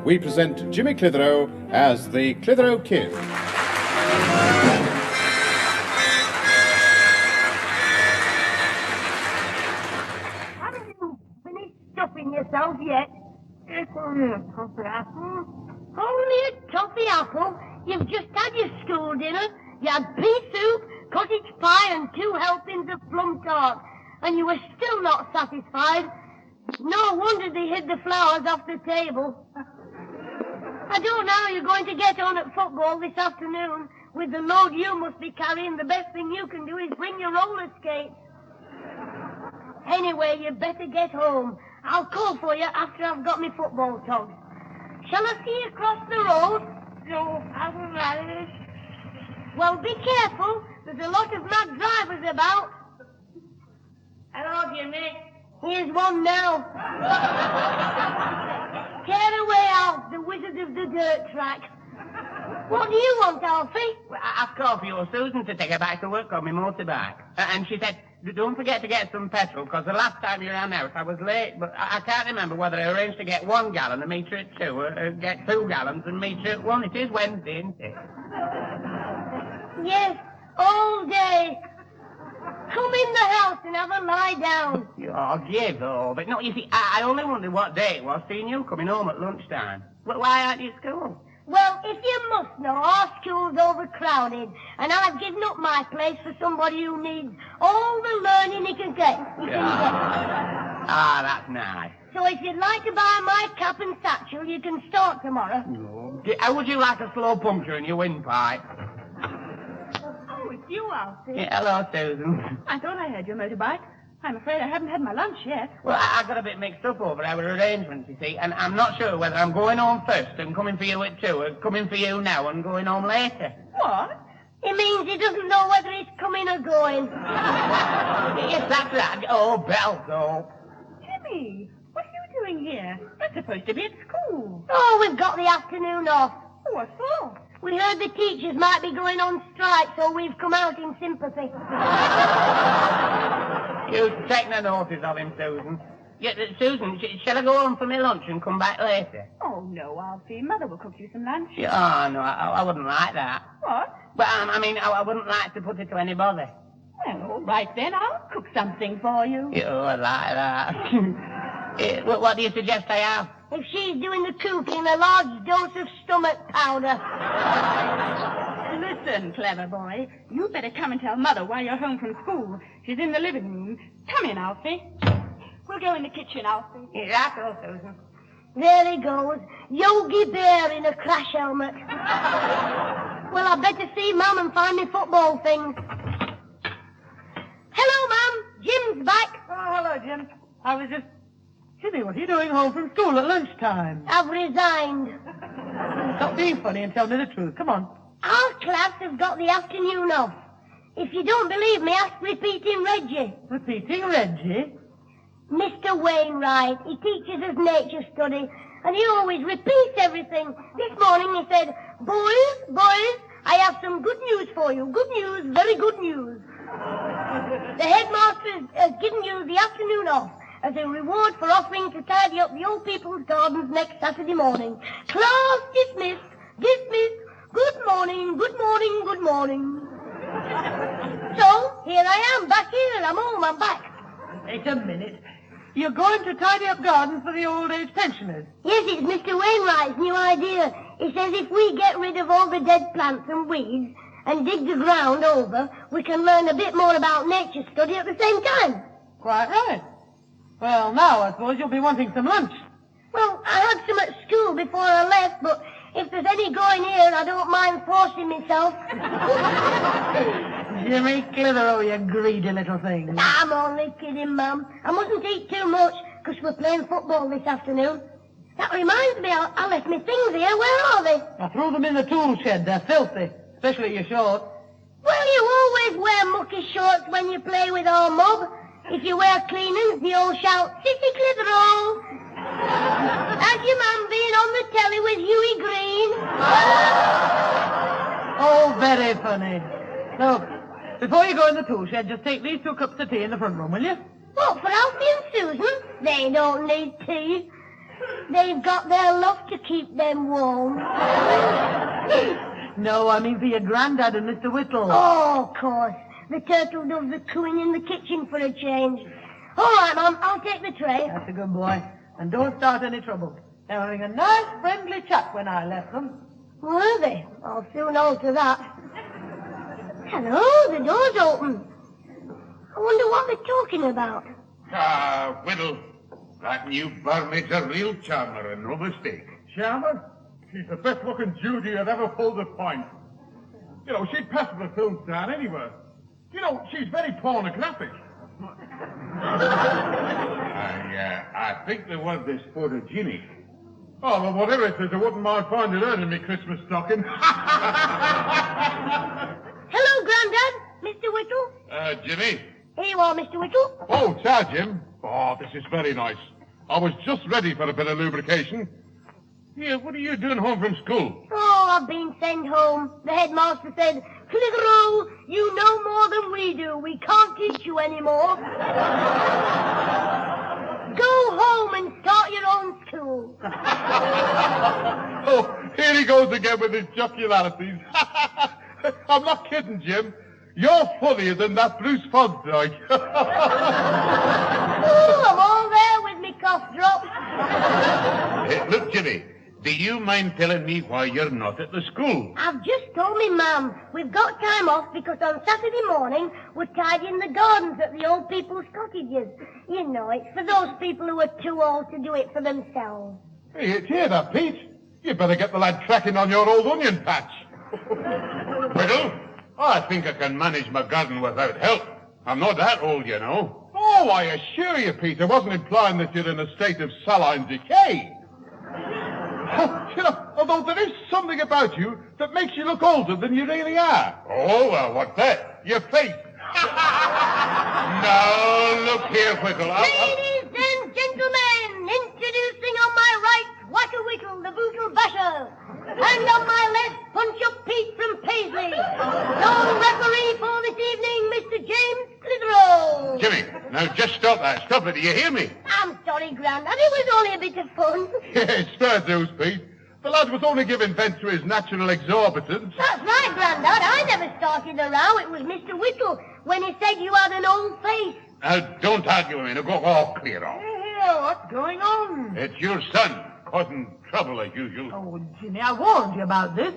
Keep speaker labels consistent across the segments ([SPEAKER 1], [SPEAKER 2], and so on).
[SPEAKER 1] We present Jimmy Clitheroe as the Clitheroe Kid.
[SPEAKER 2] Haven't you finished stuffing yourself yet? It's only a toffee apple. Only a toffee apple? You've just had your school dinner. You had pea soup, cottage pie, and 2 helpings of plum tart. And you were still not satisfied. No wonder they hid the flowers off the table. I don't know how you're going to get on at football this afternoon. With the load you must be carrying, the best thing you can do is bring your roller skates. Anyway, you better get home. I'll call for you after I've got my football togs. Shall I see you across the road? No, I won't rather. Well, be careful. There's a lot of mad drivers about. Hello, Jimmy. Here's one now. Tear away, Alf, the wizard of the dirt track. What do you want, Alfie?
[SPEAKER 3] Well, I've called for your Susan to take her back to work on my motorbike. And she said, don't forget to get some petrol, because the last time you ran out, I was late. But I can't remember whether I arranged to get 1 gallon and meet her at 2, or get 2 gallons and meet her at 1. It is Wednesday, isn't it?
[SPEAKER 2] Yes, all day. Come in the house and have a lie down.
[SPEAKER 3] Oh, give over. No, you see, I only wondered what day it was, seeing you coming home at lunchtime. But why aren't you at school?
[SPEAKER 2] Well, if you must know, our school's overcrowded, and I've given up my place for somebody who needs all the learning he can get.
[SPEAKER 3] Ah, that's nice.
[SPEAKER 2] So if you'd like to buy my cap and satchel, you can start tomorrow.
[SPEAKER 3] No. How would you like a slow puncture in your windpipe?
[SPEAKER 4] Oh, it's you, Alfie.
[SPEAKER 3] Yeah, hello, Susan.
[SPEAKER 4] I thought I had your motorbike. I'm afraid I haven't had my lunch yet.
[SPEAKER 3] Well, I got a bit mixed up over our arrangements, you see, and I'm not sure whether I'm going home first and coming for you at 2, or coming for you now and going home later.
[SPEAKER 4] What?
[SPEAKER 2] It means he doesn't know whether he's coming or going.
[SPEAKER 3] Yes, that's right. Oh, bells, oh.
[SPEAKER 4] Jimmy, what are you doing here? You're supposed to be at school.
[SPEAKER 2] Oh, we've got the afternoon off.
[SPEAKER 4] What for?
[SPEAKER 2] We heard the teachers might be going on strike, so we've come out in sympathy.
[SPEAKER 3] You take no notice of him, Susan. Yeah, Susan, shall I go home for my lunch and come back later?
[SPEAKER 4] Oh, no, Alfie. Mother will cook you some lunch.
[SPEAKER 3] Yeah, oh, no, I wouldn't like that.
[SPEAKER 4] What?
[SPEAKER 3] But, I mean, I wouldn't like to put it to any bother.
[SPEAKER 4] Well, all right then. I'll cook something for you.
[SPEAKER 3] Yeah, oh, I like that. What do you suggest I have?
[SPEAKER 2] If she's doing the cooking, a large dose of stomach powder.
[SPEAKER 4] Listen, clever boy. You better come and tell Mother why you're home from school. She's in the living room. Come in, Alfie. We'll go in the kitchen, Alfie.
[SPEAKER 3] Yeah, that's all, Susan.
[SPEAKER 2] There he goes. Yogi Bear in a crash helmet. Well, I'd better see Mum and find me football things. Hello, Mum. Jim's back.
[SPEAKER 5] Oh, hello, Jim. I was just... Jimmy, what are you doing home from school at lunchtime?
[SPEAKER 2] I've resigned.
[SPEAKER 5] Stop being funny and tell me the truth. Come on.
[SPEAKER 2] Our class has got the afternoon off. If you don't believe me, ask Repeating Reggie.
[SPEAKER 5] Repeating Reggie?
[SPEAKER 2] Mr. Wainwright. He teaches us nature study, and he always repeats everything. This morning he said, boys, I have some good news for you. Good news, very good news. The headmaster has given you the afternoon off as a reward for offering to tidy up the old people's gardens next Saturday morning. Class dismissed. Dismissed. Good morning, good morning, good morning. So, here I am, back here. I'm home, I'm back.
[SPEAKER 5] Wait a minute. You're going to tidy up gardens for the old-age pensioners?
[SPEAKER 2] Yes, it's Mr. Wainwright's new idea. He says if we get rid of all the dead plants and weeds and dig the ground over, we can learn a bit more about nature study at the same time.
[SPEAKER 5] Quite right. Well, now I suppose you'll be wanting some lunch.
[SPEAKER 2] Well, I had some at school before I left, but if there's any going here, I don't mind forcing myself.
[SPEAKER 5] Jimmy Clitheroe, you greedy little thing.
[SPEAKER 2] I'm only kidding, Mum. I mustn't eat too much, because we're playing football this afternoon. That reminds me, I left my things here. Where are they?
[SPEAKER 5] I threw them in the tool shed. They're filthy, especially your shorts.
[SPEAKER 2] Well, you always wear mucky shorts when you play with our mob. If you wear clean ones, they all shout, Sissy Clitheroe. Has your mum been on the telly with Hughie Green?
[SPEAKER 5] Oh, very funny. Look, Before you go in the tool shed, just take these 2 cups of tea in the front room, will you?
[SPEAKER 2] What, for Alfie and Susan? They don't need tea. They've got their love to keep them warm.
[SPEAKER 5] No, I mean for your granddad and Mr. Whittle.
[SPEAKER 2] Oh, of course. The turtle doves are cooing in the kitchen for a change. All right, Mum, I'll take the tray.
[SPEAKER 5] That's a good boy. And don't start any trouble. They were having a nice, friendly chat when I left them.
[SPEAKER 2] Were they? I'll soon alter that. Hello, the door's open. I wonder what they're talking about.
[SPEAKER 6] Ah, Whittle, that new barmaid's a real charmer and no mistake.
[SPEAKER 1] Charmer? She's the best-looking Judy that ever pulled a pint. You know, she'd pass for a film star anywhere. You know, she's very pornographic.
[SPEAKER 6] I think there was this photogenic.
[SPEAKER 1] Oh, well, whatever it is, I wouldn't mind finding her in my Christmas stocking.
[SPEAKER 2] Hello, Grandad. Mr. Whittle.
[SPEAKER 6] Jimmy?
[SPEAKER 2] Here you are, Mr. Whittle.
[SPEAKER 1] Oh, ciao, Jim. Oh, this is very nice. I was just ready for a bit of lubrication.
[SPEAKER 6] Yeah, what are you doing home from school?
[SPEAKER 2] Oh, I've been sent home. The headmaster said, Clitheroe, you know more than we do. We can't teach you anymore. Go home and start your own school.
[SPEAKER 1] Oh, here he goes again with his jocularities. I'm not kidding, Jim. You're funnier than that Bruce Fosdyke.
[SPEAKER 2] Oh, I'm all there with me cough drops.
[SPEAKER 6] Look, Jimmy, do you mind telling me why you're not at the school?
[SPEAKER 2] I've just told me Mum we've got time off because on Saturday morning we're tidying the gardens at the old people's cottages. You know, it's for those people who are too old to do it for themselves.
[SPEAKER 1] Hey, hear that, Pete? You better get the lad tracking on your old onion patch.
[SPEAKER 6] Whittle, I think I can manage my garden without help. I'm not that old, you know.
[SPEAKER 1] Oh, I assure you, Pete, I wasn't implying that you're in a state of saline decay. Oh, you know, although there is something about you that makes you look older than you really are.
[SPEAKER 6] Oh, well, what's that?
[SPEAKER 1] Your face.
[SPEAKER 6] Now, look here, Whittle.
[SPEAKER 2] Ladies and gentlemen, introducing on my right, Whacker Whittle, the Bootle Basher. And on my left, Punch Up Pete from Paisley. Your referee for this evening, Mr. James Clitheroe.
[SPEAKER 6] Jimmy, now just stop that. Stop it. Do you hear me?
[SPEAKER 2] I'm sorry, Grandad. It was only a bit of fun.
[SPEAKER 1] Yes, fair dues, Pete. The lad was only giving vent to his natural exorbitance.
[SPEAKER 2] That's right, Grandad. I never started the row. It was Mr. Whittle when he said you had an old face.
[SPEAKER 6] Now, don't argue with me. Now, go all clear off.
[SPEAKER 5] Here, what's going on?
[SPEAKER 6] It's your son causing trouble as usual.
[SPEAKER 5] Oh, Jimmy, I warned you about this.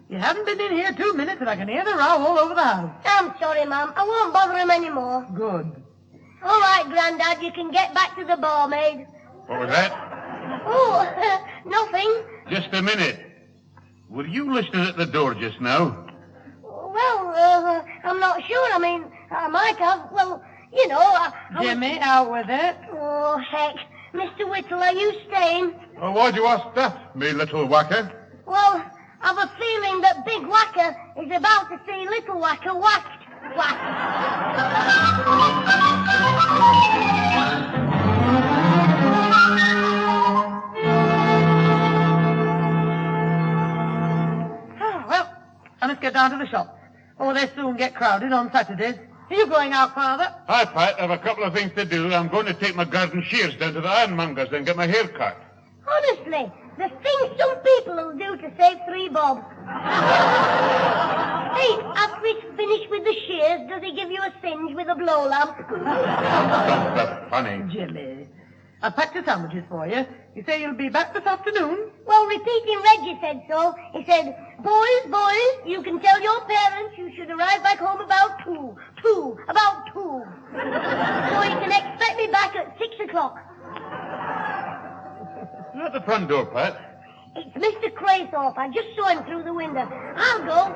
[SPEAKER 5] You haven't been in here 2 minutes and I can hear the row all over the house.
[SPEAKER 2] I'm sorry, Mum. I won't bother him anymore.
[SPEAKER 5] Good.
[SPEAKER 2] All right, Grandad, you can get back to the barmaid.
[SPEAKER 6] What was that?
[SPEAKER 2] Oh, nothing.
[SPEAKER 6] Just a minute. Were you listening at the door just now?
[SPEAKER 2] Well, I'm not sure. I mean, I might have. Well, you know, I
[SPEAKER 5] Jimmy, out with it.
[SPEAKER 2] Oh, heck. Mr. Whittle, are you staying?
[SPEAKER 1] Oh, why'd you ask that, me little whacker?
[SPEAKER 2] Well, I've a feeling that Big Whacker is about to see Little Whacker whacked.
[SPEAKER 5] Well, I must get down to the shop. Oh, they soon get crowded on Saturdays. Are you going out, Father?
[SPEAKER 6] Hi, Pat. I have a couple of things to do. I'm going to take my garden shears down to the ironmonger's and get my hair cut.
[SPEAKER 2] Honestly, the things some people will do to save 3 bob. Hey, after he's finished with the shears, does he give you a singe with a blow lamp?
[SPEAKER 6] That's funny.
[SPEAKER 5] Jimmy, I packed your sandwiches for you. You say you'll be back this afternoon?
[SPEAKER 2] Well, repeating Reggie said so. He said, boys, you can tell your parents you should arrive back home about 2. About 2. So you can expect me back at 6 o'clock.
[SPEAKER 6] You're at the front door, Pat.
[SPEAKER 2] It's Mr. Craythorpe. I just saw him through the window. I'll go.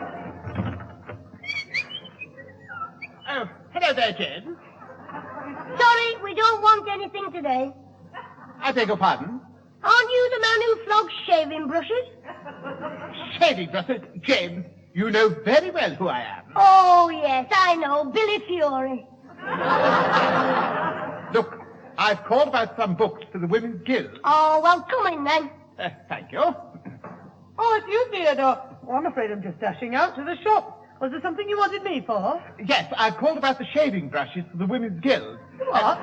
[SPEAKER 3] Oh, hello there, Jim.
[SPEAKER 2] Sorry, we don't want anything today.
[SPEAKER 3] I beg your pardon?
[SPEAKER 2] Aren't you the man who flogs shaving brushes?
[SPEAKER 3] Shaving brushes? James, you know very well who I am.
[SPEAKER 2] Oh, yes, I know. Billy Fury.
[SPEAKER 3] Look, I've called about some books for the Women's Guild.
[SPEAKER 2] Oh, well, come in then.
[SPEAKER 3] Thank you.
[SPEAKER 5] Oh, it's you, Theodore. Oh, I'm afraid I'm just dashing out to the shop. Was there something you wanted me for?
[SPEAKER 1] Yes, I called about the shaving brushes for the Women's Guild.
[SPEAKER 5] What?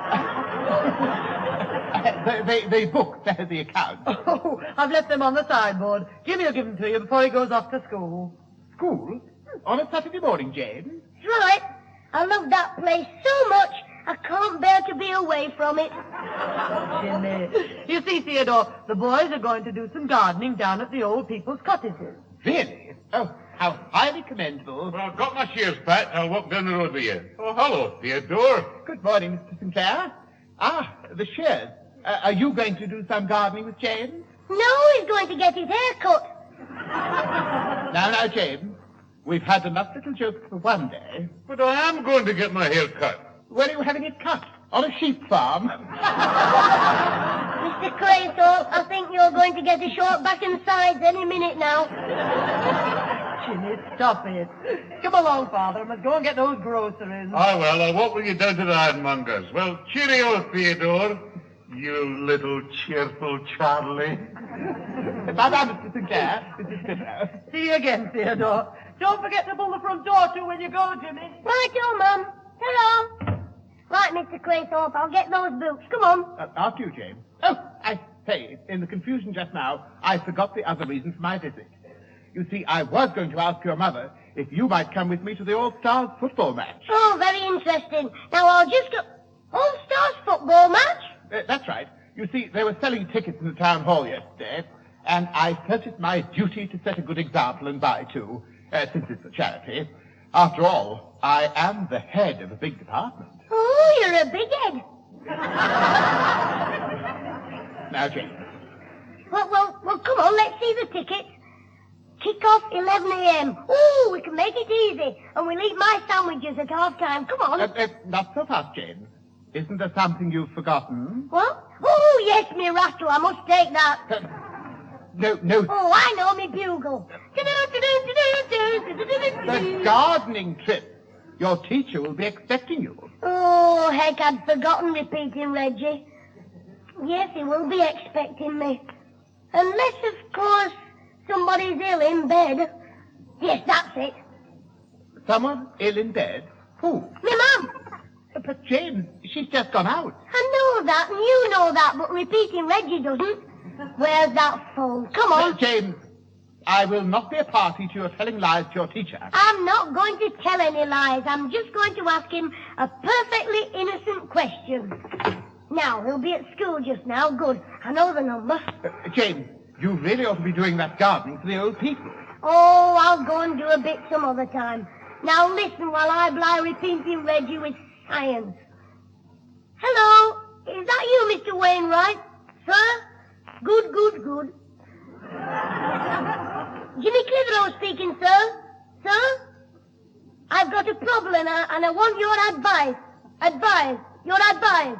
[SPEAKER 1] They booked the account.
[SPEAKER 5] Oh, I've left them on the sideboard. Jimmy will give them to you before he goes off to school.
[SPEAKER 1] School? On a Saturday morning, Jane?
[SPEAKER 2] That's right. I love that place so much, I can't bear to be away from it.
[SPEAKER 5] Jimmy. You see, Theodore, the boys are going to do some gardening down at the old people's cottages.
[SPEAKER 1] Really? Oh, how highly commendable.
[SPEAKER 6] Well, I've got my shears, Pat. I'll walk down the road with you. Oh, hello, Theodore.
[SPEAKER 1] Good morning, Mr. Sinclair. Ah, the shears. Are you going to do some gardening with James?
[SPEAKER 2] No, he's going to get his hair cut.
[SPEAKER 1] Now, James, we've had enough little jokes for one day.
[SPEAKER 6] But I am going to get my hair cut.
[SPEAKER 1] Where are you having it cut? On a sheep farm?
[SPEAKER 2] Mr. Craythorpe, I think you're going to get a short back and sides any minute now.
[SPEAKER 5] Jimmy, stop it. Come along, Father. I must go and get those groceries.
[SPEAKER 6] Ah, well, I'll walk with you down to the ironmonger's. Well, cheerio, Theodore. You little cheerful Charlie.
[SPEAKER 1] Bye-bye, Mr. Sinclair. Mrs. Clitheroe.
[SPEAKER 5] See you again, Theodore. Don't forget to pull the front door to when you go, Jimmy.
[SPEAKER 2] Right, Mum. Hello. Right, Mr. Craythorpe, I'll get those boots. Come on.
[SPEAKER 1] After you, James. Oh, I say, in the confusion just now, I forgot the other reason for my visit. You see, I was going to ask your mother if you might come with me to the All-Stars football match.
[SPEAKER 2] Oh, very interesting. Now, I'll just go... All-Stars football match?
[SPEAKER 1] That's right. You see, they were selling tickets in the town hall yesterday, and I felt it my duty to set a good example and buy too, since it's a charity. After all, I am the head of a big department.
[SPEAKER 2] Oh, you're a big head.
[SPEAKER 1] Now, James.
[SPEAKER 2] Well, come on, let's see the tickets. Kick off 11 a.m. Oh, we can make it easy. And we'll eat my sandwiches at half time. Come on.
[SPEAKER 1] Not so fast, James. Isn't there something you've forgotten?
[SPEAKER 2] What? Oh, yes, me rattle. I must take that.
[SPEAKER 1] No.
[SPEAKER 2] Oh, I know, me bugle.
[SPEAKER 1] The gardening trip. Your teacher will be expecting you.
[SPEAKER 2] Oh, heck, I'd forgotten repeating Reggie. Yes, he will be expecting me. Unless, of course, somebody's ill in bed. Yes, that's it.
[SPEAKER 1] Someone ill in bed? Who?
[SPEAKER 2] Me mum.
[SPEAKER 1] But, James, she's just gone out.
[SPEAKER 2] I know that, and you know that, but repeating Reggie doesn't. Where's that phone? Come on.
[SPEAKER 1] James, I will not be a party to your telling lies to your teacher.
[SPEAKER 2] I'm not going to tell any lies. I'm just going to ask him a perfectly innocent question. Now, he'll be at school just now. Good. I know the number.
[SPEAKER 1] James, you really ought to be doing that gardening for the old people.
[SPEAKER 2] Oh, I'll go and do a bit some other time. Now, listen while I bly repeating Reggie with science. Hello. Is that you, Mr. Wainwright? Sir? Good. Jimmy Clitheroe speaking, sir. Sir? I've got a problem and I want your advice. Your advice.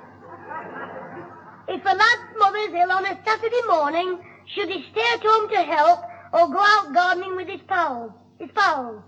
[SPEAKER 2] If a lad's mother's ill on a Saturday morning, should he stay at home to help or go out gardening with his pals? Sir.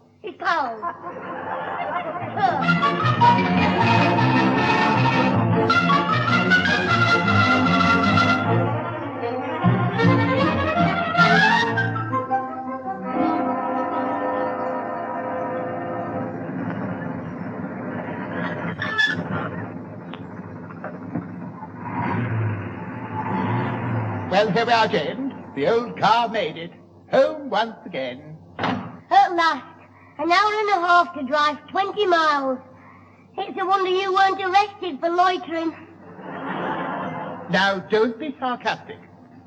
[SPEAKER 1] Well, here we are, James. The old car made it. Home once again.
[SPEAKER 2] At last. An hour and a half to drive 20 miles. It's a wonder you weren't arrested for loitering.
[SPEAKER 1] Now, don't be sarcastic.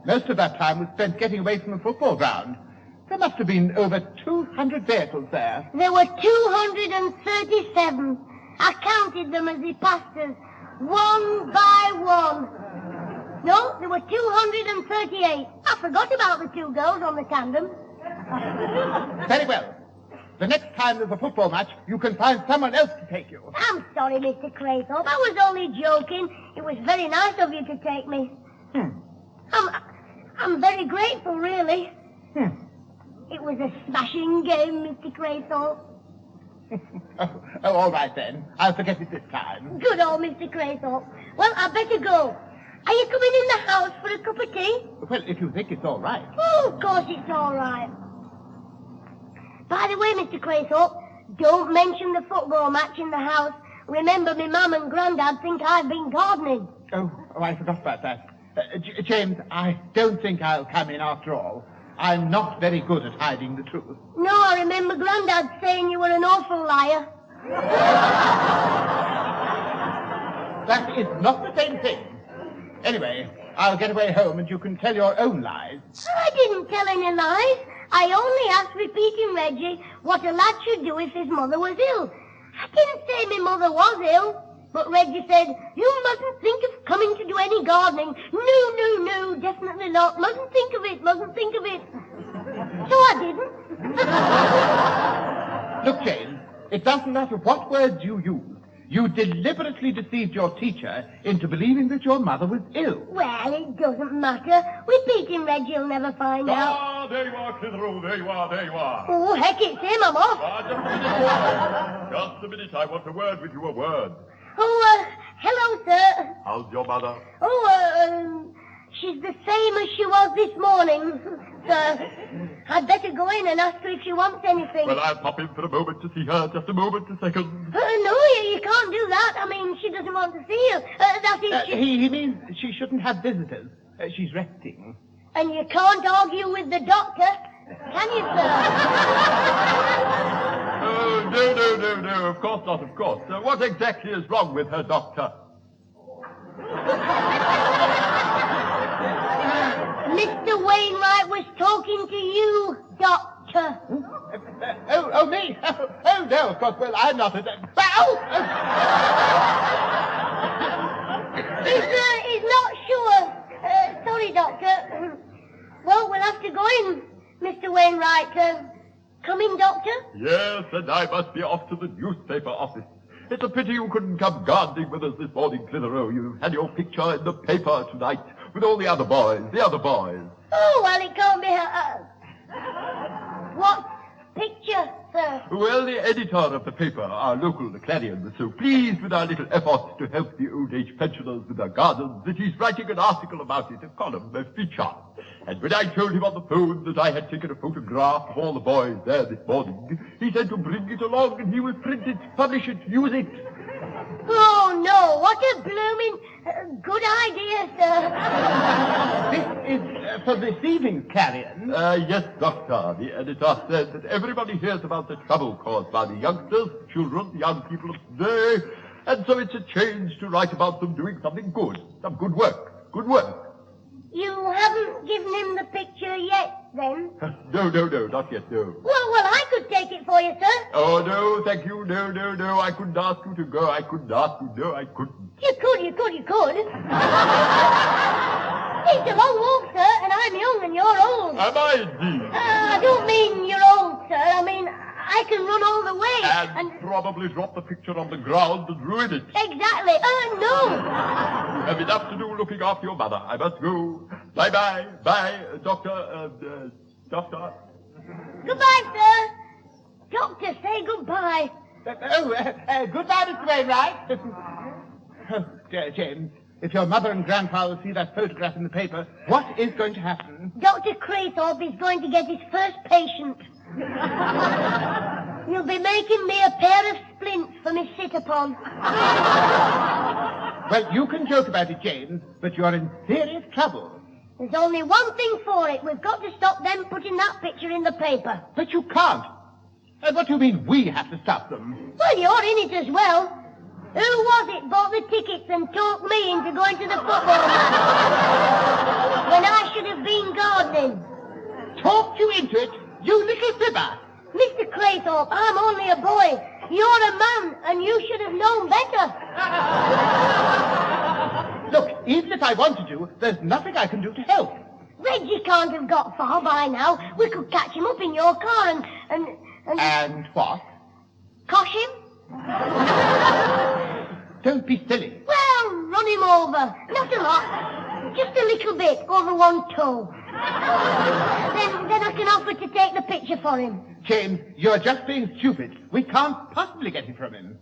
[SPEAKER 1] Most of that time was spent getting away from the football ground. There must have been over 200 vehicles there.
[SPEAKER 2] There were 237. I counted them as he passed us, one by one. No, there were 238. I forgot about the two girls on the tandem.
[SPEAKER 1] Very well. The next time there's a football match, you can find someone else to take you.
[SPEAKER 2] I'm sorry, Mr. Craythorpe. I was only joking. It was very nice of you to take me. I'm very grateful, really. It was a smashing game, Mr. Craythorpe.
[SPEAKER 1] Oh, all right then. I'll forget it this time.
[SPEAKER 2] Good old Mr. Craythorpe. Well, I better go. Are you coming in the house for a cup of tea?
[SPEAKER 1] Well, if you think it's all right.
[SPEAKER 2] Oh, of course it's all right. By the way, Mr. Craythorpe, don't mention the football match in the house. Remember, my mum and Grandad think I've been gardening.
[SPEAKER 1] Oh, I forgot about that. James, I don't think I'll come in after all. I'm not very good at hiding the truth.
[SPEAKER 2] No, I remember Grandad saying you were an awful liar.
[SPEAKER 1] That is not the same thing. Anyway, I'll get away home and you can tell your own lies.
[SPEAKER 2] I didn't tell any lies. I only asked repeating Reggie what a lad should do if his mother was ill. I didn't say my mother was ill, but Reggie said, you mustn't think of coming to do any gardening. No, definitely not. Mustn't think of it. So I didn't.
[SPEAKER 1] Look, James, it doesn't matter what words you use. You deliberately deceived your teacher into believing that your mother was ill.
[SPEAKER 2] Well, it doesn't matter. Repeating Reggie'll never find out.
[SPEAKER 7] Ah, there you are, Clitheroe. There you are.
[SPEAKER 2] Oh, heck, it's him. I'm off.
[SPEAKER 7] Just a minute. I want a word with you, a word.
[SPEAKER 2] Oh, hello, sir.
[SPEAKER 7] How's your mother?
[SPEAKER 2] Oh, she's the same as she was this morning, sir. I'd better go in and ask her if she wants anything.
[SPEAKER 7] Well, I'll pop in for a moment to see her. Just a moment, a second.
[SPEAKER 2] No, you can't do that. I mean, she doesn't want to see you. That is,
[SPEAKER 1] He means she shouldn't have visitors. She's resting.
[SPEAKER 2] And you can't argue with the doctor, can you, sir?
[SPEAKER 7] Oh, no. Of course not, of course. What exactly is wrong with her, doctor?
[SPEAKER 2] Mr. Wainwright was talking to you, doctor.
[SPEAKER 1] Me? Oh, no, of course. Well, I'm not a...
[SPEAKER 2] He's not sure. Sorry, doctor. Well, we'll have to go in, Mr. Wainwright. Come in, doctor?
[SPEAKER 7] Yes, and I must be off to the newspaper office. It's a pity you couldn't come gardening with us this morning, Clitheroe. You've had your picture in the paper tonight with all the other boys.
[SPEAKER 2] Oh, well, it can't be what picture, sir?
[SPEAKER 7] Well, the editor of the paper, our local Clarion, was so pleased with our little efforts to help the old-age pensioners with their gardens that he's writing an article about it, a column, a feature. And when I told him on the phone that I had taken a photograph of all the boys there this morning, he said to bring it along and he will print it, publish it, use it.
[SPEAKER 2] Oh, no, what a blooming good idea, sir.
[SPEAKER 1] This is for this evening's Clarion.
[SPEAKER 7] Yes, Doctor. The editor said that everybody hears about the trouble caused by the youngsters, children, the young people of today, and so it's a change to write about them doing something good, some good work.
[SPEAKER 2] You haven't given him the picture yet, then?
[SPEAKER 7] No, not yet, no.
[SPEAKER 2] Well, I could take it for you, sir.
[SPEAKER 7] Oh, no, thank you, no, I couldn't ask you to go, I couldn't.
[SPEAKER 2] You could. It's a long walk, sir, and I'm young and you're old.
[SPEAKER 7] Am I indeed?
[SPEAKER 2] I don't mean you're old, sir. I mean, I can run all the way.
[SPEAKER 7] And probably drop the picture on the ground and ruin it.
[SPEAKER 2] Exactly. No.
[SPEAKER 7] You have enough to do looking after your mother. I must go. Bye. Bye, Doctor. Doctor.
[SPEAKER 2] Goodbye, sir. Doctor, say goodbye.
[SPEAKER 1] Goodbye, Mr. Wainwright. Oh, dear James, if your mother and grandfather see that photograph in the paper, what is going to happen?
[SPEAKER 2] Dr. Craythorpe is going to get his first patient. You'll be making me a pair of splints for me sit upon.
[SPEAKER 1] Well, you can joke about it, James, but you're in serious trouble.
[SPEAKER 2] There's only one thing for it. We've got to stop them putting that picture in the paper.
[SPEAKER 1] But you can't. What do you mean we have to stop them?
[SPEAKER 2] Well, you're in it as well. Who was it bought the tickets and talked me into going to the football match? When I should have been gardening.
[SPEAKER 1] Talked you into it, you little fibber.
[SPEAKER 2] Mr. Craythorpe, I'm only a boy. You're a man, and you should have known better.
[SPEAKER 1] Look, even if I wanted to, there's nothing I can do to help.
[SPEAKER 2] Reggie can't have got far by now. We could catch him up in your car and...
[SPEAKER 1] And what?
[SPEAKER 2] Cosh him?
[SPEAKER 1] Don't be silly.
[SPEAKER 2] Well, run him over. Not a lot. Just a little bit over one toe. Then I can offer to take the picture for him.
[SPEAKER 1] James, you're just being stupid. We can't possibly get it from him.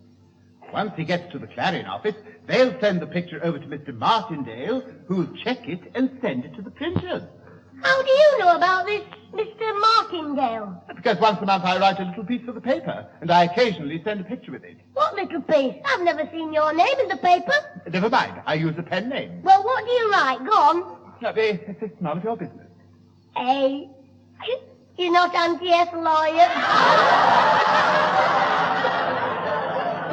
[SPEAKER 1] Once he gets to the Clarion office, they'll send the picture over to Mr. Martindale, who'll check it and send it to the printers.
[SPEAKER 2] How do you know about this Mr. Martindale?
[SPEAKER 1] Because once a month I write a little piece for the paper, and I occasionally send a picture with it.
[SPEAKER 2] What little piece? I've never seen your name in the paper.
[SPEAKER 1] Never mind, I use a pen name.
[SPEAKER 2] Well, what do you write? Go on.
[SPEAKER 1] It's none of your business.
[SPEAKER 2] Hey, you're not Auntie Ethel, are you?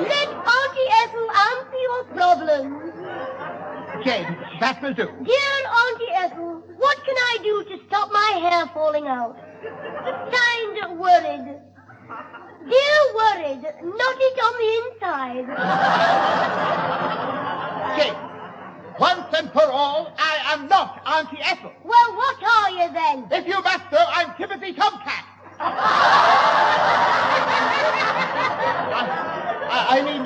[SPEAKER 2] Let Auntie Ethel answer your problems.
[SPEAKER 1] Jane, that will do.
[SPEAKER 2] Dear Auntie Ethel, what can I do to stop my hair falling out? Signed, Worried. Dear Worried, not it on the inside.
[SPEAKER 1] Jane, once and for all, I am not Auntie Ethel.
[SPEAKER 2] Well, what are you then?
[SPEAKER 1] If you must know, I'm Timothy Tomcat.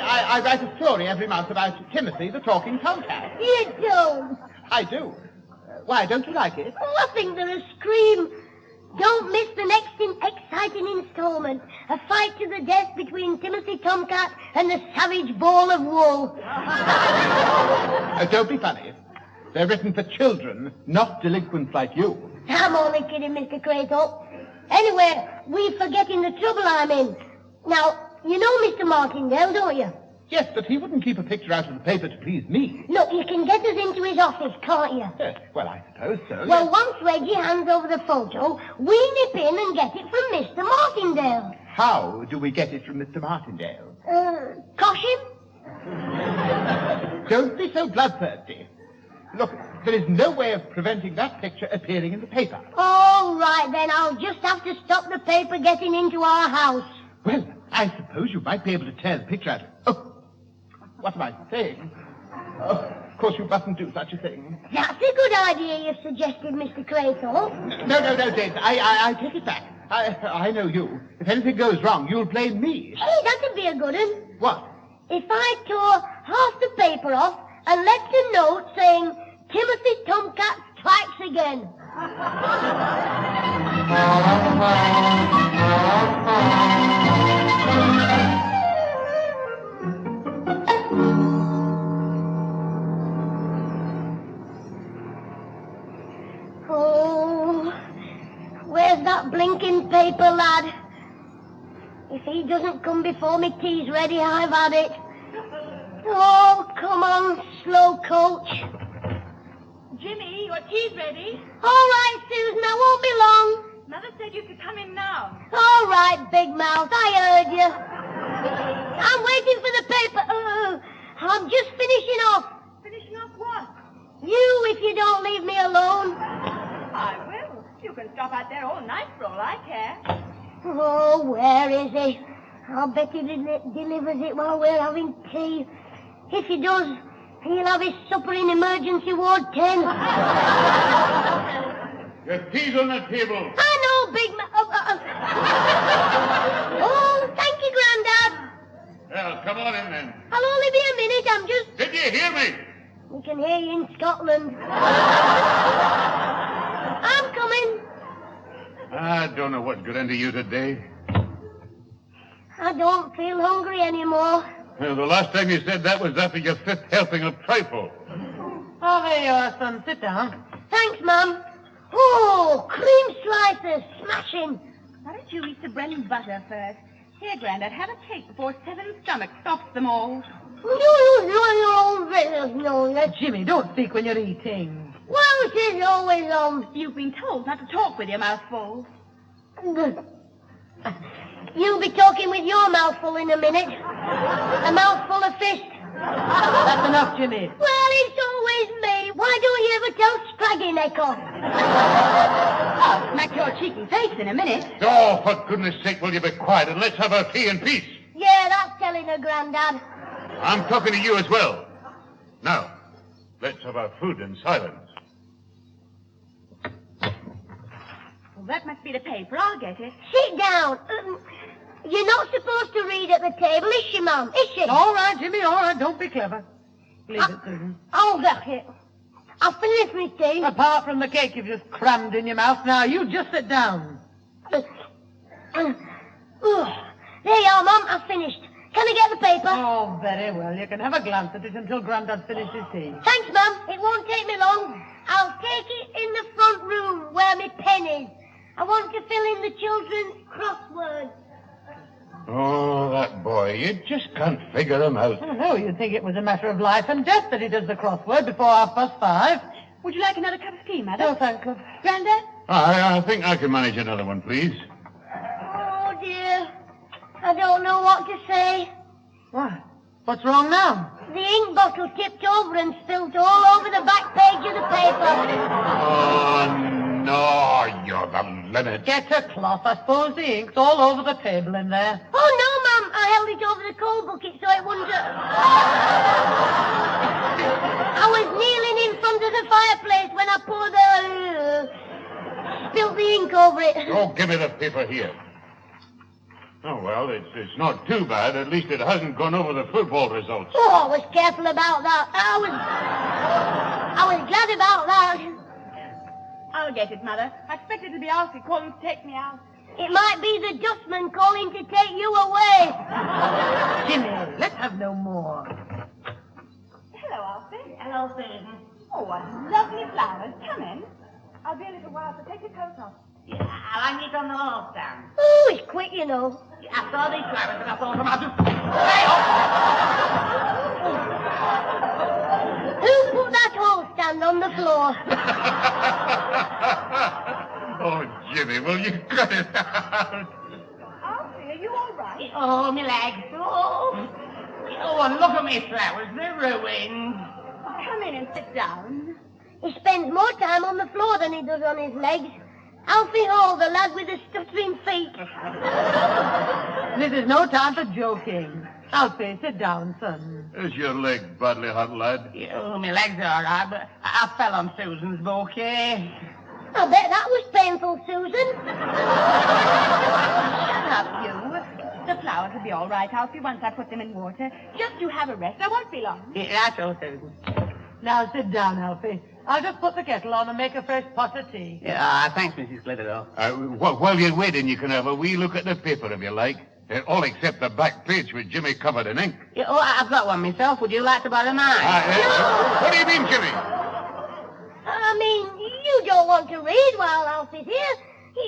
[SPEAKER 1] I write a story every month about Timothy the Talking Tomcat.
[SPEAKER 2] You don't.
[SPEAKER 1] I do. Why, don't you like it?
[SPEAKER 2] Oh, I think they're a scream. Don't miss the next exciting installment. A fight to the death between Timothy Tomcat and the savage ball of wool.
[SPEAKER 1] Don't be funny. They're written for children, not delinquents like you.
[SPEAKER 2] I'm only kidding, Mr. Craythorpe. Anyway, we're forgetting the trouble I'm in. Now, you know Mr. Martindale, don't you?
[SPEAKER 1] Yes, but he wouldn't keep a picture out of the paper to please me.
[SPEAKER 2] Look, you can get us into his office, can't you?
[SPEAKER 1] Yes, well, I suppose so.
[SPEAKER 2] Well,
[SPEAKER 1] yes.
[SPEAKER 2] once Reggie hands over the photo, we nip in and get it from Mr. Martindale.
[SPEAKER 1] How do we get it from Mr. Martindale?
[SPEAKER 2] Cosh him?
[SPEAKER 1] Don't be so bloodthirsty. Look, there is no way of preventing that picture appearing in the paper.
[SPEAKER 2] All right, then. I'll just have to stop the paper getting into our house.
[SPEAKER 1] Well, I suppose you might be able to tear the picture out of... Oh, what am I saying? Oh, of course you mustn't do such a thing.
[SPEAKER 2] That's a good idea you've suggested, Mr. Craythorpe.
[SPEAKER 1] No, James. I take it back. I know you. If anything goes wrong, you'll blame me.
[SPEAKER 2] Hey, that could be a good one.
[SPEAKER 1] What?
[SPEAKER 2] If I tore half the paper off and left a note saying, Timothy Tomcat strikes again. Oh, where's that blinking paper, lad? If he doesn't come before me tea's ready, I've had it. Oh, come on, slow coach.
[SPEAKER 4] Jimmy, your tea's ready.
[SPEAKER 2] All right, Susan, I won't be long.
[SPEAKER 4] Mother said you could come in now.
[SPEAKER 2] All right, Big Mouth, I heard you. I'm waiting for the paper. I'm just finishing off.
[SPEAKER 4] Finishing off what?
[SPEAKER 2] You, if you don't leave me alone.
[SPEAKER 4] I will. You can stop out there all night for all I care.
[SPEAKER 2] Oh, where is he? I'll bet he delivers it while we're having tea. If he does, he'll have his supper in emergency ward 10.
[SPEAKER 6] Your tea's on the table.
[SPEAKER 2] I know, Big Mouth. Oh, thank you, Grandad.
[SPEAKER 6] Well, come on in then.
[SPEAKER 2] I'll only be a minute. I'm just...
[SPEAKER 6] Did you hear me?
[SPEAKER 2] We can hear you in Scotland. I'm coming.
[SPEAKER 6] I don't know what got into you today.
[SPEAKER 2] I don't feel hungry anymore.
[SPEAKER 6] Well, the last time you said that was after your 5th helping of trifle.
[SPEAKER 5] Oh, there you are, son. Sit down.
[SPEAKER 2] Thanks, Mum. Oh, cream slices. Smashing.
[SPEAKER 4] Why don't you eat the bread and butter first? Here, Grandad, have a cake before 7 stomachs stops them all.
[SPEAKER 2] No.
[SPEAKER 5] Jimmy, don't speak when you're eating.
[SPEAKER 2] Well, it is always on.
[SPEAKER 4] You've been told not to talk with your mouth full.
[SPEAKER 2] You'll be talking with your mouth full in a minute. A mouthful of fist.
[SPEAKER 5] That's enough, Jimmy.
[SPEAKER 2] Well, it's always me. Why don't you ever tell Scraggy Neck off?
[SPEAKER 4] I'll smack your cheeky face in a minute.
[SPEAKER 6] Oh, for goodness sake, will you be quiet and let's have our tea in peace?
[SPEAKER 2] Yeah, that's telling her, Grandad.
[SPEAKER 6] I'm talking to you as well. Now, let's have our food in silence.
[SPEAKER 4] Well, that must be the paper. I'll get it.
[SPEAKER 2] Sit down. You're not supposed to read at the table, is she, Mum? Is she?
[SPEAKER 5] All right, Jimmy, all right. Don't be clever. Leave it, Susan.
[SPEAKER 2] I'll get it. I'll finish my tea.
[SPEAKER 5] Apart from the cake you've just crammed in your mouth, now you just sit down.
[SPEAKER 2] There you are, Mum. I've finished. Can I get the paper.
[SPEAKER 5] Oh, very well. You can have a glance at it until Grandad finishes tea.
[SPEAKER 2] Thanks, Mum. It won't take me long. I'll take it in the front room where my pen is. I want to fill in the children's crosswords.
[SPEAKER 6] Oh, that boy. You just can't figure him out.
[SPEAKER 5] Oh, no, you'd think it was a matter of life and death that he does the crossword before 5:30.
[SPEAKER 4] Would you like another cup of tea, Mother?
[SPEAKER 5] No, thank you.
[SPEAKER 4] Grandad?
[SPEAKER 6] I think I can manage another one, please.
[SPEAKER 2] Oh, dear. I don't know what to say.
[SPEAKER 5] What? What's wrong now?
[SPEAKER 2] The ink bottle tipped over and spilt all over the back page of the paper.
[SPEAKER 6] Oh, no, you're the limit.
[SPEAKER 5] Get a cloth. I suppose the ink's all over the table in there.
[SPEAKER 2] Oh, no, Mum. I held it over the coal bucket so it wouldn't... I was kneeling in front of the fireplace when I poured spilt the ink over it.
[SPEAKER 6] Oh, give me the paper here. Oh, well, it's not too bad. At least it hasn't gone over the football results.
[SPEAKER 2] Oh, I was careful about that. I was glad about that.
[SPEAKER 4] I'll get it, Mother. I expect it'll be Alfie calling to take me out.
[SPEAKER 2] It might be the dustman calling to take you away.
[SPEAKER 5] Jimmy, let's have no more.
[SPEAKER 4] Hello, Alfie.
[SPEAKER 2] Hello, Susan.
[SPEAKER 4] Oh, what lovely flowers. Come in. I'll be a little while, so take your coat off.
[SPEAKER 3] Yeah, I like it on the hall stand.
[SPEAKER 2] Oh, it's quick, you know.
[SPEAKER 3] I saw these flowers and I thought them out.
[SPEAKER 2] Who put that hall stand on the floor?
[SPEAKER 6] Oh, Jimmy, will you cut it out?
[SPEAKER 4] Alfie, are you all right?
[SPEAKER 3] Oh, my legs. Oh, and look at me flowers. They're ruined.
[SPEAKER 4] Come in and sit down.
[SPEAKER 2] He spends more time on the floor than he does on his legs. Alfie Hall, the lad with the stuttering feet.
[SPEAKER 5] This is no time for joking. Alfie, sit down, son.
[SPEAKER 6] Is your leg badly hurt, lad?
[SPEAKER 3] Oh, my legs are all right, but I fell on Susan's bouquet.
[SPEAKER 2] I bet that was painful, Susan.
[SPEAKER 4] Shut up, you. The flowers will be all right, Alfie, once I put them in water. Just you have a rest. I won't be long.
[SPEAKER 3] Yeah, that's all, Susan.
[SPEAKER 5] Now sit down, Alfie. I'll just put the kettle on and make a fresh pot of tea.
[SPEAKER 3] Yeah, thanks, Mrs. Clitheroe.
[SPEAKER 6] While you're waiting, you can have a wee look at the paper if you like. All except the back page with Jimmy covered in ink.
[SPEAKER 3] Yeah, oh, I've got one myself. Would you like to borrow mine?
[SPEAKER 6] What do you mean, Jimmy?
[SPEAKER 2] I mean, you don't want to read while Alfie's here.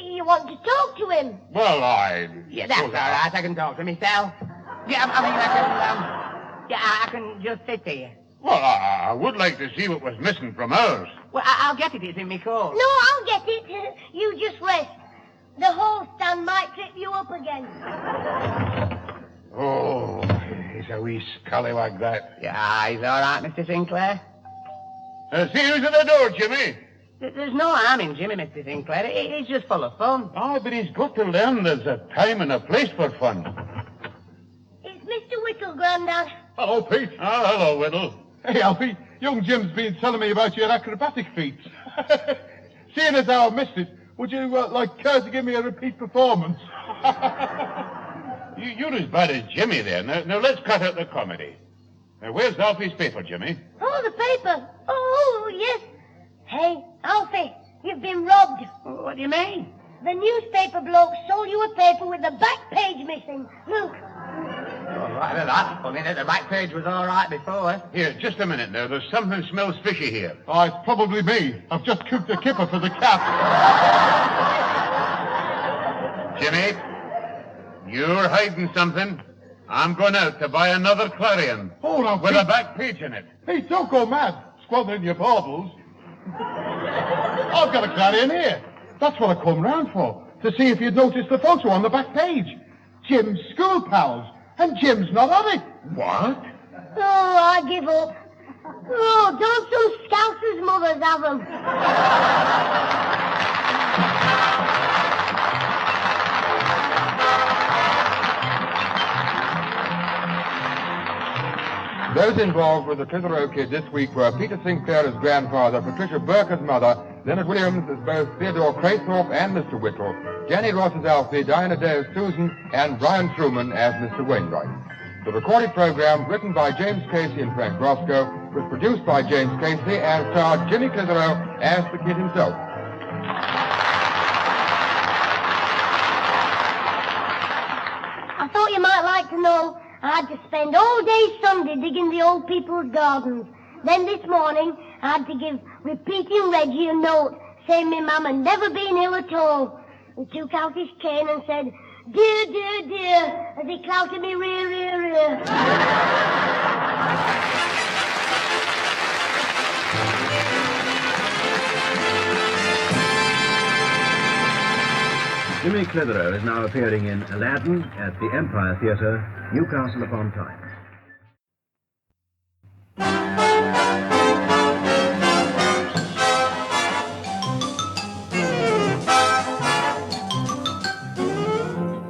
[SPEAKER 2] You want to talk to him.
[SPEAKER 6] Well,
[SPEAKER 3] Yeah, that's all right. I can talk to myself. Yeah, I can just sit here.
[SPEAKER 6] Well, I would like to see what was missing from ours.
[SPEAKER 3] Well, I'll get it. It's in my coat.
[SPEAKER 2] No, I'll get it. You just rest. The hall stand might trip you up again.
[SPEAKER 6] Oh, he's a wee scallywag, that.
[SPEAKER 3] Yeah, he's all right, Mr. Sinclair.
[SPEAKER 6] See who's at the door, Jimmy.
[SPEAKER 3] There's no harm in Jimmy, Mr. Sinclair. He's just full of fun.
[SPEAKER 6] Ah, but he's got to learn there's a time and a place for fun.
[SPEAKER 2] It's Mr. Whittle, Grandad.
[SPEAKER 1] Hello, Pete.
[SPEAKER 6] Ah, hello, Whittle.
[SPEAKER 1] Hey, Alfie. Young Jim's been telling me about your acrobatic feats. Seeing as how I missed it, would you care to give me a repeat performance?
[SPEAKER 6] You're as bad as Jimmy there. Now let's cut out the comedy. Where's Alfie's paper, Jimmy?
[SPEAKER 2] Oh, the paper. Oh, yes. Hey, Alfie, you've been robbed.
[SPEAKER 3] What do you mean?
[SPEAKER 2] The newspaper bloke sold you a paper with the back page missing. Look.
[SPEAKER 3] Oh, right, that's funny. The back page was all right before.
[SPEAKER 6] Here, just a minute now. There's something smells fishy here.
[SPEAKER 1] Oh, it's probably me. I've just cooked a kipper for the cat.
[SPEAKER 6] Jimmy, you're hiding something. I'm going out to buy another Clarion.
[SPEAKER 1] Hold on,
[SPEAKER 6] With
[SPEAKER 1] Pete.
[SPEAKER 6] a back page in it.
[SPEAKER 1] Hey, don't go mad. Squandering your baubles. I've got a Clarion here. That's what I come round for. To see if you'd noticed the photo on the back page. Jim's school pals. And Jim's not on it.
[SPEAKER 6] What?
[SPEAKER 2] Oh, I give up. Oh, don't some scousers' mothers have them?
[SPEAKER 8] Those involved with the Clitheroe kid this week were Peter Sinclair as grandfather, Patricia Burke as mother, Leonard Williams as both Theodore Craythorpe and Mr. Whittle, Jenny Ross as Alfie, Diana Day as Susan, and Brian Truman as Mr. Wainwright. The recorded program, written by James Casey and Frank Roscoe, was produced by James Casey and starred Jimmy Clitheroe as the kid himself.
[SPEAKER 2] I thought you might like to know I had to spend all day Sunday digging the old people's gardens. Then this morning, I had to give repeating Reggie a note saying my mum had never been ill at all. He took out his cane and said, "Dear, dear, dear," as he clouted me rear, rear, rear.
[SPEAKER 9] Jimmy Clitheroe is now appearing in Aladdin at the Empire Theatre, Newcastle upon Tyne.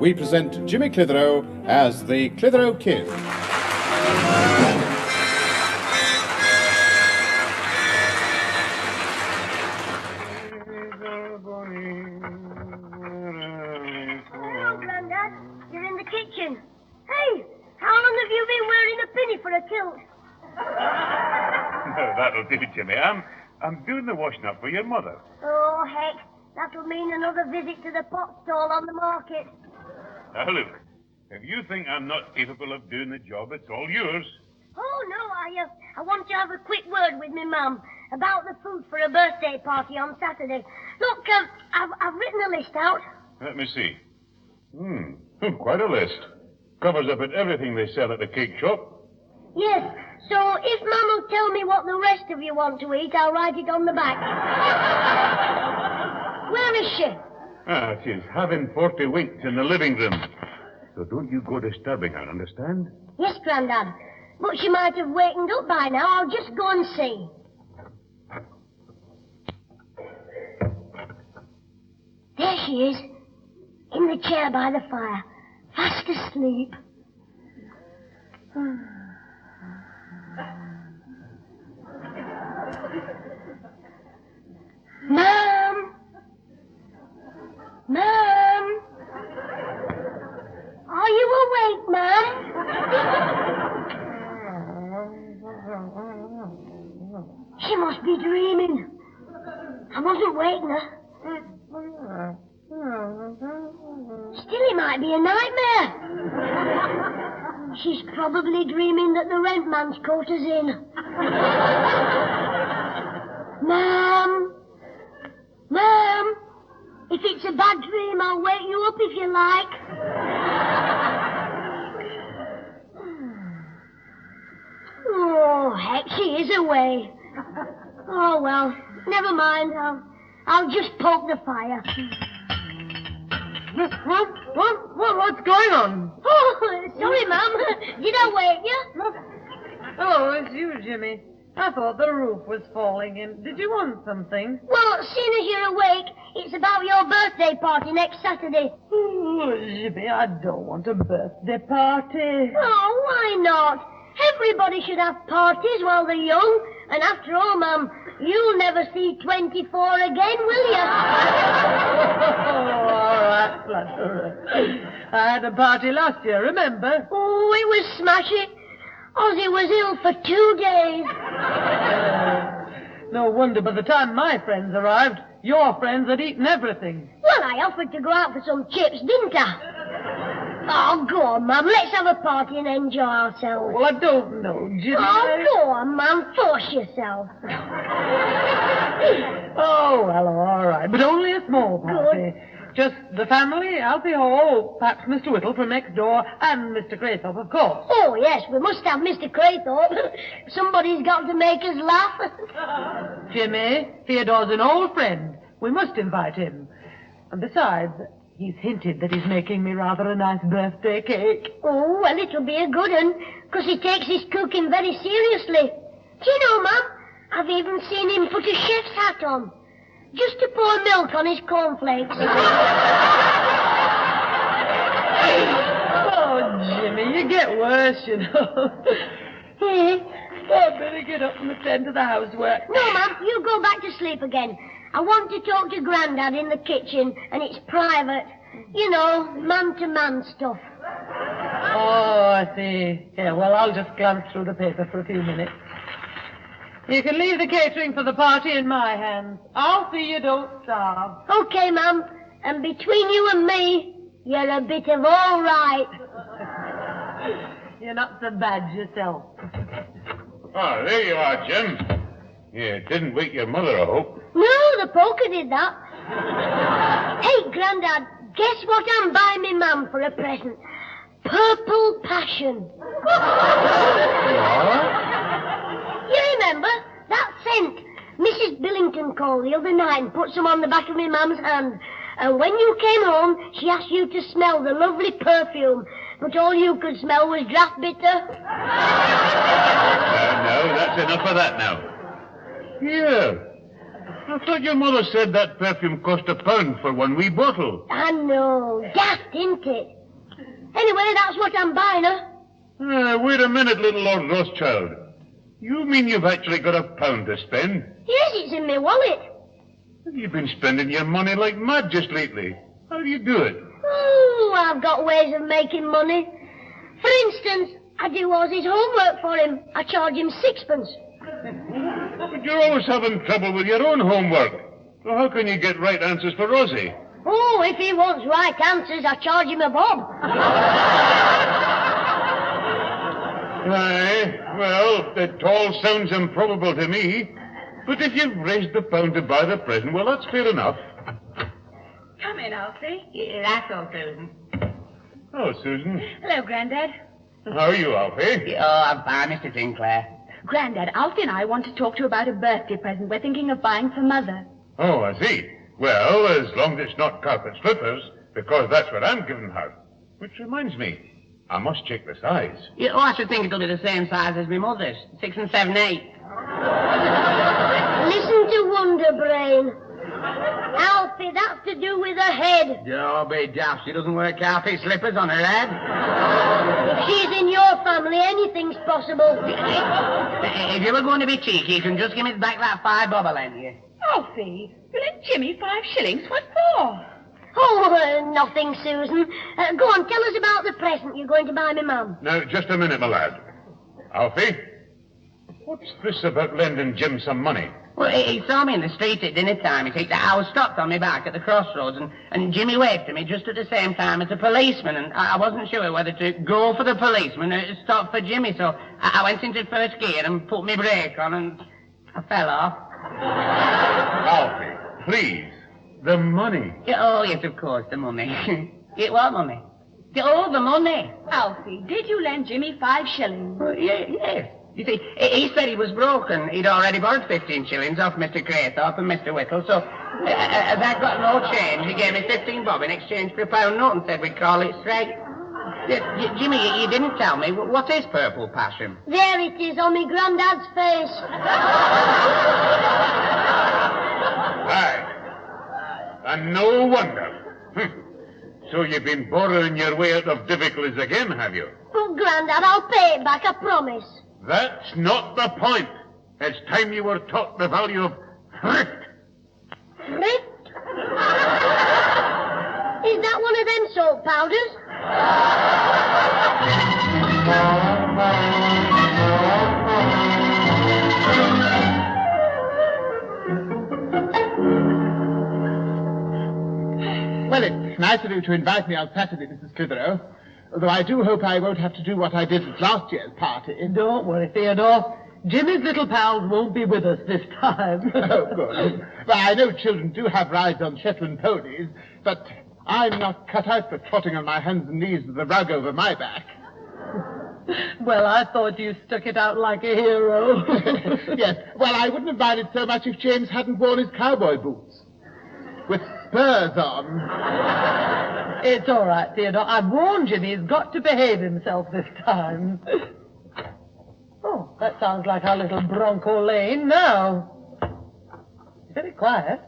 [SPEAKER 10] We present Jimmy Clitheroe as the Clitheroe Kid.
[SPEAKER 2] Hello, Grandad. You're in the kitchen. Hey, how long have you been wearing a pinny for a kilt?
[SPEAKER 6] No, that'll do, Jimmy. I'm doing the washing up for your mother.
[SPEAKER 2] Oh, heck. That'll mean another visit to the pot stall on the market.
[SPEAKER 6] Now, look, if you think I'm not capable of doing the job, it's all yours.
[SPEAKER 2] Oh, no, I want to have a quick word with my mum about the food for a birthday party on Saturday. Look, I've written a list out.
[SPEAKER 6] Let me see. Quite a list. Covers up at everything they sell at the cake shop.
[SPEAKER 2] Yes, so if Mum will tell me what the rest of you want to eat, I'll write it on the back. Where is she?
[SPEAKER 6] She's having 40 winks in the living room. So don't you go disturbing her, understand?
[SPEAKER 2] Yes, Grandad. But she might have wakened up by now. I'll just go and see. There she is, in the chair by the fire, fast asleep. Mom! Mom! Are you awake, Mom? She must be dreaming. I wasn't waking her. Still, it might be a nightmare. She's probably dreaming that the rent man's caught us in. Mom! Mom! If it's a bad dream, I'll wake you up if you like. Oh, heck, she is away. Oh, well, never mind. I'll just poke the fire.
[SPEAKER 5] What's going on?
[SPEAKER 2] Oh, sorry, Mum. Did I wake you?
[SPEAKER 5] Oh, it's you, Jimmy. I thought the roof was falling in. Did you want something?
[SPEAKER 2] Well, seeing as you're awake, it's about your birthday party next Saturday.
[SPEAKER 5] Oh, Jimmy, I don't want a birthday party.
[SPEAKER 2] Oh, why not? Everybody should have parties while they're young. And after all, Mum, you'll never see 24 again, will you?
[SPEAKER 5] Oh, all right, Flutterer. I had a party last year, remember?
[SPEAKER 2] Oh, it was smashing. Ozzy was ill for 2 days.
[SPEAKER 5] No wonder by the time my friends arrived, your friends had eaten everything.
[SPEAKER 2] Well, I offered to go out for some chips, didn't I? Oh, go on, Mum. Let's have a party and enjoy ourselves.
[SPEAKER 5] Well, I don't know, Jimmy.
[SPEAKER 2] Oh, go on, Mum. Force yourself.
[SPEAKER 5] Oh, well, all right. But only a small party.
[SPEAKER 2] Good.
[SPEAKER 5] Just the family, Alfie Hall, perhaps Mr. Whittle from next door, and Mr. Craythorpe, of course.
[SPEAKER 2] Oh, yes, we must have Mr. Craythorpe. Somebody's got to make us laugh.
[SPEAKER 5] Jimmy, Theodore's an old friend. We must invite him. And besides, he's hinted that he's making me rather a nice birthday cake.
[SPEAKER 2] Oh, well, it'll be a good one, because he takes his cooking very seriously. Do you know, Mum, I've even seen him put a chef's hat on, just to pour milk on his cornflakes.
[SPEAKER 5] Oh, Jimmy, you get worse, you know. I'd better get up and attend to the housework.
[SPEAKER 2] No, Mum, you go back to sleep again. I want to talk to Grandad in the kitchen, and it's private. You know, man-to-man stuff.
[SPEAKER 5] Oh, I see. Yeah, well, I'll just glance through the paper for a few minutes. You can leave the catering for the party in my hands. I'll see you don't starve.
[SPEAKER 2] Okay, Mum. And between you and me, you're a bit of all right.
[SPEAKER 5] You're not so bad yourself.
[SPEAKER 6] Oh, there you are, Jim. You didn't wake your mother, I hope.
[SPEAKER 2] No, the poker did that. Hey, Grandad, guess what I'm buying me Mum for a present? Purple Passion. You remember? That scent. Mrs. Billington called the other night and put some on the back of my Mum's hand. And when you came home, she asked you to smell the lovely perfume. But all you could smell was draft bitter.
[SPEAKER 6] No, that's enough of that now. Yeah. I thought your mother said that perfume cost £1 for one wee bottle.
[SPEAKER 2] I know. Daft, isn't it? Anyway, that's what I'm buying her.
[SPEAKER 6] Wait a minute, little Lord Rothschild. You mean you've actually got £1 to spend?
[SPEAKER 2] Yes, it's in my wallet.
[SPEAKER 6] You've been spending your money like mad just lately. How do you do it?
[SPEAKER 2] Oh, I've got ways of making money. For instance, I do all his homework for him. I charge him 6pence.
[SPEAKER 6] But you're always having trouble with your own homework. So how can you get right answers for Rosie?
[SPEAKER 2] Oh, if he wants right answers, I charge him a bob.
[SPEAKER 6] Aye, well, it all sounds improbable to me. But if you've raised the £1 to buy the present, well, that's fair enough.
[SPEAKER 4] Come in, Alfie.
[SPEAKER 3] Yeah, that's all, Susan.
[SPEAKER 6] Oh, Susan.
[SPEAKER 4] Hello, Grandad.
[SPEAKER 6] How are you, Alfie?
[SPEAKER 3] Oh, I'm fine, Mr. Sinclair.
[SPEAKER 4] Grandad, Alfie and I want to talk to you about a birthday present we're thinking of buying for Mother.
[SPEAKER 6] Oh, I see. Well, as long as it's not carpet slippers, because that's what I'm giving her. Which reminds me, I must check the size.
[SPEAKER 3] Yeah, oh, I should think it'll be the same size as my mother's. 6 and 7, 8.
[SPEAKER 2] Listen to Wonder Brain. Alfie, that's to do with her head.
[SPEAKER 3] Oh, be daft. She doesn't wear carpet slippers on her head.
[SPEAKER 2] If she's in your family, anything's possible.
[SPEAKER 3] If you were going to be cheeky, you can just give me back that 5 bob I lent you.
[SPEAKER 4] Alfie, you lent Jimmy 5 shillings. What for?
[SPEAKER 2] Oh, nothing, Susan. Go on, tell us about the present you're going to buy me Mum.
[SPEAKER 6] Now, just a minute, my lad. Alfie, what's this about lending Jim some money?
[SPEAKER 3] Well, he saw me in the street at dinner time. I was stopped on my back at the crossroads, and Jimmy waved to me just at the same time as a policeman, and I wasn't sure whether to go for the policeman or to stop for Jimmy, so I went into first gear and put my brake on, and I fell off.
[SPEAKER 6] Alfie, please, the money.
[SPEAKER 3] Oh, yes, of course, the money. What money? Oh, the money.
[SPEAKER 4] Alfie, did you lend Jimmy 5 shillings?
[SPEAKER 3] Yes. You see, he said he was broke, and he'd already borrowed 15 shillings off Mr. Craythorpe and Mr. Whittle, so as I got no change, he gave me 15 bob in exchange for a £1 note and said we'd call it straight. Jimmy, you didn't tell me. What is Purple Passion?
[SPEAKER 2] There it is on me Grandad's face.
[SPEAKER 6] Aye. And no wonder. So you've been borrowing your way out of difficulties again, have you?
[SPEAKER 2] Oh, Grandad, I'll pay it back, I promise.
[SPEAKER 6] That's not the point. It's time you were taught the value of thrift.
[SPEAKER 2] Thrift? Is that one of them salt powders?
[SPEAKER 1] Well, it's nice of you to invite me on Saturday, Mrs. Clitheroe. Although I do hope I won't have to do what I did at last year's party.
[SPEAKER 5] Don't worry, Theodore. Jimmy's little pals won't be with us this time.
[SPEAKER 1] Oh, good. Well, I know children do have rides on Shetland ponies, but I'm not cut out for trotting on my hands and knees with a rug over my back.
[SPEAKER 5] Well, I thought you stuck it out like a hero.
[SPEAKER 1] Yes, well, I wouldn't have minded so much if James hadn't worn his cowboy boots. With spurs on.
[SPEAKER 5] It's all right, Theodore. I've warned Jimmy he's got to behave himself this time. Oh, that sounds like our little Bronco Lane now. Very quiet.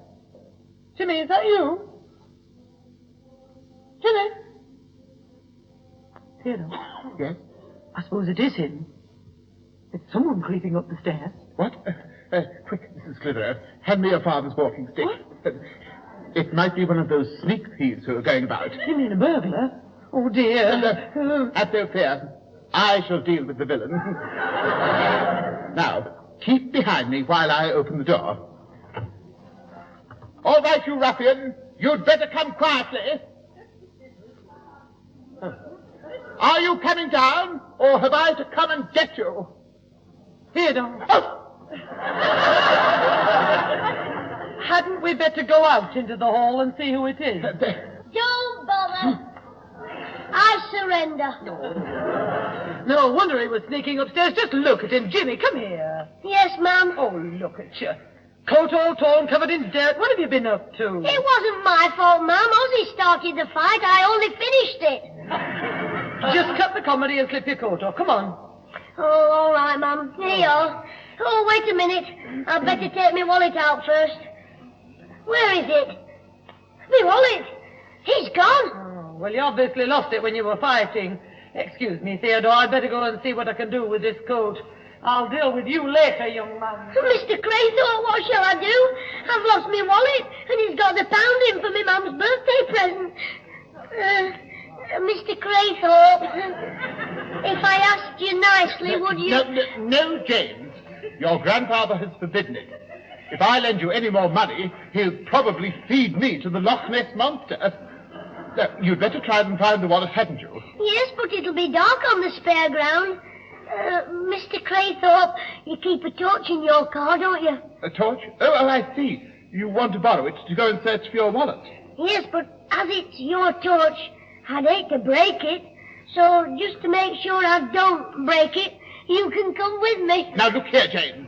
[SPEAKER 5] Jimmy, is that you? Jimmy? Theodore?
[SPEAKER 1] Yes?
[SPEAKER 5] I suppose it is him. It's someone creeping up the stairs.
[SPEAKER 1] What? Quick, Mrs. Clitheroe, hand me your father's walking stick.
[SPEAKER 5] What?
[SPEAKER 1] It might be one of those sneak thieves who are going about.
[SPEAKER 5] You mean a burglar? Oh, dear.
[SPEAKER 1] Have no fear. I shall deal with the villain. Now, keep behind me while I open the door. All right, you ruffian. You'd better come quietly. Oh. Are you coming down, or have I to come and get you?
[SPEAKER 5] Theodore,
[SPEAKER 1] Oh!
[SPEAKER 5] hadn't we better go out into the hall and see who it is?
[SPEAKER 2] Don't bother. I surrender.
[SPEAKER 5] No wonder he was sneaking upstairs. Just look at him. Jimmy, come here.
[SPEAKER 2] Yes, Mum.
[SPEAKER 5] Oh, look at you. Coat all torn, covered in dirt. What have you been up to?
[SPEAKER 2] It wasn't my fault, Mum. Ozzy started the fight. I only finished it.
[SPEAKER 5] Just cut the comedy and slip your coat off. Come on.
[SPEAKER 2] Oh, all right, Mum. Here you are. Oh, wait a minute. I'd better take my wallet out first. Where is it? My wallet. He's gone.
[SPEAKER 5] Oh, well, you obviously lost it when you were fighting. Excuse me, Theodore. I'd better go and see what I can do with this coat. I'll deal with you later, young man.
[SPEAKER 2] Mr. Craythorpe, what shall I do? I've lost my wallet, and he's got the pound in for my mum's birthday present. Mr. Craythorpe, if I asked you nicely, would you...
[SPEAKER 1] No, James. Your grandfather has forbidden it. If I lend you any more money, he'll probably feed me to the Loch Ness Monster. You'd better try and find the wallet, hadn't you?
[SPEAKER 2] Yes, but it'll be dark on the spare ground. Mr. Craythorpe, you keep a torch in your car, don't you?
[SPEAKER 1] A torch? Oh, I see. You want to borrow it to go and search for your wallet.
[SPEAKER 2] Yes, but as it's your torch, I'd hate to break it. So just to make sure I don't break it, you can come with me.
[SPEAKER 1] Now, look here, James.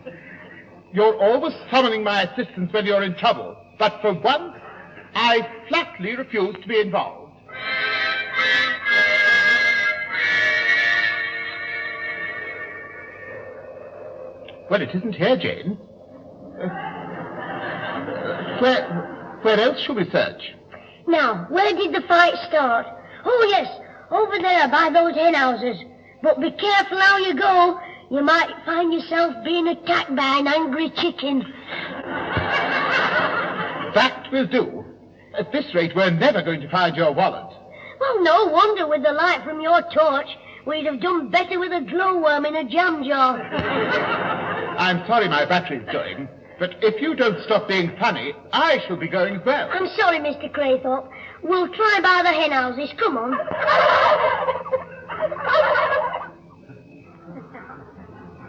[SPEAKER 1] You're always summoning my assistance when you're in trouble. But for once, I flatly refuse to be involved. Well, it isn't here, Jane. Where else shall we search?
[SPEAKER 2] Now, where did the fight start? Oh, yes, over there by those hen houses. But be careful how you go. You might find yourself being attacked by an angry chicken.
[SPEAKER 1] That will do. At this rate, we're never going to find your wallet.
[SPEAKER 2] Well, no wonder with the light from your torch. We'd have done better with a glowworm in a jam jar.
[SPEAKER 1] I'm sorry my battery's going, but if you don't stop being funny, I shall be going as well.
[SPEAKER 2] I'm sorry, Mr. Craythorpe. We'll try by the hen houses. Come on.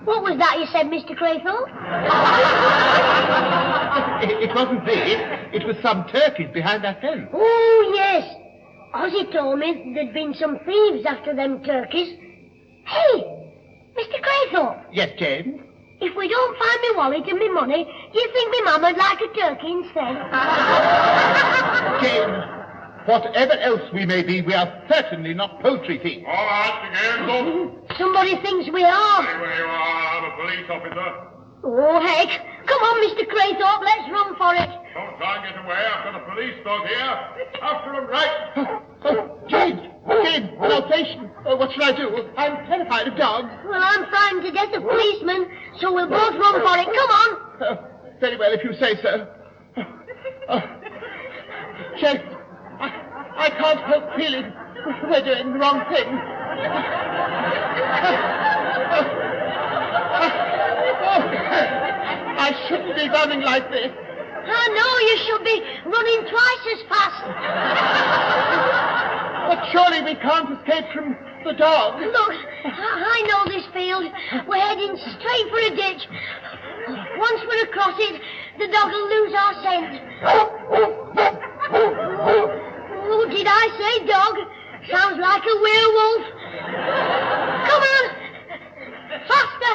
[SPEAKER 2] What was that you said, Mr. Craythorpe?
[SPEAKER 1] It wasn't me. It was some turkeys behind that fence.
[SPEAKER 2] Oh, yes. Ozzy told me there'd been some thieves after them turkeys. Hey, Mr. Craythorpe.
[SPEAKER 1] Yes, James?
[SPEAKER 2] If we don't find me wallet and me money, do you think me mum would like a turkey instead?
[SPEAKER 1] James, whatever else we may be, we are certainly not poultry thieves.
[SPEAKER 6] All right, the game's up.
[SPEAKER 2] Somebody thinks we are.
[SPEAKER 6] Stay where you are. I'm a police officer.
[SPEAKER 2] Oh, heck. Come on, Mr. Craythorpe, let's run for it.
[SPEAKER 6] Don't try and get away. I've got a police dog here. After him, right?
[SPEAKER 1] James, an Alsatian. What shall I do? I'm terrified of dogs.
[SPEAKER 2] Well, I'm frightened to death of policemen, so we'll both run for it. Come on.
[SPEAKER 1] Very well, if you say so. James, I can't help feeling we're doing the wrong thing. I shouldn't be running like this.
[SPEAKER 2] I know you should be running twice as fast.
[SPEAKER 1] But surely we can't escape from the dog.
[SPEAKER 2] Look, I know this field. We're heading straight for a ditch. Once we're across it, the dog will lose our scent. Oh, did I say dog? Sounds like a werewolf. Come on. Faster.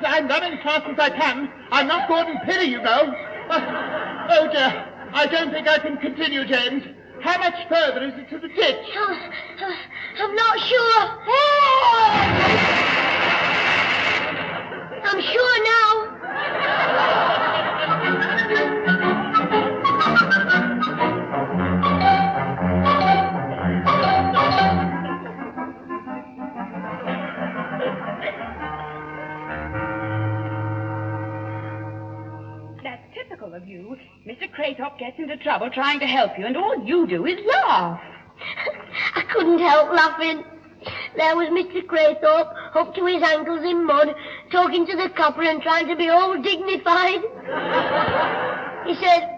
[SPEAKER 1] I'm running as fast as I can. I'm not Gordon Piddy, you know. Oh, dear. I don't think I can continue, James. How much further is it to the ditch?
[SPEAKER 2] I'm not sure. I'm sure now.
[SPEAKER 4] Typical of you. Mr. Craythorpe gets into trouble trying to help you, and all you do is laugh.
[SPEAKER 2] I couldn't help laughing. There was Mr. Craythorpe, up to his ankles in mud, talking to the copper and trying to be all dignified. He said,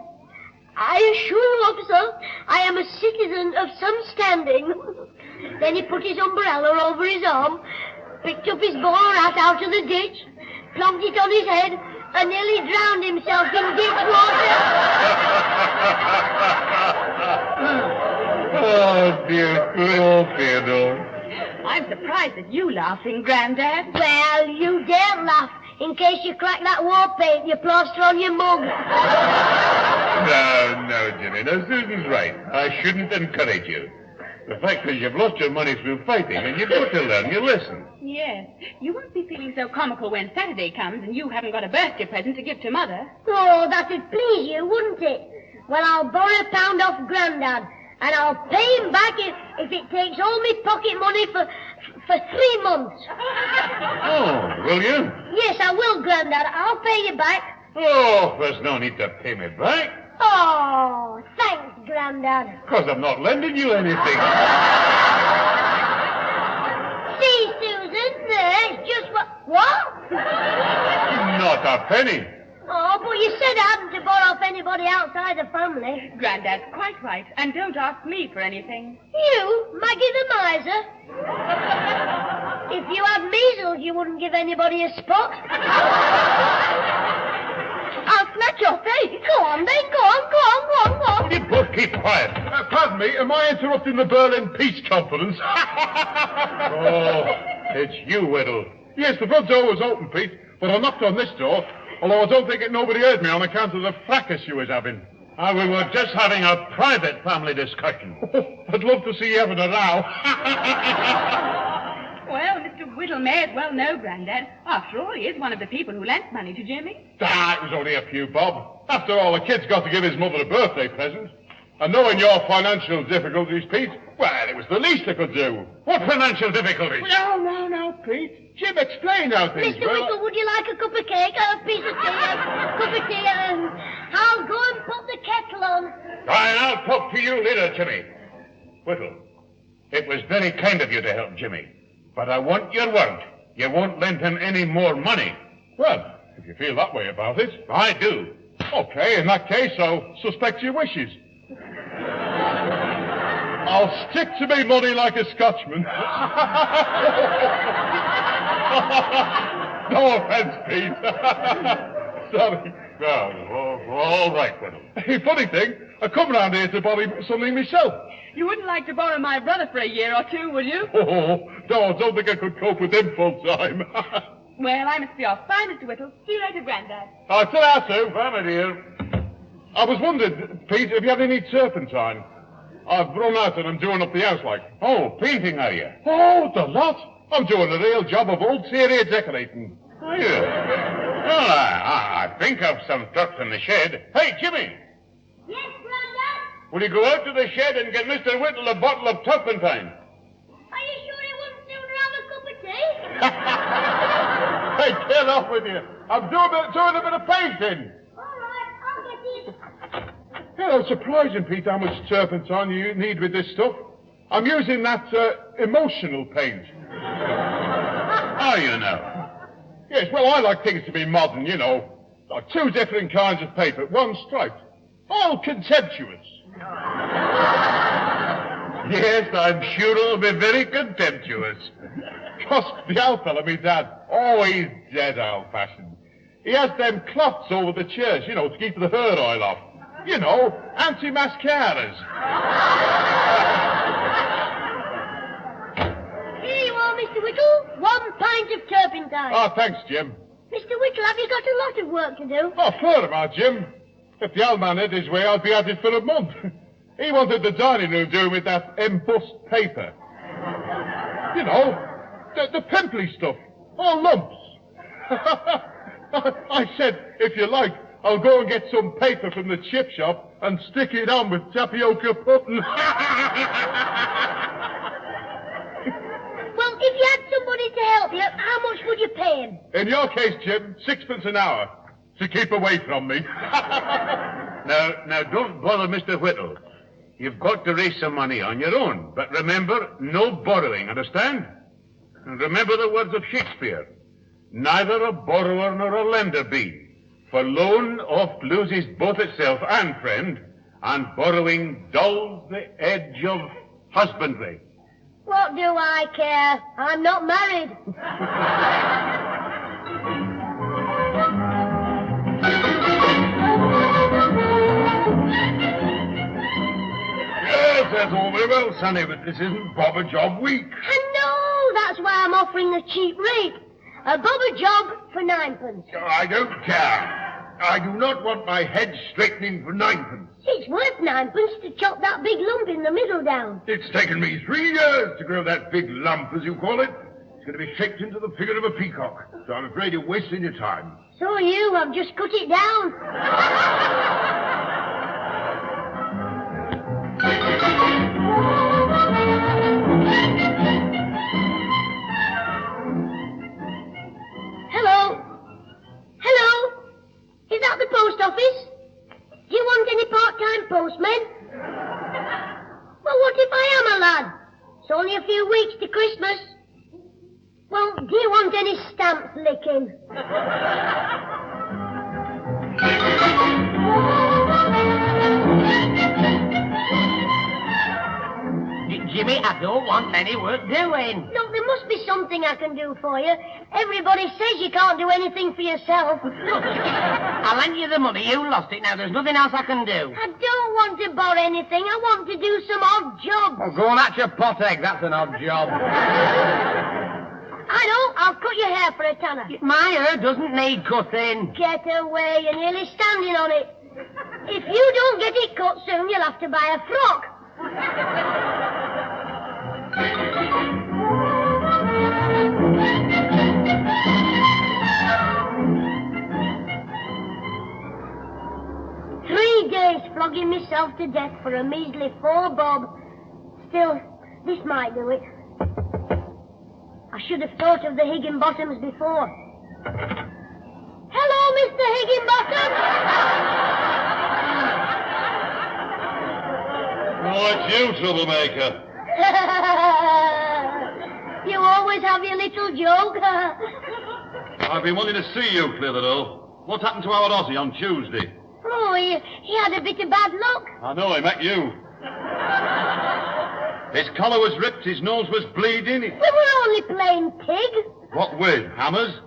[SPEAKER 2] "I assure you, officer, I am a citizen of some standing." Then he put his umbrella over his arm, picked up his bowler hat out of the ditch, plonked it on his head, and nearly drowned himself in ditch water.
[SPEAKER 6] Oh, dear, good old Theodore.
[SPEAKER 4] I'm surprised at you laughing, Grandad.
[SPEAKER 2] Well, you dare laugh in case you crack that war paint you plaster on your mug.
[SPEAKER 6] No, Jimmy. Now, Susan's right. I shouldn't encourage you. The fact is, you've lost your money through fighting, and you've got to learn your lesson.
[SPEAKER 4] Yes. You won't be feeling so comical when Saturday comes and you haven't got a birthday present to give to Mother.
[SPEAKER 2] Oh, that'd please you, wouldn't it? Well, I'll borrow £1 off Grandad, and I'll pay him back if it takes all my pocket money for 3 months.
[SPEAKER 6] Oh, will you?
[SPEAKER 2] Yes, I will, Grandad. I'll pay you back.
[SPEAKER 6] Oh, there's no need to pay me back.
[SPEAKER 2] Oh, thanks, Grandad.
[SPEAKER 6] Because I'm not lending you anything.
[SPEAKER 2] See, Susan, there's just what?
[SPEAKER 6] Not a penny.
[SPEAKER 2] Oh, but you said I hadn't to borrow off anybody outside the family.
[SPEAKER 4] Grandad's quite right. And don't ask me for anything.
[SPEAKER 2] You, Maggie the miser? If you had measles, you wouldn't give anybody a spot. I'll smack your face. Go on, then. Go on.
[SPEAKER 6] Will you both keep quiet?
[SPEAKER 7] Pardon me, am I interrupting the Berlin Peace Conference?
[SPEAKER 6] Oh, it's you, Whittle.
[SPEAKER 7] Yes, the front door was open, Pete, but I knocked on this door, although I don't think nobody heard me on account of the fracas you was having.
[SPEAKER 6] We were just having a private family discussion.
[SPEAKER 7] I'd love to see you having a row.
[SPEAKER 4] Well, Mr. Whittle may as well know, Grandad. After all, he is one of the people who lent money to Jimmy.
[SPEAKER 7] It was only a few bob. After all, the kid's got to give his mother a birthday present. And knowing your financial difficulties, Pete, well, it was the least I could do.
[SPEAKER 6] What financial difficulties?
[SPEAKER 7] No, Pete. Jim, explain how things
[SPEAKER 2] Mr. Whittle, would you like a cup of cake, a piece of tea, a cup of tea? I'll go and put the kettle on.
[SPEAKER 6] Fine, I'll talk to you later, Jimmy. Whittle, it was very kind of you to help Jimmy. But I want your word. You won't lend him any more money.
[SPEAKER 7] Well, if you feel that way about it.
[SPEAKER 6] I do.
[SPEAKER 7] Okay, in that case, I'll suspect your wishes. I'll stick to me money like a Scotchman. No offense, Pete. Sorry.
[SPEAKER 6] Well, all right, Whittle.
[SPEAKER 7] Hey, funny thing, I come round here to borrow something myself.
[SPEAKER 4] You wouldn't like to borrow my brother for a year or two, would you?
[SPEAKER 7] Oh, no, I don't think I could cope with him full time.
[SPEAKER 4] Well, I must be off. Bye, Mr. Whittle. See you later, Grandad.
[SPEAKER 7] I'll tell you, Sue.
[SPEAKER 6] Bye, my dear.
[SPEAKER 7] I was wondering, Pete, if you had any turpentine. I've run out and I'm doing up the house like.
[SPEAKER 6] Oh, painting, are you?
[SPEAKER 7] Oh, the lot. I'm doing a real job of ulterior decorating.
[SPEAKER 6] Are you? Well, I think I've some trucks in the shed. Hey, Jimmy,
[SPEAKER 2] Yes, Grandad?
[SPEAKER 6] will you go out to the shed and get Mr. Whittle a bottle of turpentine?
[SPEAKER 2] Are you sure he wouldn't sooner have a cup of tea?
[SPEAKER 7] Hey, get off with you. I'm doing a bit of painting.
[SPEAKER 2] All right, I'll get it.
[SPEAKER 7] You know, it's surprising, Pete, how much turpentine you need with this stuff. I'm using that emotional paint.
[SPEAKER 6] Are you now?
[SPEAKER 7] Yes, well, I like things to be modern, you know. Like 2 different kinds of paper, 1 striped. All contemptuous.
[SPEAKER 6] Yes, I'm sure it'll be very contemptuous.
[SPEAKER 7] Because the old fella, me dad, oh, he's dead old-fashioned. He has them cloths over the chairs, you know, to keep the hair oil off. You know, anti-mascaras.
[SPEAKER 2] Here you are, Mr. Whittle. 1 pint of turpentine.
[SPEAKER 7] Oh, thanks, Jim.
[SPEAKER 2] Mr. Whittle, have you got a lot of work to do?
[SPEAKER 7] Oh, fair amount, Jim. If the old man had his way, I'd be at it for a month. He wanted the dining room doing with that embossed paper. You know, the pimply stuff. All lumps. I said, if you like, I'll go and get some paper from the chip shop and stick it on with tapioca pudding.
[SPEAKER 2] Well, if you had somebody to help you, how much would you pay him?
[SPEAKER 7] In your case, Jim, 6p an hour to keep away from me.
[SPEAKER 6] Now, don't bother Mr. Whittle. You've got to raise some money on your own. But remember, no borrowing, understand? And remember the words of Shakespeare. Neither a borrower nor a lender be. For loan oft loses both itself and friend, and borrowing dulls the edge of husbandry.
[SPEAKER 2] What do I care? I'm not married.
[SPEAKER 6] Yes, that's all very well, Sonny, but this isn't Bob a Job week.
[SPEAKER 2] I know, that's why I'm offering a cheap rate. A bob a job for 9p.
[SPEAKER 6] Oh, I don't care. I do not want my head straightening for 9p.
[SPEAKER 2] It's worth 9p to chop that big lump in the middle down.
[SPEAKER 6] It's taken me 3 years to grow that big lump, as you call it. It's going to be shaped into the figure of a peacock, so I'm afraid you're wasting your time.
[SPEAKER 2] So are you. I've just cut it down. Hello? Hello? Is that the post office? Do you want any part-time postmen? Well, what if I am a lad? It's only a few weeks to Christmas. Well, do you want any stamps licking?
[SPEAKER 3] Jimmy, I don't want any work doing.
[SPEAKER 2] Look, there must be something I can do for you. Everybody says you can't do anything for yourself.
[SPEAKER 3] I lent you the money, you lost it. Now, there's nothing else I can do.
[SPEAKER 2] I don't want to borrow anything. I want to do some odd jobs.
[SPEAKER 3] Oh, go on at your pot egg. That's an odd job.
[SPEAKER 2] I know. I'll cut your hair for a tanner.
[SPEAKER 3] My hair doesn't need cutting.
[SPEAKER 2] Get away. You're nearly standing on it. If you don't get it cut soon, you'll have to buy a frock. 3 days flogging myself to death for a measly 4 bob. Still, this might do it. I should have thought of the Higginbottoms before. Hello, Mr. Higginbottom.
[SPEAKER 6] Oh, it's you, troublemaker.
[SPEAKER 2] You always have your little joke.
[SPEAKER 6] I've been wanting to see you, Clitheroe. What happened to our Aussie on Tuesday?
[SPEAKER 2] Oh, he had a bit of bad luck.
[SPEAKER 6] I know, I met you. His collar was ripped, his nose was bleeding.
[SPEAKER 2] We were only playing pig.
[SPEAKER 6] What with? Hammers?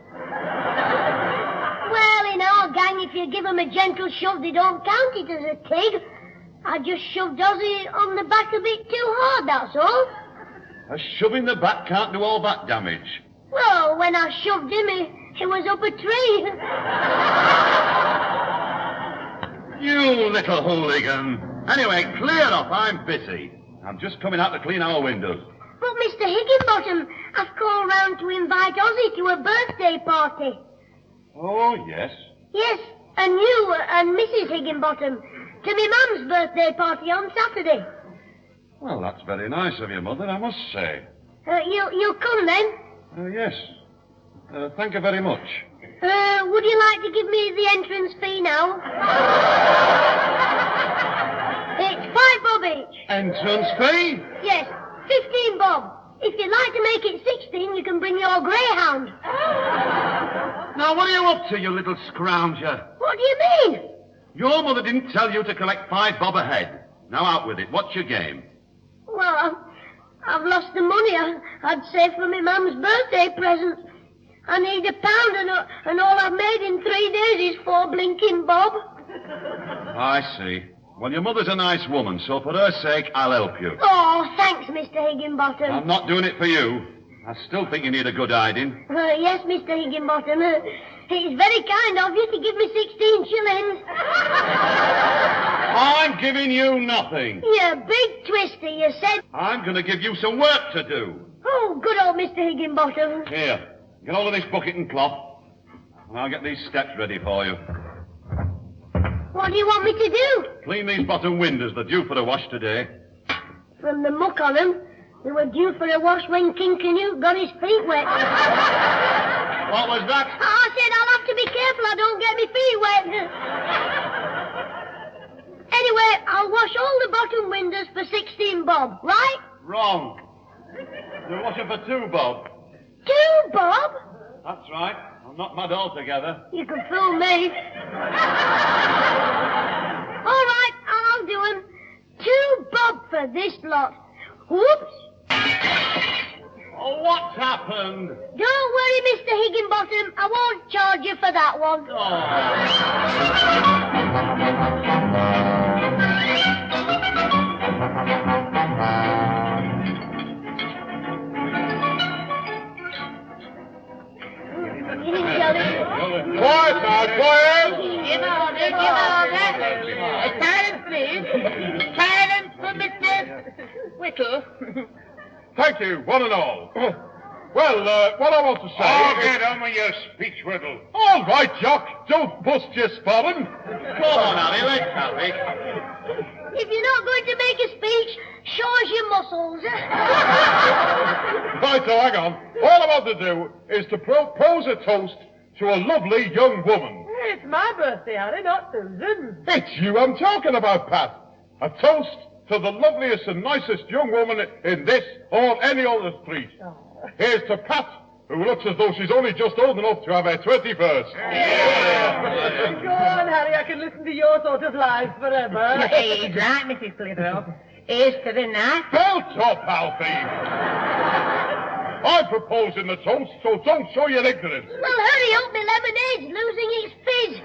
[SPEAKER 2] Well, in our gang, if you give 'em a gentle shove, they don't count it as a tig. I just shoved Ozzy on the back a bit too hard, that's all.
[SPEAKER 6] A shove in the back can't do all that damage.
[SPEAKER 2] Well, when I shoved him, he was up a tree.
[SPEAKER 6] You little hooligan. Anyway, clear up, I'm busy. I'm just coming out to clean our windows.
[SPEAKER 2] But, Mr. Higginbottom, I've called round to invite Ozzy to a birthday party.
[SPEAKER 6] Oh, yes.
[SPEAKER 2] Yes, and you and Mrs. Higginbottom to my mum's birthday party on Saturday.
[SPEAKER 6] Well, that's very nice of you, Mother, I must say.
[SPEAKER 2] You'll come then?
[SPEAKER 6] Yes. Thank you very much.
[SPEAKER 2] Would you like to give me the entrance fee now? It's 5 bob each.
[SPEAKER 6] Entrance fee?
[SPEAKER 2] Yes, 15 bob. If you'd like to make it 16, you can bring your greyhound.
[SPEAKER 6] Now, what are you up to, you little scrounger?
[SPEAKER 2] What do you mean?
[SPEAKER 6] Your mother didn't tell you to collect 5 bob a head. Now, out with it. What's your game?
[SPEAKER 2] Well, I've lost the money I'd saved for my mum's birthday present. I need £1, and all I've made in 3 days is 4 blinking bob.
[SPEAKER 6] I see. Well, your mother's a nice woman, so for her sake, I'll help you.
[SPEAKER 2] Oh, thanks, Mr. Higginbottom.
[SPEAKER 6] I'm not doing it for you. I still think you need a good hiding.
[SPEAKER 2] Yes, Mr. Higginbottom. It's very kind of you to give me 16 shillings.
[SPEAKER 6] I'm giving you nothing.
[SPEAKER 2] You big twister, you said.
[SPEAKER 6] I'm going to give you some work to do.
[SPEAKER 2] Oh, good old Mr. Higginbottom.
[SPEAKER 6] Here, get hold of this bucket and cloth, and I'll get these steps ready for you.
[SPEAKER 2] What do you want me to do?
[SPEAKER 6] Clean these bottom windows. They're due for a wash today.
[SPEAKER 2] From the muck on them, they were due for a wash when King Canute got his feet wet.
[SPEAKER 6] What was that?
[SPEAKER 2] I said I'll have to be careful I don't get my feet wet. Anyway, I'll wash all the bottom windows for 16 bob, right?
[SPEAKER 6] Wrong. You're washing for 2 bob.
[SPEAKER 2] 2 bob?
[SPEAKER 6] That's right. I'm not mad altogether.
[SPEAKER 2] You can fool me. All right, I'll do 'em. 2 bob for this lot. Whoops.
[SPEAKER 6] Oh, what's happened?
[SPEAKER 2] Don't worry, Mr. Higginbottom. I won't charge you for that one.
[SPEAKER 6] Quiet now, quiet!
[SPEAKER 3] Give order. Silence, please. Silence for Mr. Whittle.
[SPEAKER 6] Thank you, one and all. Well, what I want to say... Oh, get on with your speech, Whittle. All right, Jock, don't bust your spelling.
[SPEAKER 1] Come on, Harry, let's have it.
[SPEAKER 2] If you're not going to make a speech, show us your muscles.
[SPEAKER 6] Right, so hang on. All I want to do is to propose a toast to a lovely young woman.
[SPEAKER 5] It's my birthday, Harry, not Susan.
[SPEAKER 6] It's you I'm talking about, Pat. A toast to the loveliest and nicest young woman in this or any other street. Here's to Pat, who looks as though she's only just old enough to have her 21st.
[SPEAKER 5] Go on, Harry, I can listen to your sort of life forever.
[SPEAKER 3] He's right, Mrs. Clitheroe. Here's to the night.
[SPEAKER 6] Belt up, Alfie! I'm proposing the toast, so don't show your ignorance.
[SPEAKER 2] Well, hurry up, my lemonade's losing its fizz.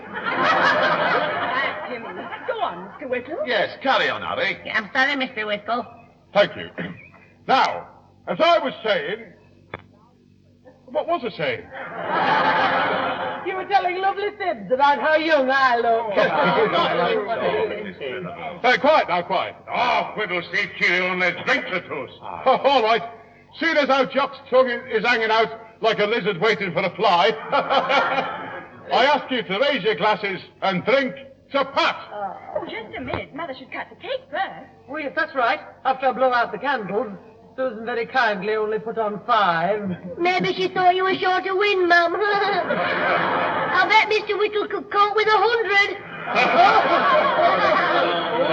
[SPEAKER 4] Jimmy, go on, Mr. Whittle.
[SPEAKER 1] Yes, carry on, Harry.
[SPEAKER 3] I'm sorry, Mr. Whittle.
[SPEAKER 6] Thank you. Now, as I was saying... What was I saying?
[SPEAKER 5] You were telling lovely fibs about how young I look.
[SPEAKER 6] Quiet now, quiet. Oh, Whittle, stay cheery and let's drink the toast. All right. Seeing as how Jock's tongue is hanging out like a lizard waiting for a fly, I ask you to raise your glasses and drink to Pat.
[SPEAKER 4] Oh, just a minute. Mother should cut the cake first.
[SPEAKER 5] Well, yes, that's right. After I blow out the candles, Susan very kindly only put on 5.
[SPEAKER 2] Maybe she thought you were sure to win, Mum. I bet Mr. Whittle could cope with 100.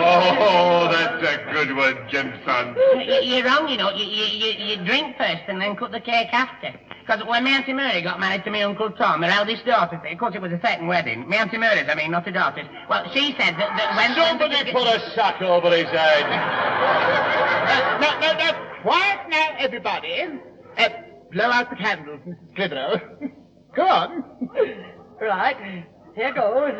[SPEAKER 6] Oh, that's a good one, Jim, son.
[SPEAKER 3] You're wrong, you know. You drink first and then cut the cake after. Because when my Auntie Mary got married to my Uncle Tom, her eldest daughter, of course it was a second wedding. My Auntie Mary's, I mean, not a daughter's. Well, she said that when...
[SPEAKER 1] Somebody put a sack over his head. No. Quiet now, everybody. Blow out the candles, Mrs. Clitheroe. Go on.
[SPEAKER 5] Right, here goes.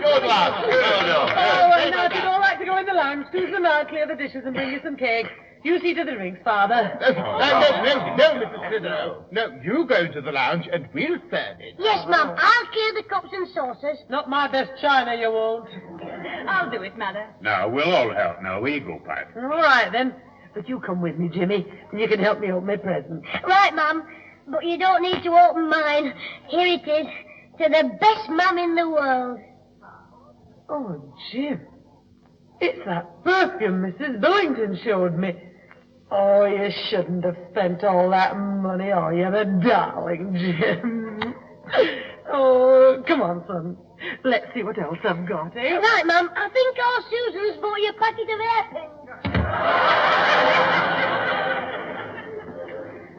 [SPEAKER 1] Good lad.
[SPEAKER 5] Oh, and now, if you'd all like to go in the lounge, Susan and I'll clear the dishes and bring you some cake. You see to the drinks, Father.
[SPEAKER 1] No, Mrs. Clitheroe. No, you go to the lounge and we'll serve it.
[SPEAKER 2] Yes, Mum, I'll clear the cups and saucers.
[SPEAKER 5] Not my best china, you won't.
[SPEAKER 4] I'll do it, Mother.
[SPEAKER 6] Now, we'll all help now. We go, Pat.
[SPEAKER 5] All right, then. But you come with me, Jimmy, and you can help me open my present.
[SPEAKER 2] Right, Mum, but you don't need to open mine. Here it is. To the best mum in the world.
[SPEAKER 5] Oh, Jim. It's that perfume Mrs. Billington showed me. Oh, you shouldn't have spent all that money, oh, you're a darling, Jim. Oh, come on, son. Let's see what else I've got, eh?
[SPEAKER 2] Right, Mum, I think our Susan's bought you a packet of hairpins.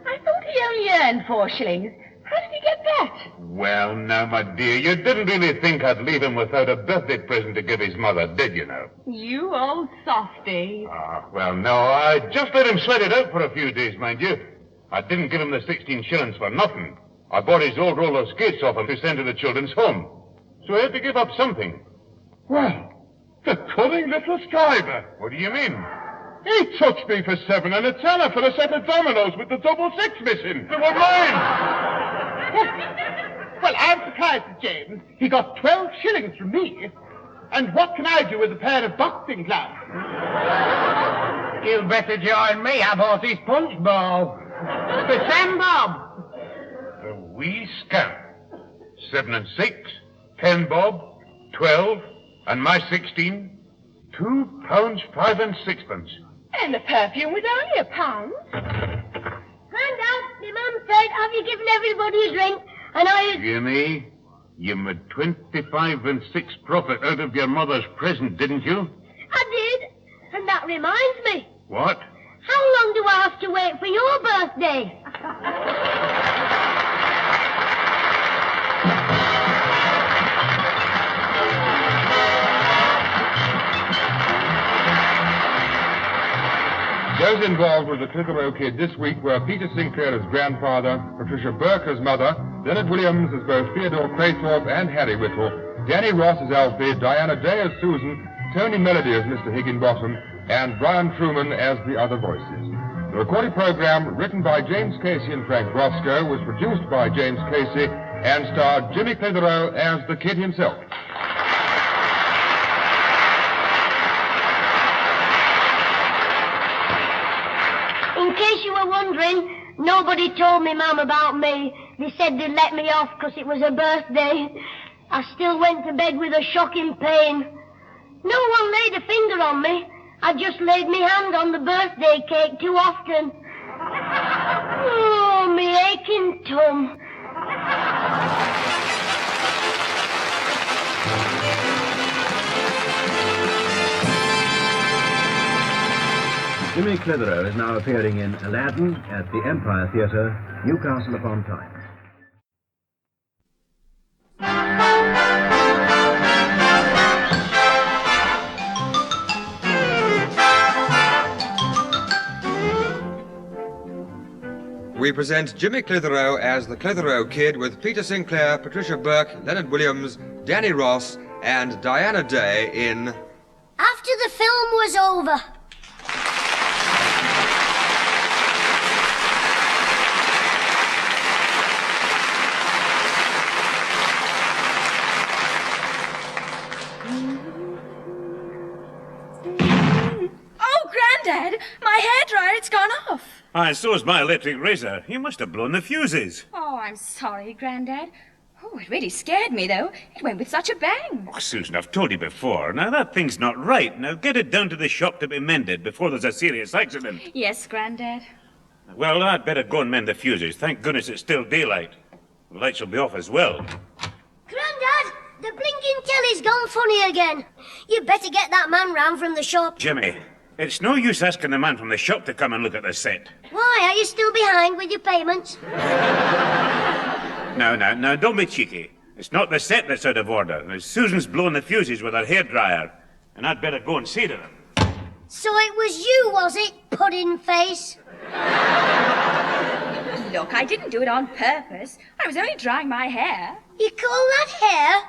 [SPEAKER 4] I thought he only earned 4 shillings. How did he get that?
[SPEAKER 6] Well, now, my dear, you didn't really think I'd leave him without a birthday present to give his mother, did you now?
[SPEAKER 4] You old softy.
[SPEAKER 6] Ah, well, no, I just let him sweat it out for a few days, mind you. I didn't give him the 16 shillings for nothing. I bought his old roller skates off him to send to the children's home. So I had to give up something.
[SPEAKER 11] Well, the cunning little skiver.
[SPEAKER 6] What do you mean?
[SPEAKER 11] He touched me for 7 and a tenner for a set of dominoes with the double 6 missing.
[SPEAKER 6] They were mine!
[SPEAKER 1] Well, I'm surprised at James. He got 12 shillings from me. And what can I do with a pair of boxing gloves?
[SPEAKER 3] You'd better join me. I bought his punch bowl. For Sam Bob.
[SPEAKER 6] The wee scamp. 7 and 6, 10 bob, 12, and my 16, £2, 5 and 6pence.
[SPEAKER 4] And the perfume was only £1.
[SPEAKER 2] Hand out. My mum said, have you given everybody a drink? And
[SPEAKER 6] Jimmy, you made 25 and 6 profit out of your mother's present, didn't you?
[SPEAKER 2] I did. And that reminds me.
[SPEAKER 6] What?
[SPEAKER 2] How long do I have to wait for your birthday?
[SPEAKER 8] Those involved with the Clitheroe Kid this week were Peter Sinclair as grandfather, Patricia Burke as mother, Leonard Williams as both Theodore Craythorpe and Harry Whittle, Danny Ross as Alfie, Diana Day as Susan, Tony Melody as Mr. Higginbottom, and Brian Truman as the other voices. The recorded program, written by James Casey and Frank Roscoe, was produced by James Casey and starred Jimmy Clitheroe as the Kid himself.
[SPEAKER 2] In case you were wondering, nobody told me Mum about me. They said they'd let me off because it was her birthday. I still went to bed with a shocking pain. No one laid a finger on me. I just laid me hand on the birthday cake too often. Oh, me aching tum.
[SPEAKER 9] Jimmy Clitheroe is now appearing in Aladdin at the Empire Theatre, Newcastle upon Tyne.
[SPEAKER 8] We present Jimmy Clitheroe as the Clitheroe Kid with Peter Sinclair, Patricia Burke, Leonard Williams, Danny Ross, and Diana Day in...
[SPEAKER 2] After the film was over.
[SPEAKER 4] Oh, Grandad, my hairdryer, it's gone off.
[SPEAKER 12] Aye, so's my electric razor. You must have blown the fuses.
[SPEAKER 4] Oh, I'm sorry, Grandad. Oh, it really scared me, though. It went with such a bang.
[SPEAKER 12] Oh, Susan, I've told you before. Now, that thing's not right. Now, get it down to the shop to be mended before there's a serious accident.
[SPEAKER 4] Yes, Grandad.
[SPEAKER 12] Well, I'd better go and mend the fuses. Thank goodness it's still daylight. The lights will be off as well.
[SPEAKER 2] Grandad, the blinking telly's gone funny again. You better get that man round from the shop.
[SPEAKER 12] Jimmy, it's no use asking the man from the shop to come and look at the set.
[SPEAKER 2] Why, are you still behind with your payments?
[SPEAKER 12] Now, don't be cheeky. It's not the set that's out of order. Susan's blown the fuses with her hairdryer, and I'd better go and see to them.
[SPEAKER 2] So it was you, was it, pudding face?
[SPEAKER 4] Look, I didn't do it on purpose. I was only drying my hair.
[SPEAKER 2] You call that hair?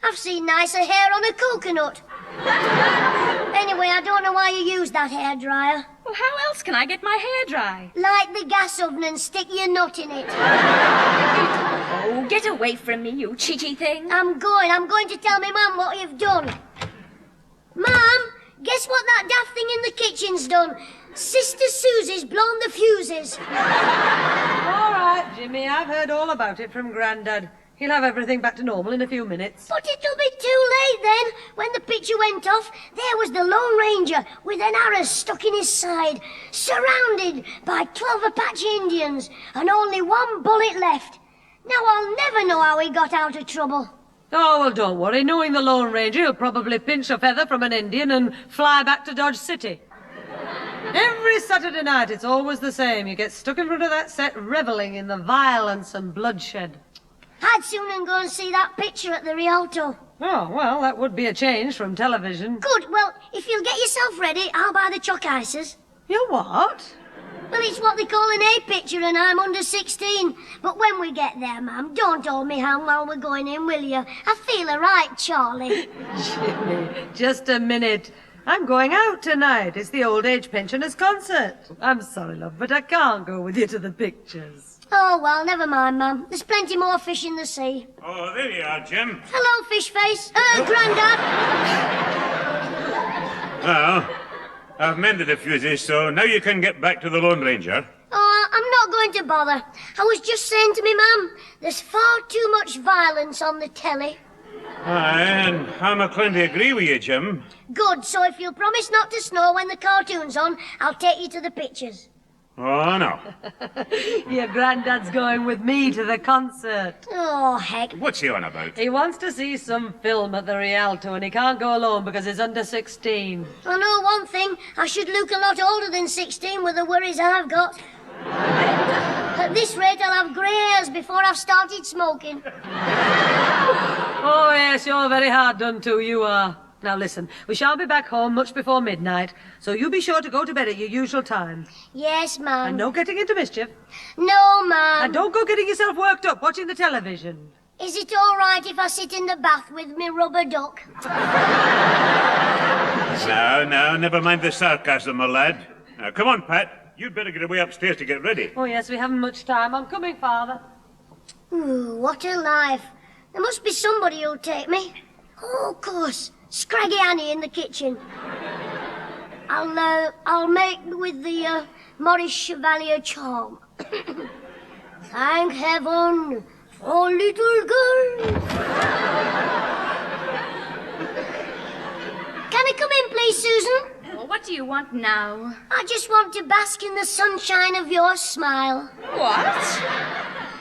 [SPEAKER 2] I've seen nicer hair on a coconut. Anyway, I don't know why you use that hairdryer.
[SPEAKER 4] Well, how else can I get my hair dry?
[SPEAKER 2] Light the gas oven and stick your nut in it.
[SPEAKER 4] Oh, get away from me, you cheeky thing.
[SPEAKER 2] I'm going to tell me Mum what you've done. Mum, guess what that daft thing in the kitchen's done? Sister Susie's blown the fuses.
[SPEAKER 5] All right, Jimmy, I've heard all about it from Grandad. He'll have everything back to normal in a few minutes.
[SPEAKER 2] But it'll be too late then. When the picture went off, there was the Lone Ranger with an arrow stuck in his side, surrounded by 12 Apache Indians, and only one bullet left. Now I'll never know how he got out of trouble.
[SPEAKER 5] Oh, well, don't worry. Knowing the Lone Ranger, he'll probably pinch a feather from an Indian and fly back to Dodge City. Every Saturday night, it's always the same. You get stuck in front of that set, reveling in the violence and bloodshed.
[SPEAKER 2] I'd sooner go and see that picture at the Rialto.
[SPEAKER 5] Oh, well, that would be a change from television.
[SPEAKER 2] Good. Well, if you'll get yourself ready, I'll buy the chalk ices.
[SPEAKER 5] You what?
[SPEAKER 2] Well, it's what they call an A picture, and I'm under 16. But when we get there, Ma'am, don't hold me hand while we're going in, will you? I feel all right, Charlie.
[SPEAKER 5] Jimmy, just a minute. I'm going out tonight. It's the old age pensioners' concert. I'm sorry, love, but I can't go with you to the pictures.
[SPEAKER 2] Oh, well, never mind, Mum. There's plenty more fish in the sea.
[SPEAKER 12] Oh, there you are, Jim.
[SPEAKER 2] Hello, fish face. Grandad.
[SPEAKER 12] Well, I've mended the fuses, so now you can get back to the Lone Ranger.
[SPEAKER 2] Oh, I'm not going to bother. I was just saying to me, Mum, there's far too much violence on the telly.
[SPEAKER 12] Aye, and I'm inclined to agree with you, Jim.
[SPEAKER 2] Good, so if you'll promise not to snore when the cartoon's on, I'll take you to the pictures.
[SPEAKER 12] Oh, no.
[SPEAKER 5] Your granddad's going with me to the concert.
[SPEAKER 2] Oh, heck.
[SPEAKER 12] What's he on about?
[SPEAKER 5] He wants to see some film at the Rialto, and he can't go alone because he's under 16.
[SPEAKER 2] I know one thing. I should look a lot older than 16 with the worries I've got. At this rate, I'll have grey hairs before I've started smoking.
[SPEAKER 5] Oh, yes, you're very hard done to, you are. Now listen, we shan't be back home much before midnight, so you be sure to go to bed at your usual time.
[SPEAKER 2] Yes, Mum.
[SPEAKER 5] And no getting into mischief.
[SPEAKER 2] No, Mum.
[SPEAKER 5] And don't go getting yourself worked up watching the television.
[SPEAKER 2] Is it all right if I sit in the bath with me rubber duck?
[SPEAKER 12] Now, never mind the sarcasm, my lad. Now, come on, Pat. You'd better get away upstairs to get ready.
[SPEAKER 5] Oh, yes, we haven't much time. I'm coming, Father.
[SPEAKER 2] Ooh, what a life. There must be somebody who'll take me. Oh, of course. Scraggy Annie in the kitchen. I'll make with the Maurice Chevalier charm. Thank heaven for little girls. Can I come in, please, Susan?
[SPEAKER 13] Well, what do you want now?
[SPEAKER 2] I just want to bask in the sunshine of your smile.
[SPEAKER 13] What?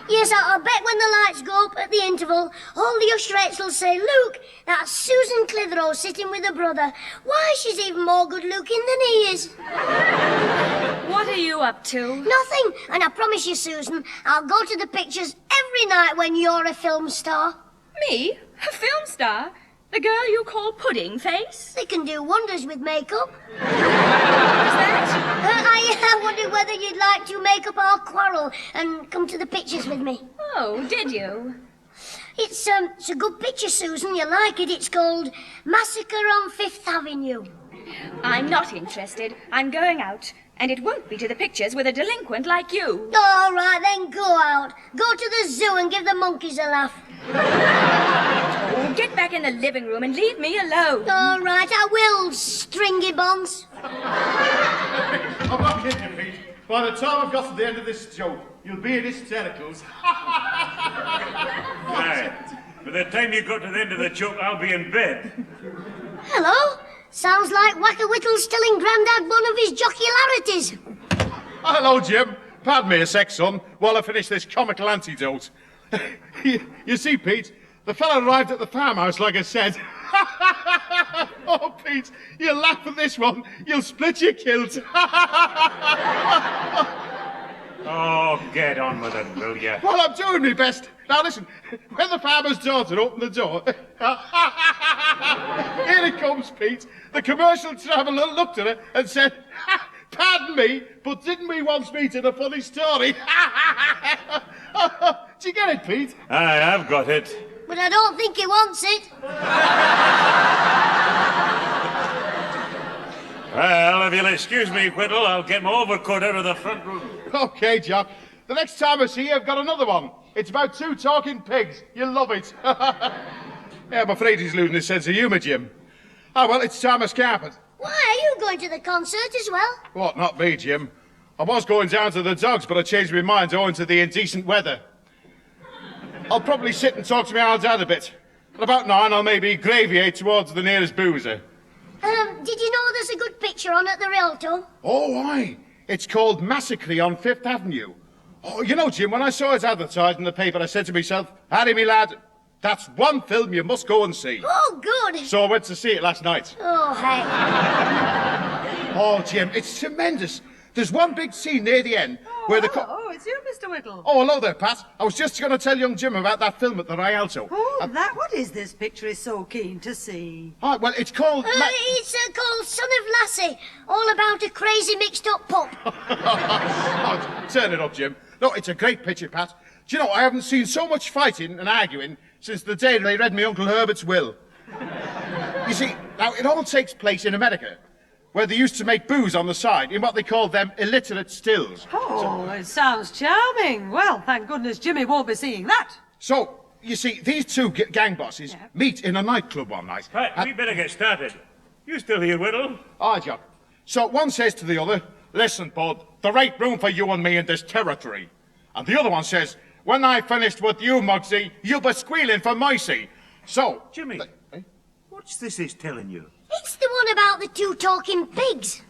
[SPEAKER 2] Yes, I'll bet when the lights go up at the interval, all the usherates will say, "Look, that's Susan Clitheroe sitting with her brother. Why, she's even more good-looking than he is."
[SPEAKER 13] What are you up to?
[SPEAKER 2] Nothing. And I promise you, Susan, I'll go to the pictures every night when you're a film star.
[SPEAKER 13] Me? A film star? The girl you call Pudding Face?
[SPEAKER 2] They can do wonders with makeup.
[SPEAKER 13] What's that?
[SPEAKER 2] I wondered whether you'd like to make up our quarrel and come to the pictures with me.
[SPEAKER 13] Oh, did you?
[SPEAKER 2] It's a good picture, Susan. You like it. It's called Massacre on Fifth Avenue.
[SPEAKER 13] I'm not interested. I'm going out. And it won't be to the pictures with a delinquent like you.
[SPEAKER 2] All right, then go out. Go to the zoo and give the monkeys a laugh.
[SPEAKER 13] Oh, get back in the living room and leave me alone.
[SPEAKER 2] All right, I will, stringy bonds.
[SPEAKER 14] I'm not kidding you, Pete. By the time I've got to the end of this joke, you'll be in hystericals.
[SPEAKER 12] Aye. By the time you got to the end of the joke, I'll be in bed.
[SPEAKER 2] Hello. Sounds like Whack-a-Whittle's telling Grandad one of his jockularities.
[SPEAKER 14] Hello, Jim. Pardon me a sec, son, while I finish this comical antidote. You see, Pete, the fellow arrived at the farmhouse, like I said. Oh, Pete, you'll laugh at this one. You'll split your kilt.
[SPEAKER 12] Oh, get on with it, will you?
[SPEAKER 14] Well, I'm doing my best. Now, listen, when the farmer's daughter opened the door... Here it comes, Pete. The commercial traveller looked at her and said, "Pardon me, but didn't we once meet in a funny story?" Do you get it, Pete?
[SPEAKER 12] Aye, I've got it.
[SPEAKER 2] But I don't think he wants it.
[SPEAKER 12] Well, if you'll excuse me, Whittle, I'll get my overcoat out of the front room.
[SPEAKER 14] OK, Jock. The next time I see you, I've got another one. It's about two talking pigs. You'll love it. Yeah, I'm afraid he's losing his sense of humour, Jim. Ah, well, it's time I scarpered.
[SPEAKER 2] Why, are you going to the concert as well?
[SPEAKER 14] What, not me, Jim. I was going down to the dogs, but I changed my mind owing to the indecent weather. I'll probably sit and talk to my old dad a bit. At about 9, I'll maybe graviate towards the nearest boozer.
[SPEAKER 2] Did you know there's a good picture on at the Rialto?
[SPEAKER 14] Oh, why? It's called Massacre on Fifth Avenue. Oh, you know, Jim, when I saw it advertised in the paper, I said to myself, "Harry, me lad, that's one film you must go and see."
[SPEAKER 2] Oh, good.
[SPEAKER 14] So I went to see it last night.
[SPEAKER 2] Oh, heck.
[SPEAKER 14] Oh, Jim, it's tremendous. There's one big scene near the end where the...
[SPEAKER 5] Oh, it's you, Mr. Whittle.
[SPEAKER 14] Oh, hello there, Pat. I was just going to tell young Jim about that film at the Rialto.
[SPEAKER 5] Oh, what is this picture is so keen to see?
[SPEAKER 14] Oh, well, it's called...
[SPEAKER 2] It's called Son of Lassie, all about a crazy mixed-up pup.
[SPEAKER 14] Oh, turn it up, Jim. No, it's a great picture, Pat. Do you know, I haven't seen so much fighting and arguing since the day they read me Uncle Herbert's will. You see, now, it all takes place in America, where they used to make booze on the side in what they called them illiterate stills.
[SPEAKER 5] Oh, it sounds charming. Well, thank goodness Jimmy won't be seeing that.
[SPEAKER 14] So, you see, these two gang bosses meet in a nightclub one night.
[SPEAKER 12] Pat, we better get started. You still here, Whittle?
[SPEAKER 14] Aye, Jock. So one says to the other, "Listen, bud, there ain't room for you and me in this territory." And the other one says, "When I finished with you, Muggsy, you'll be squealing for mercy." So...
[SPEAKER 12] Jimmy, what's this he's telling you?
[SPEAKER 2] It's the one about the two talking pigs.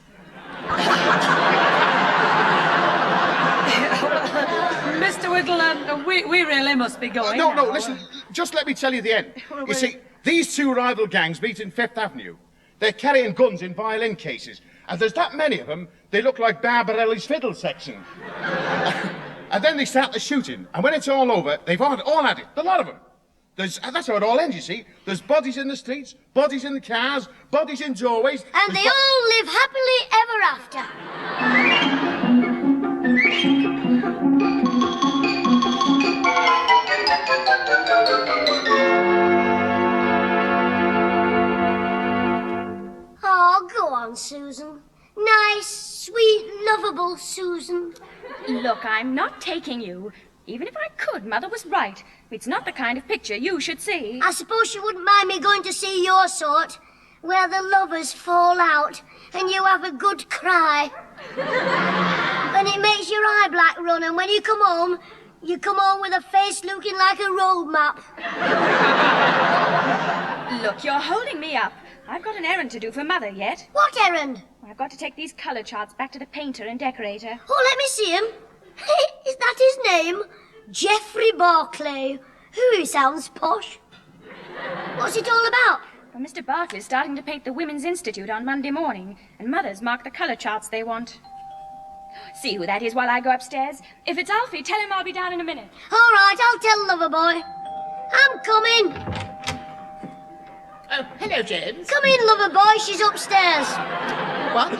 [SPEAKER 5] Mr. Whittle, we really must be going
[SPEAKER 14] No,
[SPEAKER 5] now.
[SPEAKER 14] listen, just let me tell you the end. You see, these two rival gangs meet in Fifth Avenue. They're carrying guns in violin cases, and there's that many of them, they look like Barbarelli's fiddle section. And then they start the shooting, and when it's all over, they've all had it, the lot of them. That's how it all ends, you see. There's bodies in the streets, bodies in the cars, bodies in doorways.
[SPEAKER 2] And they all live happily ever after. Oh, go on, Susan. Nice, sweet, lovable Susan.
[SPEAKER 13] Look, I'm not taking you. Even if I could, Mother was right. It's not the kind of picture you should see.
[SPEAKER 2] I suppose you wouldn't mind me going to see your sort, where the lovers fall out and you have a good cry. And it makes your eye black run, and when you come home with a face looking like a road map.
[SPEAKER 13] Look, you're holding me up. I've got an errand to do for Mother yet.
[SPEAKER 2] What errand?
[SPEAKER 13] I've got to take these colour charts back to the painter and decorator.
[SPEAKER 2] Oh, let me see him. Is that his name? Geoffrey Barclay. He sounds posh. What's it all about?
[SPEAKER 13] Well, Mr. Barclay's starting to paint the Women's Institute on Monday morning, and Mother's marked the colour charts they want. See who that is while I go upstairs. If it's Alfie, tell him I'll be down in a minute.
[SPEAKER 2] All right, I'll tell Loverboy. I'm coming.
[SPEAKER 3] Oh, hello, James.
[SPEAKER 2] Come in, Loverboy. She's upstairs.
[SPEAKER 3] What?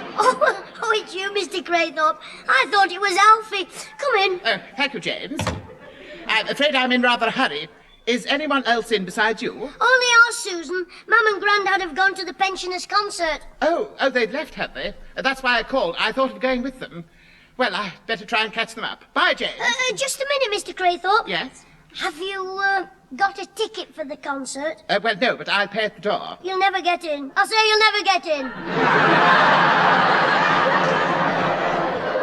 [SPEAKER 2] Oh, it's you, Mr. Craythorpe. I thought it was Alfie. Come in.
[SPEAKER 3] Oh, thank you, James. I'm afraid I'm in rather a hurry. Is anyone else in besides you?
[SPEAKER 2] Only our Susan. Mum and Grandad have gone to the pensioners' concert.
[SPEAKER 3] Oh, they've left, have they? That's why I called. I thought of going with them. Well, I'd better try and catch them up. Bye, James.
[SPEAKER 2] Just a minute, Mr. Craythorpe.
[SPEAKER 3] Yes?
[SPEAKER 2] Have you, got a ticket for the concert?
[SPEAKER 3] Well, no, but I'll pay at the door.
[SPEAKER 2] You'll never get in. I say you'll never get in.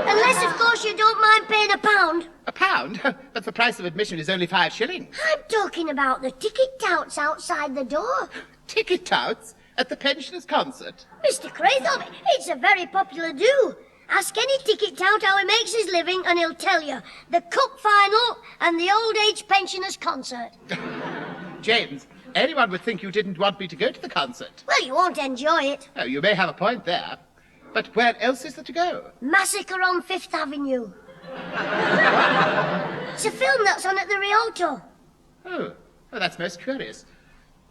[SPEAKER 2] Unless, of course, you don't mind paying £1.
[SPEAKER 3] £1? But the price of admission is only 5 shillings.
[SPEAKER 2] I'm talking about the ticket touts outside the door.
[SPEAKER 3] Ticket touts? At the pensioners' concert?
[SPEAKER 2] Mr. Craythorpe, it's a very popular do. Ask any ticket tout how he makes his living and he'll tell you. The cup final and the old age pensioners' concert.
[SPEAKER 3] James, anyone would think you didn't want me to go to the concert.
[SPEAKER 2] Well, you won't enjoy it.
[SPEAKER 3] Oh, you may have a point there. But where else is there to go?
[SPEAKER 2] Massacre on Fifth Avenue. It's a film that's on at the Rialto.
[SPEAKER 3] Oh, well, that's most curious.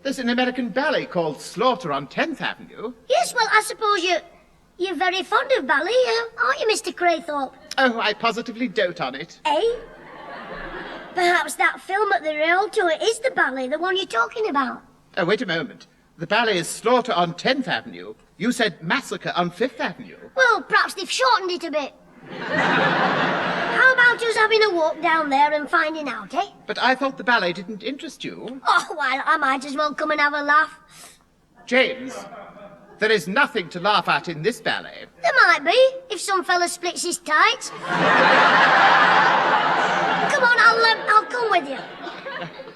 [SPEAKER 3] There's an American ballet called Slaughter on 10th Avenue.
[SPEAKER 2] Yes, well, I suppose you're very fond of ballet, aren't you, Mr. Craythorpe?
[SPEAKER 3] Oh, I positively dote on it.
[SPEAKER 2] Eh? Perhaps that film at the Rialto is the ballet, the one you're talking about.
[SPEAKER 3] Oh, wait a moment. The ballet is Slaughter on 10th Avenue. You said Massacre on 5th Avenue.
[SPEAKER 2] Well, perhaps they've shortened it a bit. How about us having a walk down there and finding out, eh?
[SPEAKER 3] But I thought the ballet didn't interest you.
[SPEAKER 2] Oh, well, I might as well come and have a laugh.
[SPEAKER 3] James, there is nothing to laugh at in this ballet.
[SPEAKER 2] There might be, if some fella splits his tights. Come on, I'll come with you.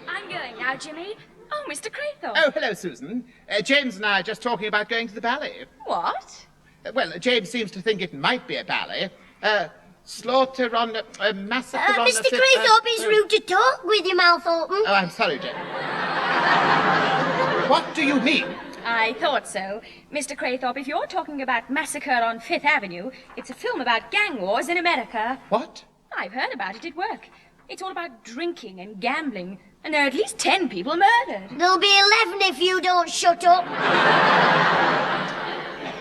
[SPEAKER 13] I'm going now, Jimmy. Oh, Mr. Craythorpe.
[SPEAKER 3] Oh, hello, Susan. James and I are just talking about going to the ballet.
[SPEAKER 13] What?
[SPEAKER 3] Well, James seems to think it might be a ballet. Slaughter on a massacre on
[SPEAKER 2] Mr. Craythorpe, it's rude to talk with your mouth open.
[SPEAKER 3] Oh, I'm sorry, James. What do you mean?
[SPEAKER 13] I thought so. Mr. Craythorpe, if you're talking about Massacre on Fifth Avenue, it's a film about gang wars in America.
[SPEAKER 3] What?
[SPEAKER 13] I've heard about it at work. It's all about drinking and gambling, and there are at least 10 people murdered.
[SPEAKER 2] There'll be 11 if you don't shut up.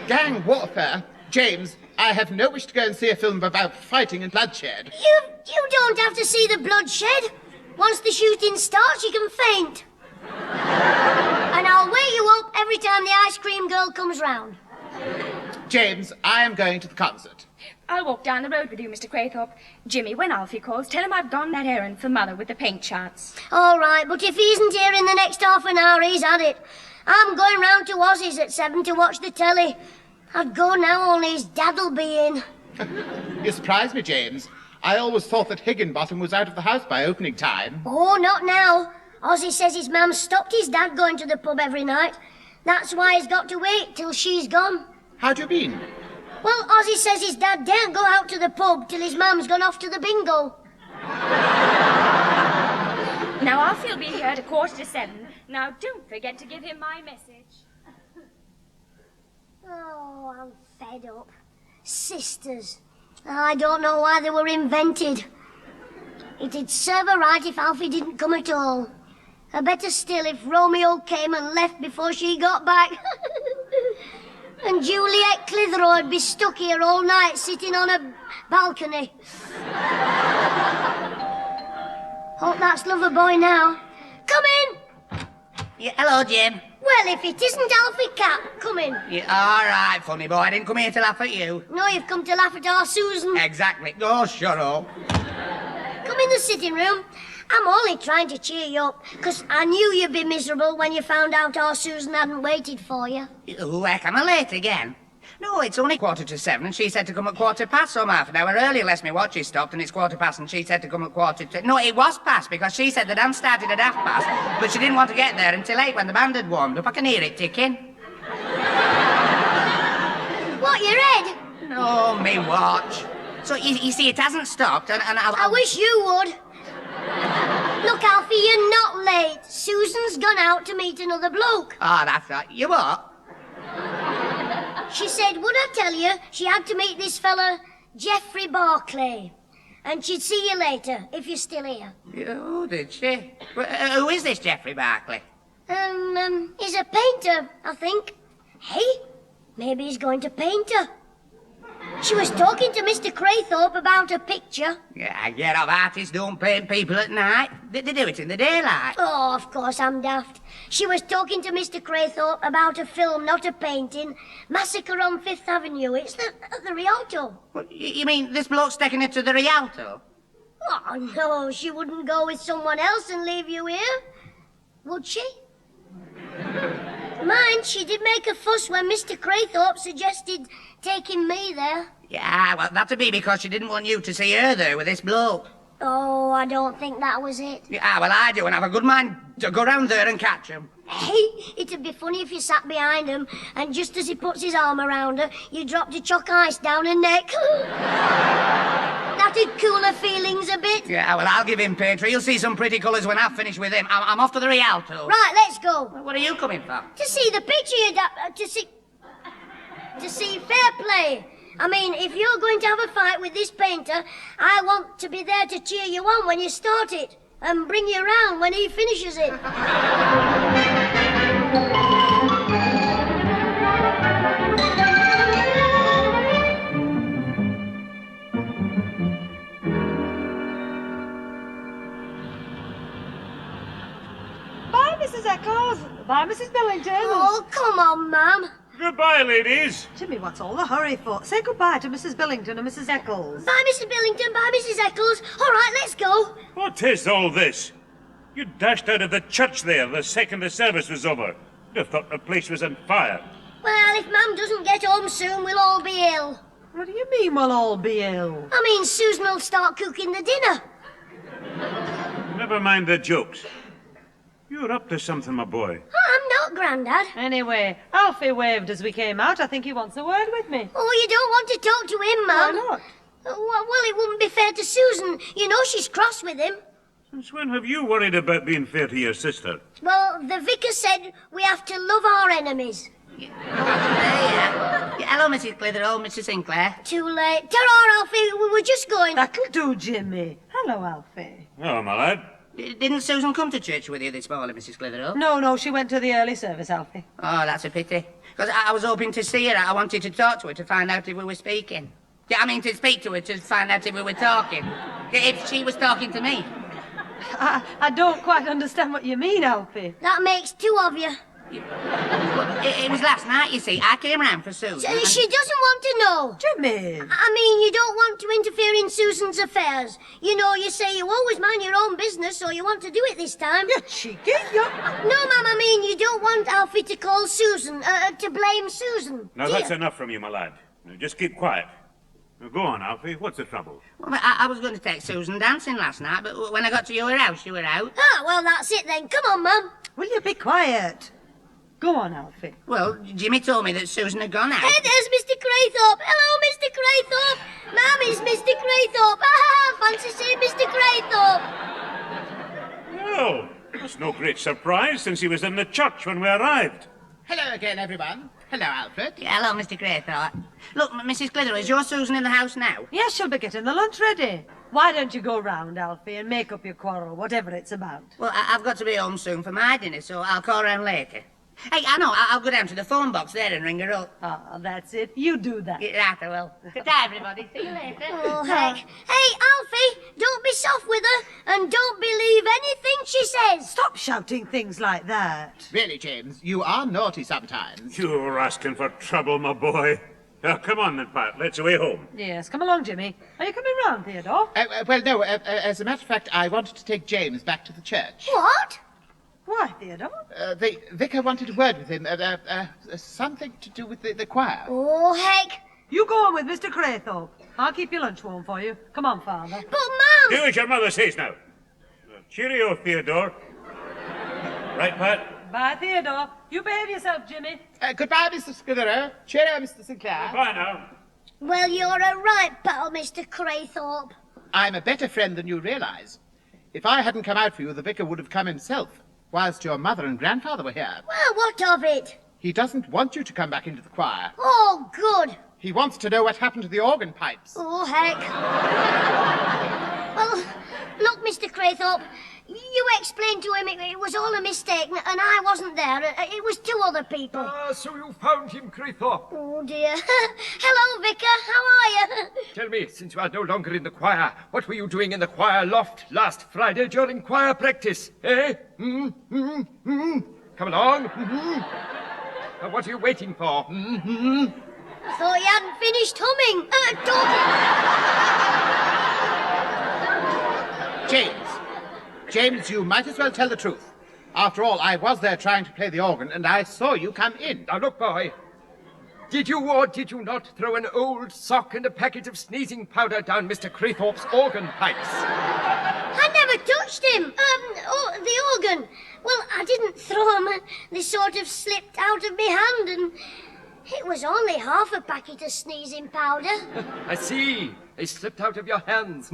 [SPEAKER 3] Gang warfare? James, I have no wish to go and see a film about fighting and bloodshed.
[SPEAKER 2] You don't have to see the bloodshed. Once the shooting starts, you can faint. And I'll wake you up every time the ice cream girl comes round.
[SPEAKER 3] James, I am going to the concert.
[SPEAKER 13] I'll walk down the road with you, Mr. Craythorpe. Jimmy, when Alfie calls, tell him I've gone that errand for Mother with the paint charts.
[SPEAKER 2] All right, but if he isn't here in the next half an hour, he's had it. I'm going round to Ozzy's at 7 to watch the telly. I'd go now, only his dad'll be in.
[SPEAKER 3] You surprise me, James. I always thought that Higginbottom was out of the house by opening time.
[SPEAKER 2] Oh, not now. Ozzy says his mum stopped his dad going to the pub every night. That's why he's got to wait till she's gone.
[SPEAKER 3] How do you mean?
[SPEAKER 2] Well, Ozzy says his dad daren't go out to the pub till his mum's gone off to the bingo.
[SPEAKER 13] Now, Alfie'll be here at 7:15. Now, don't forget to give him my message.
[SPEAKER 2] Oh, I'm fed up. Sisters. I don't know why they were invented. It'd serve her right if Alfie didn't come at all. Or better still, if Romeo came and left before she got back. And Juliet Clitheroe would be stuck here all night sitting on a balcony. Hope that's Loverboy now. Come in!
[SPEAKER 3] Yeah, hello, Jim.
[SPEAKER 2] Well, if it isn't Alfie Cap, come in.
[SPEAKER 3] Yeah, all right, funny boy. I didn't come here to laugh at you.
[SPEAKER 2] No, you've come to laugh at our Susan.
[SPEAKER 3] Exactly. Oh, shut up.
[SPEAKER 2] Come in the sitting room. I'm only trying to cheer you up, 'cause I knew you'd be miserable when you found out our Susan hadn't waited for you.
[SPEAKER 3] Where am I late again? No, it's only 7:15, and she said to come at 7:15, so I'm half an hour early, unless my watch is stopped, and it's 7:15, and she said to come at 7:45. No, it was past, because she said the dance started at 50:30, but she didn't want to get there until 8 when the band had warmed up. I can hear it ticking.
[SPEAKER 2] What, your head?
[SPEAKER 3] No, me watch. So, you see, it hasn't stopped, and
[SPEAKER 2] I wish you would. Look, Alfie, you're not late. Susan's gone out to meet another bloke.
[SPEAKER 3] Oh, that's right. You what?
[SPEAKER 2] She said, would I tell you, she had to meet this fella, Geoffrey Barclay. And she'd see you later, if you're still here.
[SPEAKER 3] Oh, did she? Who is this Geoffrey Barclay?
[SPEAKER 2] He's a painter, I think. Hey, maybe he's going to paint her. She was talking to Mr. Craythorpe about a picture.
[SPEAKER 3] Yeah, I get off. Artists don't paint people at night. They do it in the daylight.
[SPEAKER 2] Oh, of course, I'm daft. She was talking to Mr. Craythorpe about a film, not a painting. Massacre on 5th Avenue. It's at the Rialto.
[SPEAKER 3] What, you mean this bloke's taking it to the Rialto?
[SPEAKER 2] Oh, no, she wouldn't go with someone else and leave you here. Would she? Mind, she did make a fuss when Mr. Craythorpe suggested taking me there.
[SPEAKER 3] Yeah, well, that'd be because she didn't want you to see her there with this bloke.
[SPEAKER 2] Oh, I don't think that was it.
[SPEAKER 3] Yeah, well, I do, and have a good mind to go round there and catch him.
[SPEAKER 2] Hey, it'd be funny if you sat behind him, and just as he puts his arm around her, you dropped a chalk ice down her neck. That'd cool her feelings a bit.
[SPEAKER 3] Yeah, well, I'll give him Petrie. You'll see some pretty colours when I've finished with him. I'm off to the Rialto.
[SPEAKER 2] Right, let's go.
[SPEAKER 3] What are you coming for?
[SPEAKER 2] To see the picture you'd to see fair play. I mean, if you're going to have a fight with this painter, I want to be there to cheer you on when you start it, and bring you round when he finishes it.
[SPEAKER 5] Bye, Mrs. Eccles. Bye, Mrs. Billington.
[SPEAKER 2] Oh, come on, Ma'am.
[SPEAKER 12] Goodbye, ladies.
[SPEAKER 5] Jimmy, what's all the hurry for? Say goodbye to Mrs. Billington and Mrs. Eccles.
[SPEAKER 2] Bye, Mrs. Billington. Bye, Mrs. Eccles. All right, let's go.
[SPEAKER 12] What is all this? You dashed out of the church there the second the service was over. You'd have thought the place was on fire.
[SPEAKER 2] Well, if Mum doesn't get home soon, we'll all be ill.
[SPEAKER 5] What do you mean we'll all be ill?
[SPEAKER 2] I mean, Susan will start cooking the dinner.
[SPEAKER 12] Never mind the jokes. You're up to something, my boy.
[SPEAKER 2] I'm not, Grandad.
[SPEAKER 5] Anyway, Alfie waved as we came out. I think he wants a word with me.
[SPEAKER 2] Oh, you don't want to talk to him, Mum?
[SPEAKER 5] Why not?
[SPEAKER 2] Well, it wouldn't be fair to Susan. You know she's cross with him.
[SPEAKER 12] Since when have you worried about being fair to your sister?
[SPEAKER 2] Well, the vicar said we have to love our enemies.
[SPEAKER 3] Yeah, hello, Mrs. Clitheroe, Mrs. Sinclair.
[SPEAKER 2] Too late. Ta-ra, Alfie. We were just going.
[SPEAKER 5] That'll do, Jimmy. Hello, Alfie.
[SPEAKER 12] Oh, my lad.
[SPEAKER 3] Didn't Susan come to church with you this morning, Mrs. Clitheroe?
[SPEAKER 5] No, she went to the early service, Alfie.
[SPEAKER 3] Oh, that's a pity. Because I was hoping to see her. I wanted to talk to her to find out if we were speaking. Yeah, I mean, to speak to her to find out if we were talking. If she was talking to me.
[SPEAKER 5] I don't quite understand what you mean, Alfie.
[SPEAKER 2] That makes two of you.
[SPEAKER 3] It was last night, you see. I came round for Susan.
[SPEAKER 2] She doesn't want to know.
[SPEAKER 5] Jimmy.
[SPEAKER 2] I mean, you don't want to interfere in Susan's affairs. You know, you say you always mind your own business, so you want to do it this time.
[SPEAKER 5] You're cheeky.
[SPEAKER 2] No, Mum, I mean, you don't want Alfie to call Susan, to blame Susan.
[SPEAKER 12] Now, that's enough from you, my lad. Now, just keep quiet. Now, go on, Alfie. What's the trouble?
[SPEAKER 3] Well, I was going to take Susan dancing last night, but when I got to your house, you were out.
[SPEAKER 2] Ah, well, that's it then. Come on, Mum.
[SPEAKER 5] Will you be quiet? Go on, Alfie.
[SPEAKER 3] Well, Jimmy told me that Susan had gone out.
[SPEAKER 2] Hey, there's Mr. Craythorpe. Hello, Mr. Craythorpe. Ma'am, it's Mr. Craythorpe. Ah, fancy seeing Mr. Craythorpe.
[SPEAKER 12] Oh, that's no great surprise, since he was in the church when we arrived.
[SPEAKER 1] Hello again, everyone. Hello, Alfred.
[SPEAKER 3] Yeah, hello, Mr. Craythorpe. Look, Mrs. Clitheroe, is your Susan in the house now?
[SPEAKER 5] Yes, she'll be getting the lunch ready. Why don't you go round, Alfie, and make up your quarrel, whatever it's about?
[SPEAKER 3] Well, I've got to be home soon for my dinner, so I'll call round later. Hey, I know, I'll go down to the phone box there and ring her up.
[SPEAKER 5] Ah, that's it. You do that.
[SPEAKER 3] Right, I will. Good-night, everybody. See you later.
[SPEAKER 2] Oh, heck. Hey, Alfie, don't be soft with her, and don't believe anything she says.
[SPEAKER 5] Stop shouting things like that.
[SPEAKER 1] Really, James, you are naughty sometimes.
[SPEAKER 12] You're asking for trouble, my boy. Now, come on then, Pat. Let's away home.
[SPEAKER 5] Yes, come along, Jimmy. Are you coming round, Theodore?
[SPEAKER 1] Well, no, as a matter of fact, I wanted to take James back to the church.
[SPEAKER 2] What?
[SPEAKER 5] Why, Theodore?
[SPEAKER 1] The vicar wanted a word with him, something to do with the choir.
[SPEAKER 2] Oh, heck.
[SPEAKER 5] You go on with Mr. Craythorpe. I'll keep your lunch warm for you. Come on, Father.
[SPEAKER 2] But, Mum!
[SPEAKER 12] Do as your mother says now. Cheerio, Theodore. Right, Pat?
[SPEAKER 5] Bye, Theodore. You behave yourself, Jimmy.
[SPEAKER 1] Goodbye, Mr. Clitheroe. Cheerio, Mr. Sinclair.
[SPEAKER 12] Bye now.
[SPEAKER 2] Well, you're a right pal, Mr. Craythorpe.
[SPEAKER 1] I'm a better friend than you realise. If I hadn't come out for you, the vicar would have come himself, whilst your mother and grandfather were here.
[SPEAKER 2] Well, what of it?
[SPEAKER 1] He doesn't want you to come back into the choir.
[SPEAKER 2] Oh, good.
[SPEAKER 1] He wants to know what happened to the organ pipes.
[SPEAKER 2] Oh, heck. Well, look, Mr. Craythorpe, you explained to him it was all a mistake, and I wasn't there. It was two other people.
[SPEAKER 15] Ah, so you found him, Clitheroe.
[SPEAKER 2] Oh, dear. Hello, Vicar. How are you?
[SPEAKER 15] Tell me, since you are no longer in the choir, what were you doing in the choir loft last Friday during choir practice? Eh? Come along. Now, what are you waiting for?
[SPEAKER 2] I thought you hadn't finished humming.
[SPEAKER 1] James, you might as well tell the truth. After all, I was there trying to play the organ, and I saw you come in.
[SPEAKER 15] Now, look, boy. Did you or did you not throw an old sock and a packet of sneezing powder down Mr. Craythorpe's organ pipes?
[SPEAKER 2] I never touched him. The organ. Well, I didn't throw them. They sort of slipped out of my hand, and it was only half a packet of sneezing powder.
[SPEAKER 15] I see. They slipped out of your hands.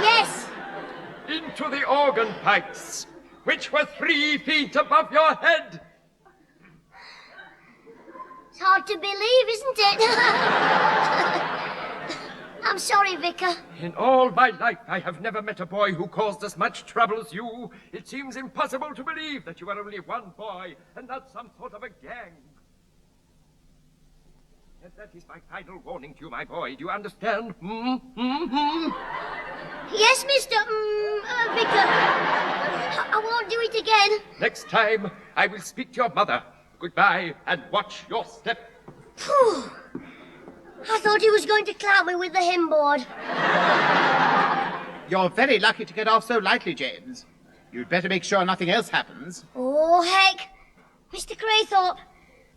[SPEAKER 2] Yes.
[SPEAKER 15] Into the organ pipes, which were 3 feet above your head.
[SPEAKER 2] It's hard to believe, isn't it? I'm sorry, Vicar.
[SPEAKER 15] In all my life, I have never met a boy who caused as much trouble as you. It seems impossible to believe that you are only one boy and not some sort of a gang. And that is my final warning to you, my boy. Do you understand?
[SPEAKER 2] Yes, Mr. Vicar. I won't do it again.
[SPEAKER 15] Next time, I will speak to your mother. Goodbye, and watch your step.
[SPEAKER 2] Phew. I thought he was going to clout me with the hymn board.
[SPEAKER 1] You're very lucky to get off so lightly, James. You'd better make sure nothing else happens.
[SPEAKER 2] Oh, heck. Mr. Craythorpe,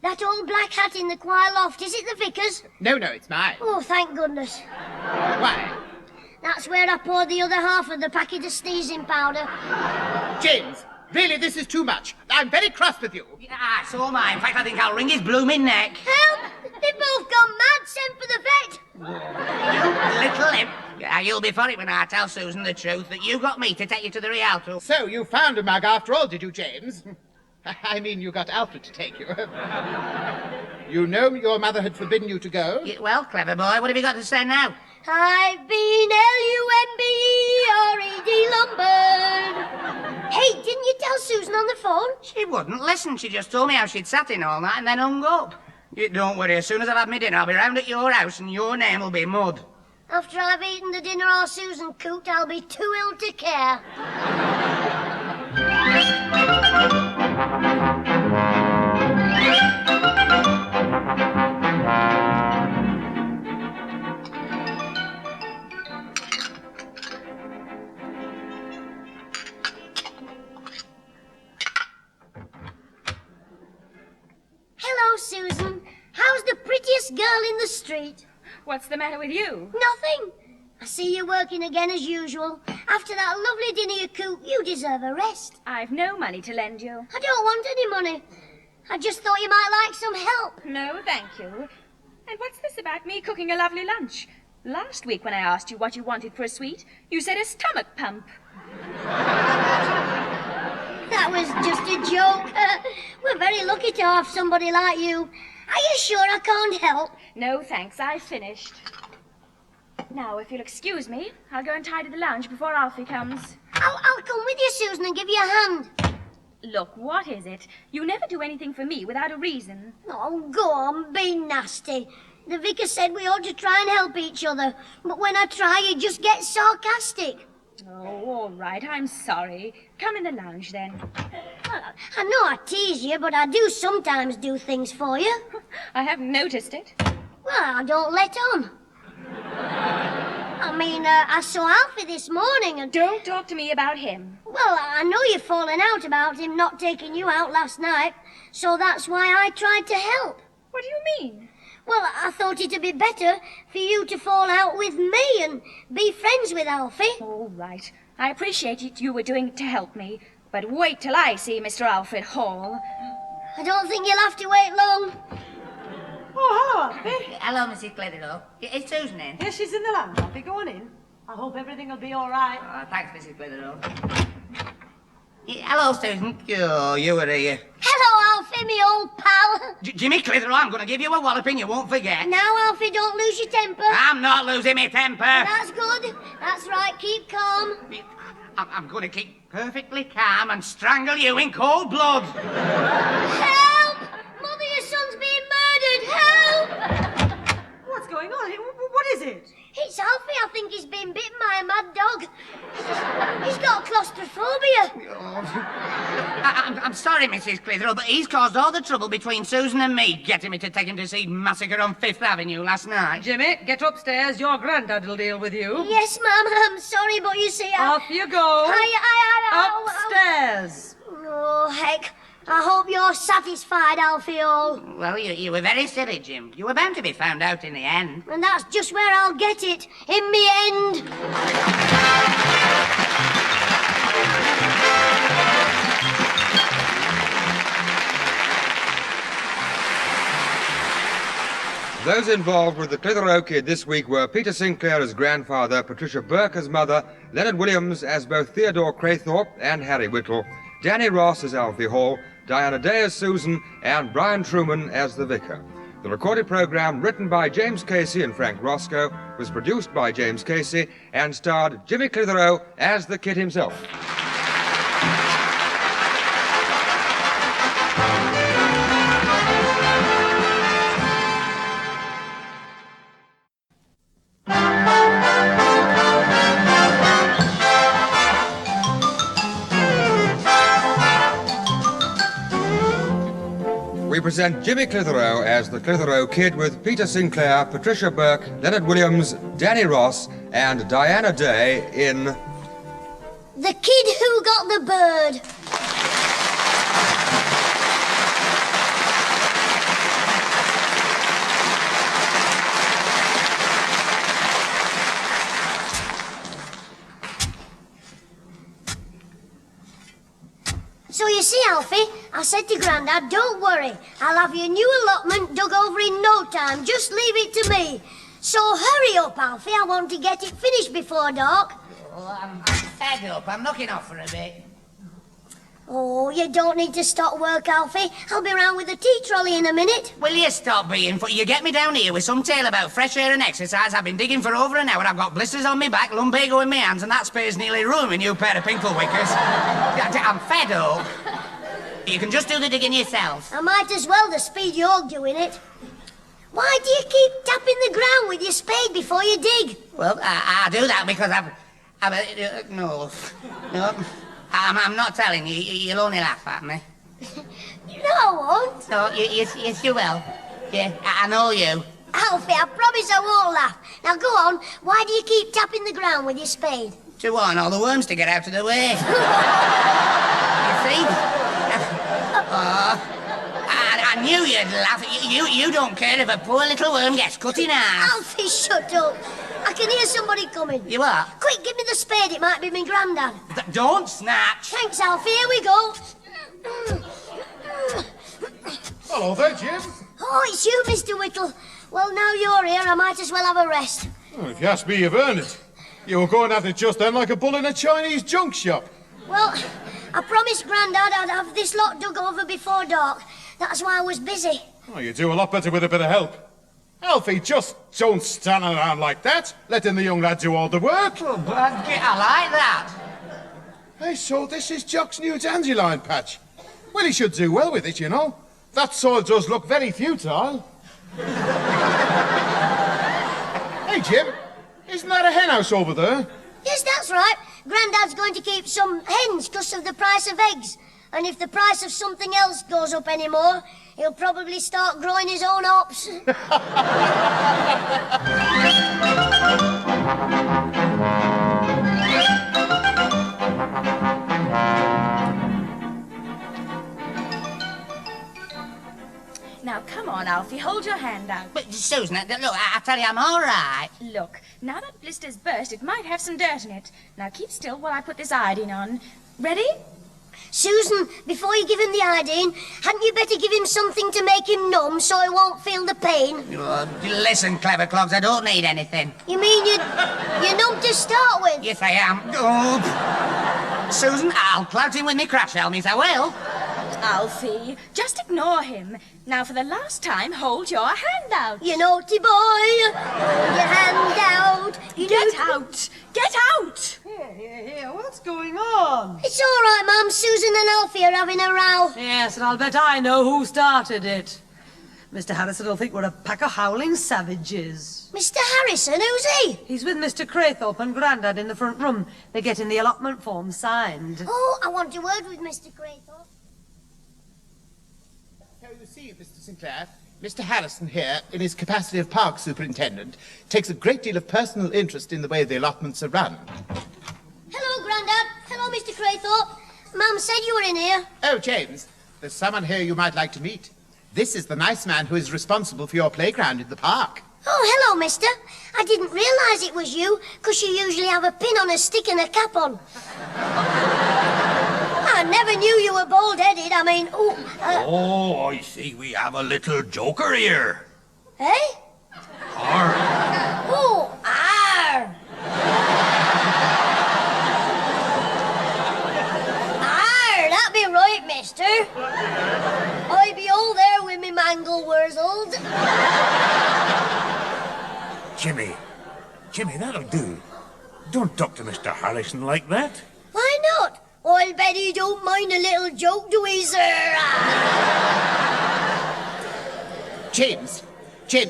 [SPEAKER 2] that old black hat in the choir loft, is it the vicar's?
[SPEAKER 1] No, it's mine.
[SPEAKER 2] Oh, thank goodness.
[SPEAKER 1] Why?
[SPEAKER 2] That's where I poured the other half of the packet of sneezing powder.
[SPEAKER 1] James, really, this is too much. I'm very cross with you.
[SPEAKER 3] Ah, so am I. In fact, I think I'll wring his blooming neck.
[SPEAKER 2] Help! They've both gone mad. Send for the vet.
[SPEAKER 3] You little imp. You'll be for it when I tell Susan the truth that you got me to take you to the Rialto.
[SPEAKER 1] So you found a mug after all, did you, James? I mean, you got Alfred to take you. You know your mother had forbidden you to go?
[SPEAKER 3] Well, clever boy, what have you got to say now?
[SPEAKER 2] I've been Lumbered. Hey, didn't you tell Susan on the phone?
[SPEAKER 3] She wouldn't listen. She just told me how she'd sat in all night and then hung up. You don't worry. As soon as I've had my dinner, I'll be round at your house and your name will be Mud.
[SPEAKER 2] After I've eaten the dinner our Susan cooked, I'll be too ill to care. Hello, Susan. How's the prettiest girl in the street?
[SPEAKER 13] What's the matter with you?
[SPEAKER 2] Nothing. I see you working again as usual. After that lovely dinner you cooked, you deserve a rest.
[SPEAKER 13] I've no money to lend you.
[SPEAKER 2] I don't want any money. I just thought you might like some help.
[SPEAKER 13] No, thank you. And what's this about me cooking a lovely lunch? Last week when I asked you what you wanted for a sweet, you said a stomach pump.
[SPEAKER 2] That was just a joke. We're very lucky to have somebody like you. Are you sure I can't help?
[SPEAKER 13] No, thanks. I've finished. Now, if you'll excuse me, I'll go and tidy the lounge before Alfie comes.
[SPEAKER 2] I'll come with you, Susan, and give you a hand.
[SPEAKER 13] Look, what is it? You never do anything for me without a reason.
[SPEAKER 2] Oh, go on, be nasty. The vicar said we ought to try and help each other, but when I try, you just get sarcastic.
[SPEAKER 13] Oh, all right, I'm sorry. Come in the lounge, then.
[SPEAKER 2] Well, I know I tease you, but I do sometimes do things for you.
[SPEAKER 13] I haven't noticed it.
[SPEAKER 2] Well, I don't let on. I mean, I saw Alfie this morning and...
[SPEAKER 13] Don't talk to me about him.
[SPEAKER 2] Well, I know you've fallen out about him not taking you out last night, so that's why I tried to help.
[SPEAKER 13] What do you mean?
[SPEAKER 2] Well, I thought it'd be better for you to fall out with me and be friends with Alfie.
[SPEAKER 13] All right. I appreciate it you were doing it to help me, but wait till I see Mr. Alfred Hall.
[SPEAKER 2] I don't think you'll have to wait long.
[SPEAKER 5] Oh, hello, Alfie.
[SPEAKER 16] Hello, Mrs. Clitheroe. Is Susan in?
[SPEAKER 5] Yes, she's in the lounge, Alfie. Go on in. I hope everything will be all right.
[SPEAKER 16] Thanks, Mrs. Clitheroe. Hello, Susan. Oh, you were here.
[SPEAKER 2] Hello, Alfie, me old pal.
[SPEAKER 3] Jimmy Clitheroe, I'm going to give you a walloping you won't forget.
[SPEAKER 2] Now, Alfie, don't lose your temper.
[SPEAKER 3] I'm not losing my temper.
[SPEAKER 2] That's good. That's right. Keep calm.
[SPEAKER 3] I'm going to keep perfectly calm and strangle you in cold blood.
[SPEAKER 2] Help! Mother, your son's being murdered. Help!
[SPEAKER 5] What's going on? What is it?
[SPEAKER 2] It's Alfie. I think he's been bitten by a mad dog. He's got claustrophobia.
[SPEAKER 3] I'm sorry, Mrs. Clitheroe, but he's caused all the trouble between Susan and me, getting me to take him to see Massacre on Fifth Avenue last night.
[SPEAKER 5] Jimmy, get upstairs. Your granddad will deal with you.
[SPEAKER 2] Yes, Mum. I'm sorry, but you see...
[SPEAKER 5] Off you go. Upstairs.
[SPEAKER 2] Oh, heck. I hope you're satisfied, Alfie Hall.
[SPEAKER 3] Well, you were very silly, Jim. You were bound to be found out in the end.
[SPEAKER 2] And that's just where I'll get it. In the end.
[SPEAKER 8] Those involved with the Clitheroe Kid this week were Peter Sinclair as grandfather, Patricia Burke as mother, Leonard Williams as both Theodore Craythorpe and Harry Whittle, Danny Ross as Alfie Hall, Diana Day as Susan, and Brian Truman as the vicar. The recorded program, written by James Casey and Frank Roscoe, was produced by James Casey and starred Jimmy Clitheroe as the kid himself. We present Jimmy Clitheroe as the Clitheroe Kid with Peter Sinclair, Patricia Burke, Leonard Williams, Danny Ross, and Diana Day in...
[SPEAKER 2] The Kid Who Got the Bird. So you see, Alfie, I said to Grandad, don't worry. I'll have your new allotment dug over in no time. Just leave it to me. So hurry up, Alfie. I want to get it finished before dark.
[SPEAKER 16] Oh, I'm fed up. I'm knocking off for a bit.
[SPEAKER 2] Oh, you don't need to stop work, Alfie. I'll be round with the tea trolley in a minute.
[SPEAKER 3] Will you stop being... You get me down here with some tale about fresh air and exercise. I've been digging for over an hour. I've got blisters on my back, lumbago in my hands, and that spare's nearly ruined my new pair of pinkle wickers. I'm fed up. You can just do the digging yourself.
[SPEAKER 2] I might as well, the speed you're doing it. Why do you keep tapping the ground with your spade before you dig?
[SPEAKER 3] Well, I do that because no. I'm not telling you. You'll only laugh at me.
[SPEAKER 2] No, I won't.
[SPEAKER 3] No, yes, you will. Yeah, I know you.
[SPEAKER 2] Alfie, I promise I won't laugh. Now go on. Why do you keep tapping the ground with your spade?
[SPEAKER 3] To warn all the worms to get out of the way. You see? I knew you'd laugh. You don't care if a poor little worm gets cut in half.
[SPEAKER 2] Alfie, shut up. I can hear somebody coming.
[SPEAKER 3] You are?
[SPEAKER 2] Quick, give me the spade. It might be my grandad.
[SPEAKER 3] Don't snatch.
[SPEAKER 2] Thanks, Alfie. Here we go.
[SPEAKER 14] Hello there, Jim.
[SPEAKER 2] Oh, it's you, Mr. Whittle. Well, now you're here, I might as well have a rest.
[SPEAKER 14] Oh, if you ask me, you've earned it. You were going at it just then like a bull in a Chinese junk shop.
[SPEAKER 2] Well, I promised Grandad I'd have this lot dug over before dark. That's why I was busy.
[SPEAKER 14] Oh, you do a lot better with a bit of help. Alfie, just don't stand around like that, letting the young lad do all the work.
[SPEAKER 16] Oh, but I like that.
[SPEAKER 14] Hey, so this is Jock's new dandelion patch. Well, he should do well with it, you know. That soil does look very futile. Hey, Jim, isn't that a hen house over there?
[SPEAKER 2] Yes, that's right. Grandad's going to keep some hens because of the price of eggs. And if the price of something else goes up anymore, he'll probably start growing his own hops.
[SPEAKER 13] Now, come on, Alfie, hold your hand out.
[SPEAKER 16] But, Susan, look, I tell you, I'm all right.
[SPEAKER 13] Look, now that blister's burst, it might have some dirt in it. Now, keep still while I put this iodine on. Ready?
[SPEAKER 2] Susan, before you give him the iodine, hadn't you better give him something to make him numb so he won't feel the pain?
[SPEAKER 16] Listen, clever clogs, I don't need anything.
[SPEAKER 2] You mean you're numb to start with?
[SPEAKER 16] Yes, I am. Oh. Susan, I'll clout him with me crash helmet, I will.
[SPEAKER 13] Alfie, just ignore him. Now, for the last time, hold your hand out.
[SPEAKER 2] You naughty boy. Hold your hand out.
[SPEAKER 13] Get out. Get out.
[SPEAKER 5] Here, what's going on?
[SPEAKER 2] It's all right, Mum. Susan and Alfie are having a row.
[SPEAKER 5] Yes, and I'll bet I know who started it. Mr. Harrison will think we're a pack of howling savages.
[SPEAKER 2] Mr. Harrison? Who's he?
[SPEAKER 5] He's with Mr. Craythorpe and Grandad in the front room. They're getting the allotment form signed.
[SPEAKER 2] Oh, I want a word with Mr. Craythorpe.
[SPEAKER 1] So you see, Mr. Sinclair, Mr. Harrison here, in his capacity of park superintendent, takes a great deal of personal interest in the way the allotments are run.
[SPEAKER 2] Hello, Grandad. Hello, Mr. Craythorpe. Mum said you were in here.
[SPEAKER 1] Oh, James, there's someone here you might like to meet. This is the nice man who is responsible for your playground in the park.
[SPEAKER 2] Oh, hello, mister. I didn't realise it was you, because you usually have a pin on a stick and a cap on. I never knew you were bald-headed. I mean,
[SPEAKER 17] Oh, I see we have a little joker here.
[SPEAKER 2] Eh?
[SPEAKER 17] Arr.
[SPEAKER 2] Oh, arr. Arr, that be right, mister. I be all there with me mangle wurzled.
[SPEAKER 12] Jimmy, that'll do. Don't talk to Mr. Harrison like that.
[SPEAKER 2] Why not? I'll bet he don't mind a little joke, do he, sir?
[SPEAKER 1] James,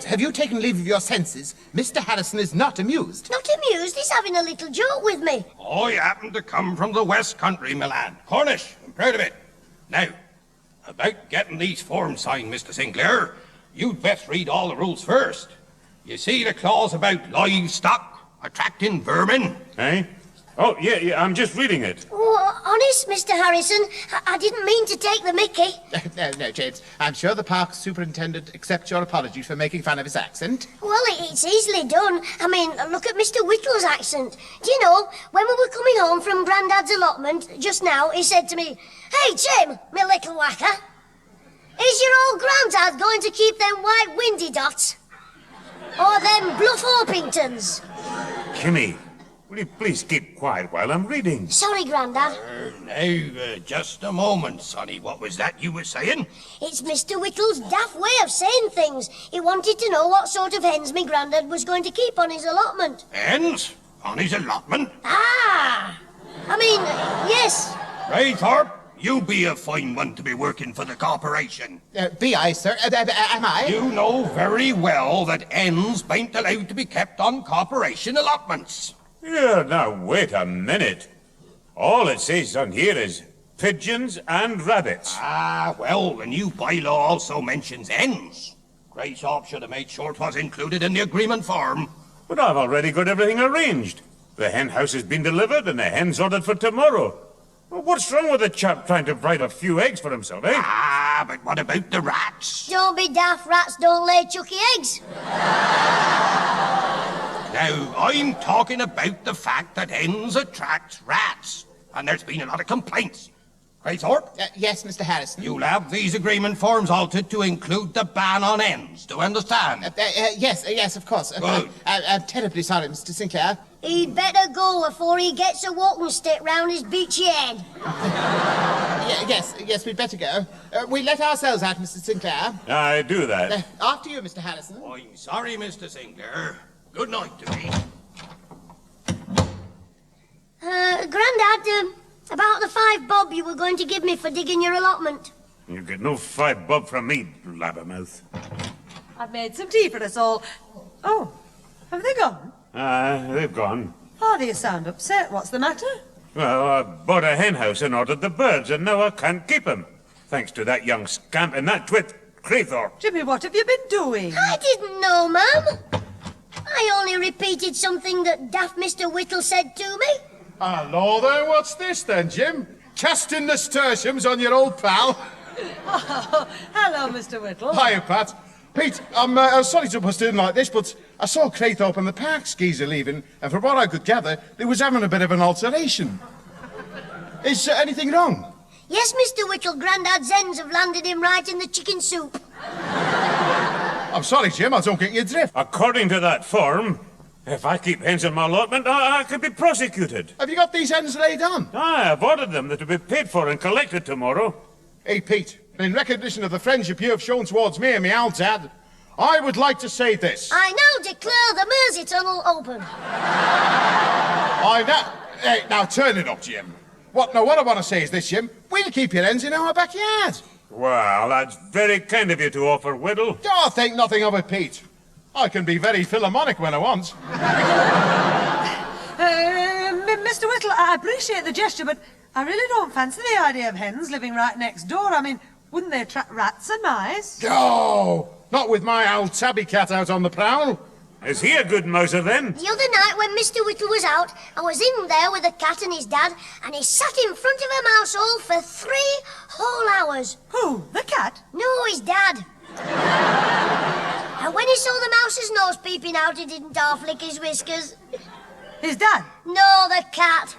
[SPEAKER 1] have you taken leave of your senses? Mr. Harrison is not amused.
[SPEAKER 2] Not amused? He's having a little joke with me.
[SPEAKER 17] I happen to come from the West Country, Milan. Cornish, I'm proud of it. Now, about getting these forms signed, Mr. Sinclair, you'd best read all the rules first. You see the clause about livestock attracting vermin?
[SPEAKER 12] Eh? Oh, yeah, I'm just reading it.
[SPEAKER 2] Oh, honest, Mr. Harrison, I didn't mean to take the mickey.
[SPEAKER 1] No, James, I'm sure the park superintendent accepts your apology for making fun of his accent.
[SPEAKER 2] Well, it's easily done. I mean, look at Mr. Whittle's accent. Do you know, when we were coming home from Grandad's allotment just now, he said to me, "Hey, Jim, me little whacker, is your old Grandad going to keep them white windy dots? Or them bluff Orpingtons?"
[SPEAKER 12] Jimmy, will you please keep quiet while I'm reading?
[SPEAKER 2] Sorry, Grandad.
[SPEAKER 17] Now, just a moment, sonny. What was that you were saying?
[SPEAKER 2] It's Mr. Whittle's daft way of saying things. He wanted to know what sort of hens me Grandad was going to keep on his allotment.
[SPEAKER 17] Hens? On his allotment?
[SPEAKER 2] Ah! I mean, yes.
[SPEAKER 17] Raythorpe, you be a fine one to be working for the corporation.
[SPEAKER 1] Be I, sir? Am I?
[SPEAKER 17] You know very well that hens ain't allowed to be kept on corporation allotments.
[SPEAKER 12] Yeah, now wait a minute. All it says on here is pigeons and rabbits.
[SPEAKER 17] Ah, well, the new bylaw also mentions hens. Graythorpe should have made sure it was included in the agreement form.
[SPEAKER 12] But I've already got everything arranged. The hen house has been delivered and the hen's ordered for tomorrow. Well, what's wrong with a chap trying to provide a few eggs for himself, eh?
[SPEAKER 17] Ah, but what about the rats?
[SPEAKER 2] Don't be daft, rats don't lay chucky eggs.
[SPEAKER 17] Now, I'm talking about the fact that hens attract rats. And there's been a lot of complaints. Craythorpe?
[SPEAKER 16] Yes, Mr. Harrison.
[SPEAKER 17] You'll have these agreement forms altered to include the ban on hens. Do you understand?
[SPEAKER 16] Yes, of course.
[SPEAKER 17] Good.
[SPEAKER 16] I'm terribly sorry, Mr. Sinclair.
[SPEAKER 2] He'd better go before he gets a walking stick round his beachy head.
[SPEAKER 16] Yes, we'd better go. We let ourselves out, Mr. Sinclair.
[SPEAKER 12] I do that.
[SPEAKER 16] After you, Mr. Harrison.
[SPEAKER 17] I'm sorry, Mr. Sinclair. Good night to me.
[SPEAKER 2] Grandad, about the 5 bob you were going to give me for digging your allotment.
[SPEAKER 12] You get no 5 bob from me, blabbermouth.
[SPEAKER 5] I've made some tea for us all. Oh, have they gone?
[SPEAKER 12] They've gone.
[SPEAKER 5] Father, you sound upset. What's the matter?
[SPEAKER 12] Well, I bought a hen house and ordered the birds, and now I can't keep 'em. Thanks to that young scamp and that twit, Clitheroe.
[SPEAKER 5] Jimmy, what have you been doing?
[SPEAKER 2] I didn't know, Mum. I only repeated something that daft Mr. Whittle said to me.
[SPEAKER 14] Hello there, what's this then, Jim? Casting nasturtiums on your old pal?
[SPEAKER 5] Oh, hello, Mr. Whittle.
[SPEAKER 14] Hiya, Pat. Pete, I'm sorry to bust in like this, but I saw Clitheroe and the park skis are leaving, and from what I could gather, they was having a bit of an alteration. Is anything wrong?
[SPEAKER 2] Yes, Mr. Whittle, Grandad's hens have landed him right in the chicken soup.
[SPEAKER 14] I'm sorry, Jim, I don't get your drift.
[SPEAKER 12] According to that form, if I keep hens in my allotment, I could be prosecuted.
[SPEAKER 14] Have you got these hens laid on?
[SPEAKER 12] Aye, I've ordered them. They're to be paid for and collected tomorrow.
[SPEAKER 14] Hey, Pete, in recognition of the friendship you have shown towards me and my old dad, I would like to say this.
[SPEAKER 2] I now declare the Mersey Tunnel open.
[SPEAKER 14] Hey, now turn it up, Jim. What I want to say is this, Jim. We'll keep your hens in our backyard.
[SPEAKER 12] Well, that's very kind of you to offer, Whittle.
[SPEAKER 14] Oh, think nothing of it, Pete. I can be very Philharmonic when I want.
[SPEAKER 5] Mr. Whittle, I appreciate the gesture, but I really don't fancy the idea of hens living right next door. I mean, wouldn't they attract rats and mice?
[SPEAKER 14] Oh, not with my old tabby cat out on the prowl.
[SPEAKER 12] Is he a good mouser then?
[SPEAKER 2] The other night when Mr. Whittle was out, I was in there with the cat and his dad, and he sat in front of a mouse hole for 3 whole hours.
[SPEAKER 5] Who? The cat?
[SPEAKER 2] No, his dad. And when he saw the mouse's nose peeping out, he didn't half lick his whiskers.
[SPEAKER 5] His dad?
[SPEAKER 2] No, the cat.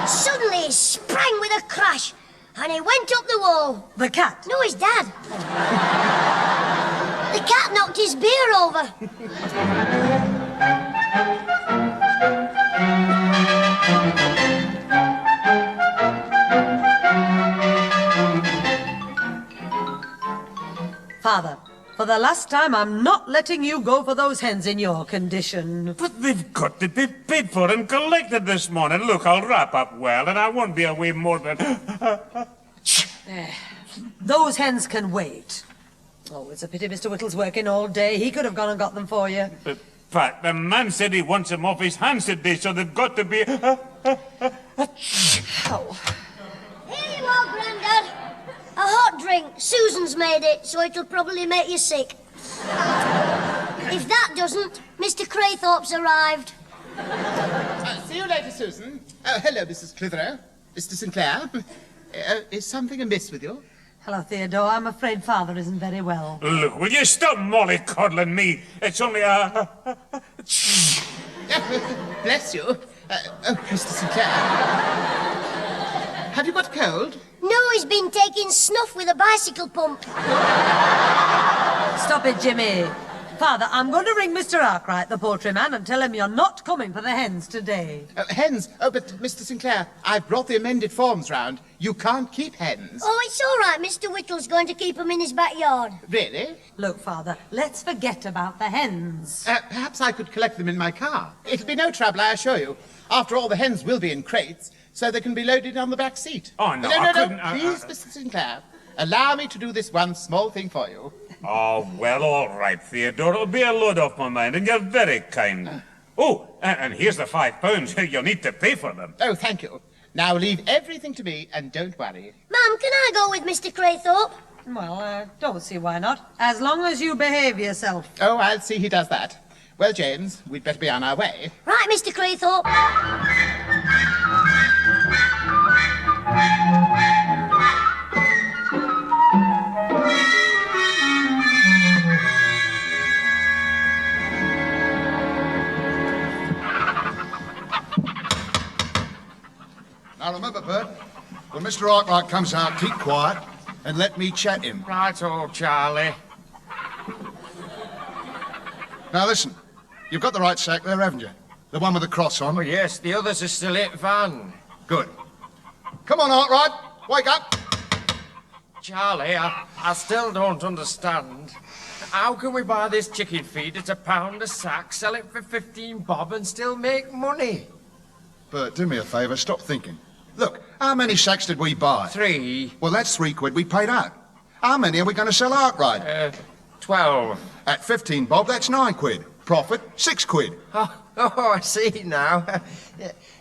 [SPEAKER 2] Suddenly he sprang with a crash, and he went up the wall.
[SPEAKER 5] The cat?
[SPEAKER 2] No, his dad. The cat knocked his beer over.
[SPEAKER 5] Father, for the last time, I'm not letting you go for those hens in your condition.
[SPEAKER 12] But they've got to be paid for and collected this morning. Look, I'll wrap up well, and I won't be away more than...
[SPEAKER 5] Those hens can wait. Oh, it's a pity Mr. Whittle's working all day. He could have gone and got them for you.
[SPEAKER 12] But, Pat, the man said he wants them off his hands today, so they've got to be...
[SPEAKER 2] Oh. Here you are, Grandad. A hot drink. Susan's made it, so it'll probably make you sick. If that doesn't, Mr. Craythorpe's arrived.
[SPEAKER 16] See you later, Susan. Oh, hello, Mrs. Clitheroe. Mr. Sinclair. Is something amiss with you?
[SPEAKER 5] Hello, Theodore. I'm afraid Father isn't very well.
[SPEAKER 12] Look, will you stop mollycoddling me? It's only
[SPEAKER 16] Bless you. Oh, Mr. Sinclair. Have you got a cold?
[SPEAKER 2] No, he's been taking snuff with a bicycle pump.
[SPEAKER 5] Stop it, Jimmy. Father, I'm going to ring Mr. Arkwright, the poultry man, and tell him you're not coming for the hens today.
[SPEAKER 16] Hens? Oh, but Mr. Sinclair, I've brought the amended forms round. You can't keep hens.
[SPEAKER 2] Oh, it's all right. Mr. Whittle's going to keep them in his backyard.
[SPEAKER 16] Really?
[SPEAKER 5] Look, Father, let's forget about the hens.
[SPEAKER 16] Perhaps I could collect them in my car. It'll be no trouble, I assure you. After all, the hens will be in crates, so they can be loaded on the back seat.
[SPEAKER 12] Oh, no,
[SPEAKER 16] No,
[SPEAKER 12] I couldn't...
[SPEAKER 16] Please, Mr. Sinclair, allow me to do this one small thing for you.
[SPEAKER 12] Oh, well, all right, Theodore. It'll be a load off my mind, and you're very kind. Oh, and here's the £5. You'll need to pay for them.
[SPEAKER 16] Oh, thank you. Now leave everything to me, and don't worry.
[SPEAKER 2] Mum, can I go with Mr. Craythorpe?
[SPEAKER 5] Well, I don't see why not. As long as you behave yourself.
[SPEAKER 16] Oh, I'll see he does that. Well, James, we'd better be on our way.
[SPEAKER 2] Right, Mr. Craythorpe.
[SPEAKER 14] Now remember, Bert, When Mr. Arkwright comes out, keep quiet and let me chat him.
[SPEAKER 15] Right, old Charlie.
[SPEAKER 14] Now listen, you've got the right sack there, haven't you? The one with the cross on?
[SPEAKER 15] Oh, yes, the others are still at van.
[SPEAKER 14] Good. Come on, Arkwright, wake up.
[SPEAKER 15] Charlie, I still don't understand. How can we buy this chicken feed at £1 a sack, sell it for 15 bob and still make money?
[SPEAKER 14] Bert, do me a favour, stop thinking. Look, how many sacks did we buy?
[SPEAKER 15] 3.
[SPEAKER 14] Well, that's £3 we paid out. How many are we going to sell outright?
[SPEAKER 15] 12.
[SPEAKER 14] At 15 bob, that's £9. Profit, £6.
[SPEAKER 15] Oh, I see now.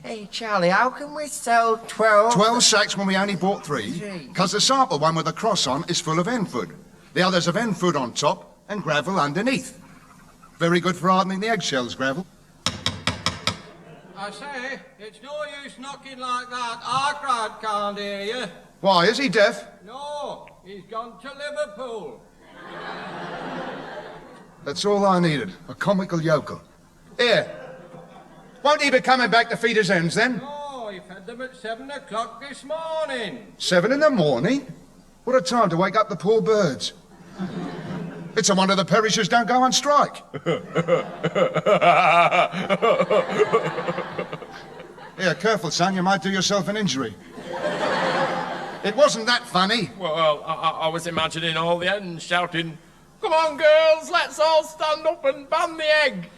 [SPEAKER 15] Hey, Charlie, how can we sell 12...
[SPEAKER 14] 12 sacks when we only bought 3? Because the sample one with the cross on is full of hen food. The others have hen food on top and gravel underneath. Very good for hardening the eggshells, gravel.
[SPEAKER 18] I say, it's no use knocking like that. Arkwright can't hear you.
[SPEAKER 14] Why, is he deaf?
[SPEAKER 18] No, he's gone to Liverpool.
[SPEAKER 14] That's all I needed, a comical yokel. Here, won't he be coming back to feed his hens then?
[SPEAKER 18] No, he fed them at 7 o'clock this morning.
[SPEAKER 14] 7 in the morning? What a time to wake up the poor birds. It's a wonder the perishers don't go on strike. Here, careful, son, you might do yourself an injury. It wasn't that funny.
[SPEAKER 15] Well, I was imagining all the hens shouting, "Come on, girls, let's all stand up and ban the egg."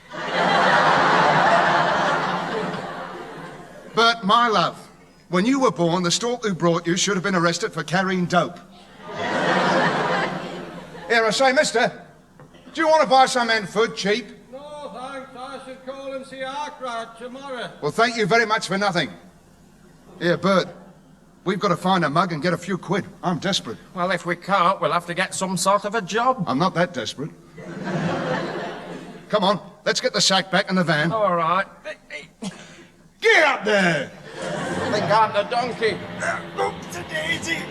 [SPEAKER 14] Bert, my love, when you were born, the stork who brought you should have been arrested for carrying dope. Here, I say, mister, do you want to buy some hen food cheap?
[SPEAKER 18] No, thanks. I should call and see Arkwright tomorrow.
[SPEAKER 14] Well, thank you very much for nothing. Here, Bert, we've got to find a mug and get a few quid. I'm desperate.
[SPEAKER 15] Well, if we can't, we'll have to get some sort of a job.
[SPEAKER 14] I'm not that desperate. Come on, let's get the sack back in the van.
[SPEAKER 15] All right.
[SPEAKER 14] Get up there!
[SPEAKER 15] I think I'm the donkey. Oops, a daisy.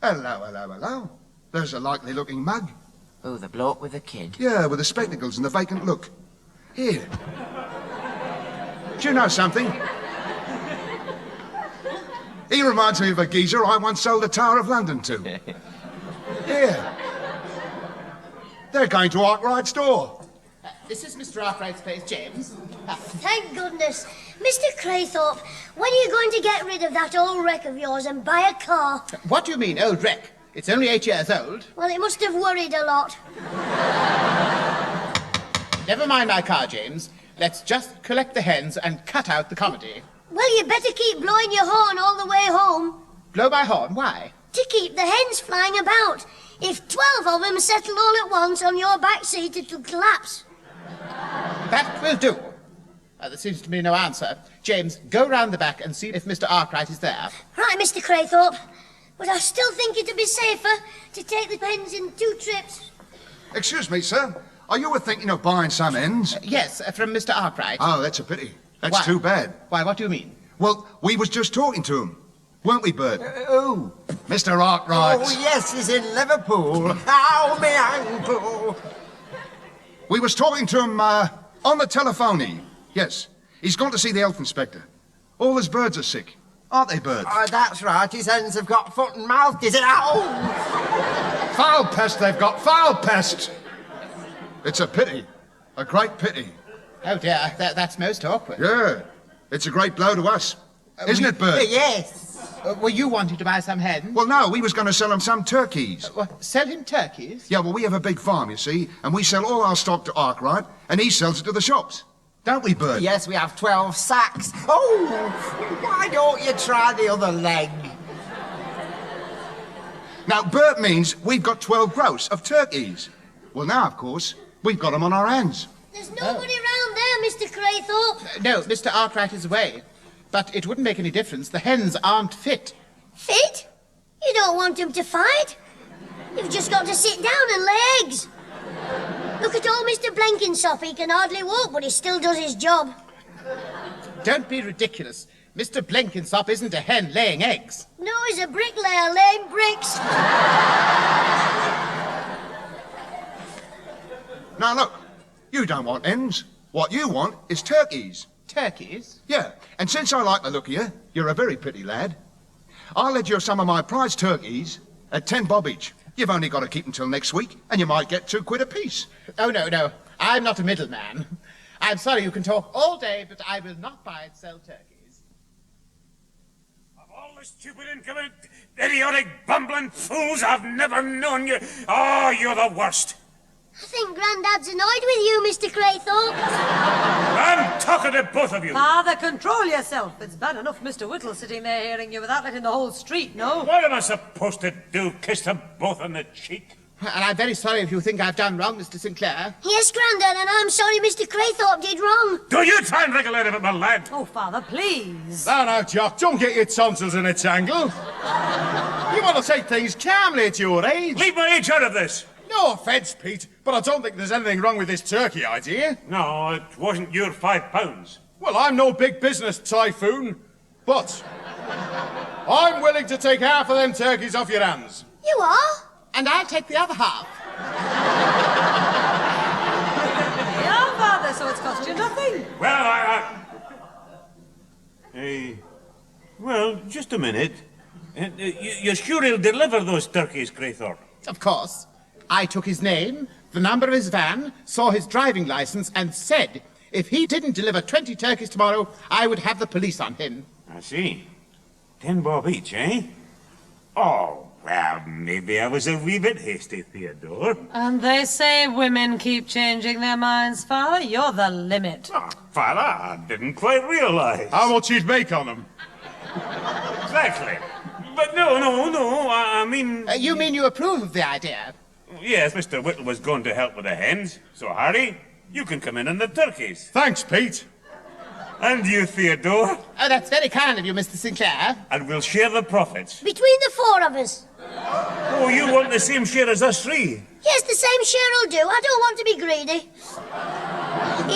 [SPEAKER 14] Hello, hello, hello. There's a likely-looking mug.
[SPEAKER 3] Oh, the bloke with the kid?
[SPEAKER 14] Yeah, with the spectacles and the vacant look. Here. Do you know something? He reminds me of a geezer I once sold the Tower of London to. Here. They're going to Arkwright's door.
[SPEAKER 16] This is Mr. Arkwright's place, James.
[SPEAKER 2] Thank goodness. Mr. Craythorpe, when are you going to get rid of that old wreck of yours and buy a car?
[SPEAKER 16] What do you mean, old wreck? It's only 8 years old.
[SPEAKER 2] Well, it must have worried a lot.
[SPEAKER 16] Never mind my car, James. Let's just collect the hens and cut out the comedy.
[SPEAKER 2] Well, you better keep blowing your horn all the way home.
[SPEAKER 16] Blow my horn? Why?
[SPEAKER 2] To keep the hens flying about. If 12 of them settle all at once on your back seat, it'll collapse.
[SPEAKER 16] That will do. There seems to be no answer. James, go round the back and see if Mr. Arkwright is there.
[SPEAKER 2] Right, Mr. Craythorpe. But I still think it'd be safer to take the hens in 2 trips.
[SPEAKER 14] Excuse me, sir. Are you thinking of buying some hens?
[SPEAKER 16] Yes, from Mr. Arkwright.
[SPEAKER 14] Oh, that's a pity. That's
[SPEAKER 16] Why?
[SPEAKER 14] too bad.
[SPEAKER 16] Why, what do you mean?
[SPEAKER 14] Well, we was just talking to him. Weren't we, Bert?
[SPEAKER 3] Who?
[SPEAKER 14] Mr. Arkwright.
[SPEAKER 3] Oh, yes, he's in Liverpool. Ow, me ankle.
[SPEAKER 14] We was talking to him on the telephone. Yes. He's gone to see the health inspector. All his birds are sick. Aren't they, Bert?
[SPEAKER 3] Oh, that's right. His hens have got foot and mouth disease. Ow!
[SPEAKER 14] Foul pest they've got. Foul pest. It's a pity. A great pity.
[SPEAKER 16] Oh, dear. That's most awkward.
[SPEAKER 14] Yeah. It's a great blow to us. Isn't it, Bert?
[SPEAKER 3] Yes.
[SPEAKER 16] Were you wanting to buy some hens?
[SPEAKER 14] Well, no, we was going to sell him some turkeys.
[SPEAKER 16] Sell him turkeys?
[SPEAKER 14] Yeah, well, we have a big farm, you see, and we sell all our stock to Arkwright, and he sells it to the shops. Don't we, Bert?
[SPEAKER 3] Yes, we have 12 sacks. Oh, why don't you try the other leg?
[SPEAKER 14] Now, Bert means we've got 12 gross of turkeys. Well, now, of course, we've got them on our hands.
[SPEAKER 2] There's nobody around there, Mr. Craythorpe.
[SPEAKER 16] No, Mr. Arkwright is away. But it wouldn't make any difference. The hens aren't fit.
[SPEAKER 2] Fit? You don't want them to fight. You've just got to sit down and lay eggs. Look at old Mr. Blenkinsop. He can hardly walk, but he still does his job.
[SPEAKER 16] Don't be ridiculous. Mr. Blenkinsop isn't a hen laying eggs.
[SPEAKER 2] No, he's a bricklayer laying bricks.
[SPEAKER 14] Now, look, you don't want hens. What you want is turkeys.
[SPEAKER 16] turkeys?
[SPEAKER 19] Yeah, and since I like the look of you, you're a very pretty lad, I'll let you some of my prize turkeys at 10 bob each. You've only got to keep them till next week, and you might get £2 apiece.
[SPEAKER 16] Oh, no. I'm not a middleman. I'm sorry, you can talk all day, but I will not buy and sell turkeys.
[SPEAKER 12] Of all the stupid, incoming, idiotic, bumbling fools, I've never known you. Oh, you're the worst.
[SPEAKER 2] I think Grandad's annoyed with you, Mr. Craythorpe.
[SPEAKER 12] I'm talking to both of you.
[SPEAKER 5] Father, control yourself. It's bad enough Mr. Whittle sitting there hearing you without letting the whole street know.
[SPEAKER 12] What am I supposed to do? Kiss them both on the cheek?
[SPEAKER 16] And I'm very sorry if you think I've done wrong, Mr. Sinclair.
[SPEAKER 2] Yes, Grandad, and I'm sorry Mr. Craythorpe did wrong.
[SPEAKER 12] Do you try and wriggle out of it, my lad?
[SPEAKER 5] Oh, Father, please.
[SPEAKER 14] Now, Jock, don't get your tonsils in a tangle. You want to take things calmly at your age.
[SPEAKER 12] Leave my age out of this.
[SPEAKER 14] No offence, Pete, but I don't think there's anything wrong with this turkey idea.
[SPEAKER 12] No, it wasn't your £5.
[SPEAKER 14] Well, I'm no big business typhoon, but I'm willing to take half of them turkeys off your hands.
[SPEAKER 2] You are?
[SPEAKER 16] And I'll take the other half.
[SPEAKER 5] Yeah, Father, so it's cost you nothing.
[SPEAKER 12] Well, well, just a minute. You're sure he'll deliver those turkeys, Craythorpe?
[SPEAKER 16] Of course. I took his name, the number of his van, saw his driving license, and said if he didn't deliver 20 turkeys tomorrow, I would have the police on him.
[SPEAKER 12] I see. 10 bob each, eh? Oh, well, maybe I was a wee bit hasty, Theodore.
[SPEAKER 5] And they say women keep changing their minds, Father. You're the limit.
[SPEAKER 12] Oh, Father, I didn't quite realise.
[SPEAKER 14] How much you'd make on them?
[SPEAKER 12] Exactly. But no, I mean...
[SPEAKER 16] You mean you approve of the idea?
[SPEAKER 12] Yes, Mr. Whittle was going to help with the hens. So, Harry, you can come in on the turkeys.
[SPEAKER 14] Thanks, Pete.
[SPEAKER 12] And you, Theodore.
[SPEAKER 16] Oh, that's very kind of you, Mr. Sinclair.
[SPEAKER 12] And we'll share the profits.
[SPEAKER 2] Between the four of us.
[SPEAKER 12] Oh, you want the same share as us three?
[SPEAKER 2] Yes, the same share will do. I don't want to be greedy.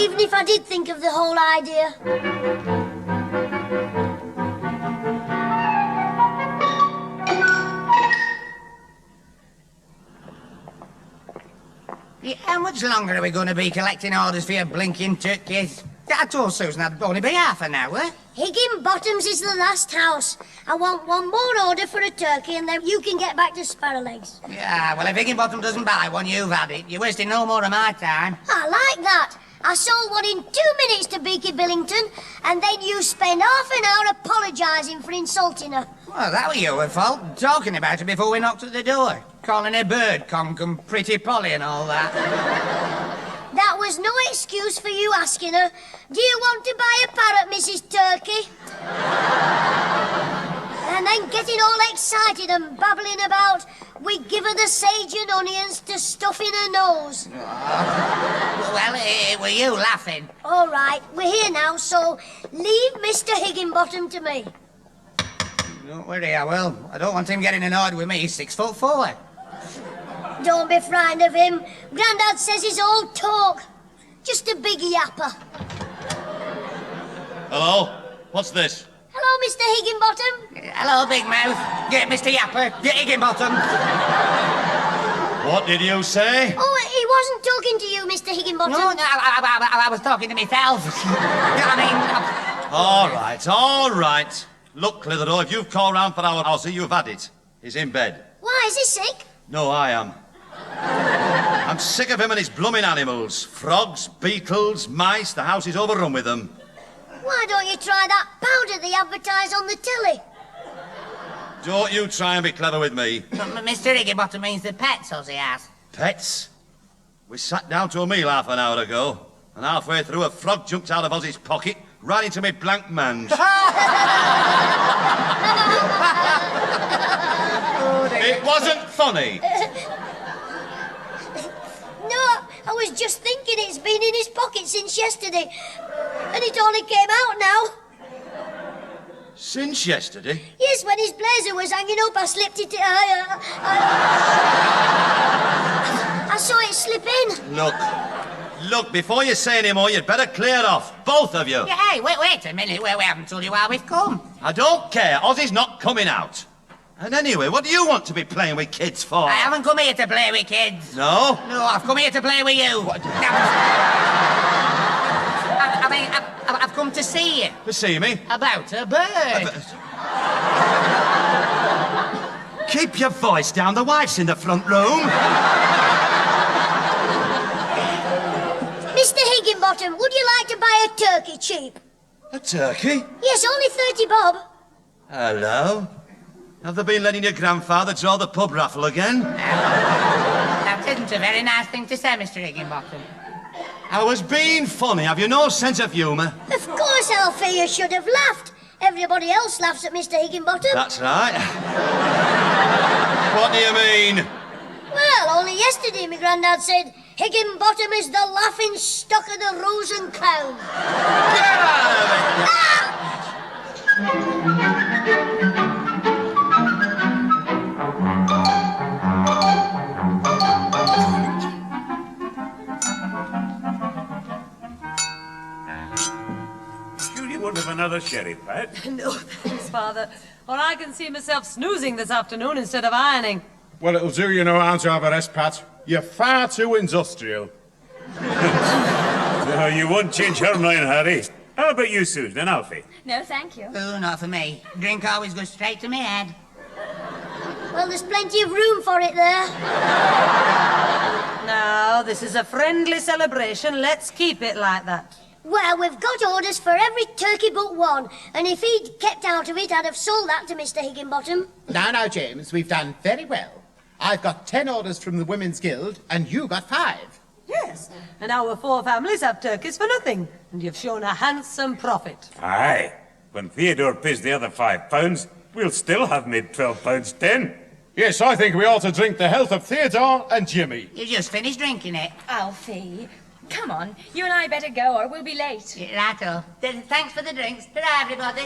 [SPEAKER 2] Even if I did think of the whole idea.
[SPEAKER 3] How much longer are we going to be collecting orders for your blinking turkeys? I told Susan I'd only be half an hour.
[SPEAKER 2] Higginbottom's is the last house. I want one more order for a turkey and then you can get back to Sparrowlegs.
[SPEAKER 3] Yeah, well, if Higginbottom doesn't buy one, you've had it. You're wasting no more of my time.
[SPEAKER 2] I like that. I sold one in 2 minutes to Beaky Billington, and then you spend half an hour apologising for insulting her.
[SPEAKER 3] Well, that was your fault. Talking about her before we knocked at the door. Calling her bird conk and pretty Polly and all that.
[SPEAKER 2] That was no excuse for you asking her, do you want to buy a parrot, Mrs. Turkey? And then getting all excited and babbling about, we give her the sage and onions to stuff in her nose.
[SPEAKER 3] Well, were you laughing?
[SPEAKER 2] All right, we're here now, so leave Mr. Higginbottom to me.
[SPEAKER 3] Don't worry, I will. I don't want him getting annoyed with me. He's 6'4".
[SPEAKER 2] Don't be frightened of him. Grandad says he's all talk. Just a big yapper.
[SPEAKER 20] Hello? What's this?
[SPEAKER 2] Hello, Mr. Higginbottom.
[SPEAKER 3] Hello, Big Mouth. Get Mr. Yapper. Get Higginbottom.
[SPEAKER 20] What did you say?
[SPEAKER 2] Oh, he wasn't talking to you, Mr. Higginbottom.
[SPEAKER 3] No, I was talking to myself.
[SPEAKER 20] All right. Look, Clitheroe, if you've called round for our Aussie, you've had it. He's in bed.
[SPEAKER 2] Why, is he sick?
[SPEAKER 20] No, I am. I'm sick of him and his blooming animals. Frogs, beetles, mice, the house is overrun with them.
[SPEAKER 2] Why don't you try that powder they advertise on the telly?
[SPEAKER 20] Don't you try and be clever with me.
[SPEAKER 3] Mr. Higginbottom means the pets, Ozzy has.
[SPEAKER 20] Pets? We sat down to a meal half an hour ago, and halfway through a frog jumped out of Ozzy's pocket, right into me blank mange. It wasn't funny.
[SPEAKER 2] No, I was just thinking it's been in his pocket since yesterday. And it only came out now.
[SPEAKER 20] Since yesterday?
[SPEAKER 2] Yes, when his blazer was hanging up, I slipped it. I saw it slip in.
[SPEAKER 20] Look, before you say any more, you'd better clear off, both of you.
[SPEAKER 3] Yeah, hey, wait a minute. We haven't told you why we've come.
[SPEAKER 20] I don't care. Ozzy's not coming out. And anyway, what do you want to be playing with kids for?
[SPEAKER 3] I haven't come here to play with kids.
[SPEAKER 20] No?
[SPEAKER 3] No, I've come here to play with you. I've come come to see you.
[SPEAKER 20] To see me?
[SPEAKER 3] About a bird.
[SPEAKER 20] Keep your voice down. The wife's in the front room.
[SPEAKER 2] Mr. Higginbottom, would you like to buy a turkey cheap?
[SPEAKER 20] A turkey?
[SPEAKER 2] Yes, only 30 bob.
[SPEAKER 20] Hello? Have they been letting your grandfather draw the pub raffle again?
[SPEAKER 3] That isn't a very nice thing to say, Mr. Higginbottom.
[SPEAKER 20] I was being funny. Have you no sense of humour?
[SPEAKER 2] Of course, Althea should have laughed. Everybody else laughs at Mr. Higginbottom.
[SPEAKER 20] That's right. What do you mean?
[SPEAKER 2] Well, only yesterday my granddad said Higginbottom is the laughing stock of the Rose and Crown.
[SPEAKER 20] Get out of it!
[SPEAKER 12] Sure you won't have another sherry, Pat?
[SPEAKER 5] No, thanks, Father. Or I can see myself snoozing this afternoon instead of ironing.
[SPEAKER 14] Well, it'll do you no harm to have a rest, Pat. You're far too industrial.
[SPEAKER 12] No, you won't change her mind, Harry. How about you, Susan and Alfie?
[SPEAKER 13] No, thank you.
[SPEAKER 3] Oh, not for me. Drink always goes straight to my head.
[SPEAKER 2] Well, there's plenty of room for it there.
[SPEAKER 5] Now, this is a friendly celebration. Let's keep it like that.
[SPEAKER 2] Well, we've got orders for every turkey but one, and if he'd kept out of it, I'd have sold that to Mr. Higginbottom.
[SPEAKER 16] Now, James, we've done very well. I've got 10 orders from the Women's Guild, and you got 5.
[SPEAKER 5] Yes, and our 4 families have turkeys for nothing, and you've shown a handsome profit.
[SPEAKER 12] Aye. When Theodore pays the other £5, we'll still have made £12.10.
[SPEAKER 14] Yes, I think we ought to drink the health of Theodore and Jimmy.
[SPEAKER 3] You just finished drinking it.
[SPEAKER 13] Alfie, come on. You and I better go or we'll be late.
[SPEAKER 3] Righto. Thanks for the drinks. Ta-ra, everybody.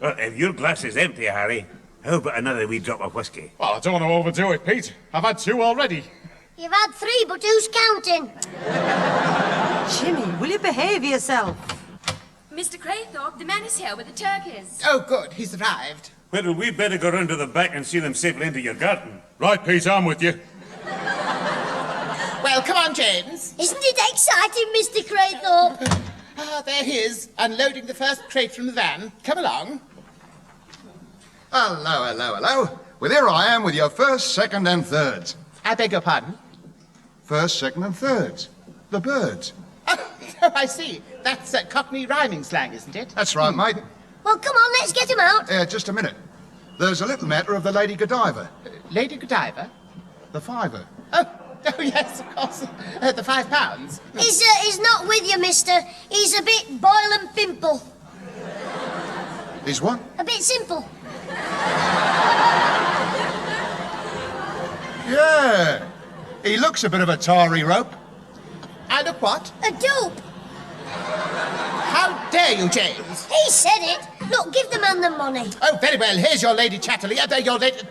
[SPEAKER 12] Well, if your glass is empty, Harry, how about another wee drop of whiskey?
[SPEAKER 14] Well, I don't want to overdo it, Pete. I've had 2 already.
[SPEAKER 2] You've had 3, but who's counting?
[SPEAKER 5] Jimmy, will you behave yourself?
[SPEAKER 13] Mr. Craythorpe, the man is here with the turkeys.
[SPEAKER 16] Oh, good. He's arrived.
[SPEAKER 12] Well, we better go round to the back and see them safely into your garden.
[SPEAKER 14] Right, Pete, I'm with you.
[SPEAKER 16] Well, come on, James.
[SPEAKER 2] Isn't it exciting, Mr. Craythorpe?
[SPEAKER 16] Ah, there he is, unloading the first crate from the van. Come along.
[SPEAKER 19] Hello. Well, here I am with your first, second, and thirds.
[SPEAKER 16] I beg your pardon?
[SPEAKER 19] First, second, and thirds. The birds.
[SPEAKER 16] Oh, I see. That's Cockney rhyming slang, isn't it?
[SPEAKER 19] That's right, mate.
[SPEAKER 2] Well, come on, let's get him out.
[SPEAKER 19] Just a minute. There's a little matter of the Lady Godiva.
[SPEAKER 16] Lady Godiva?
[SPEAKER 19] The fiver.
[SPEAKER 16] Oh, yes, of course. The £5.
[SPEAKER 2] He's not with you, mister. He's a bit boil and pimple.
[SPEAKER 19] He's what?
[SPEAKER 2] A bit simple.
[SPEAKER 19] Yeah. He looks a bit of a tarry rope.
[SPEAKER 16] I look what?
[SPEAKER 2] A dope.
[SPEAKER 16] How dare you, James?
[SPEAKER 2] He said it. Look, give the man the money.
[SPEAKER 16] Oh, very well. Here's your Lady Chatterley. Your lady...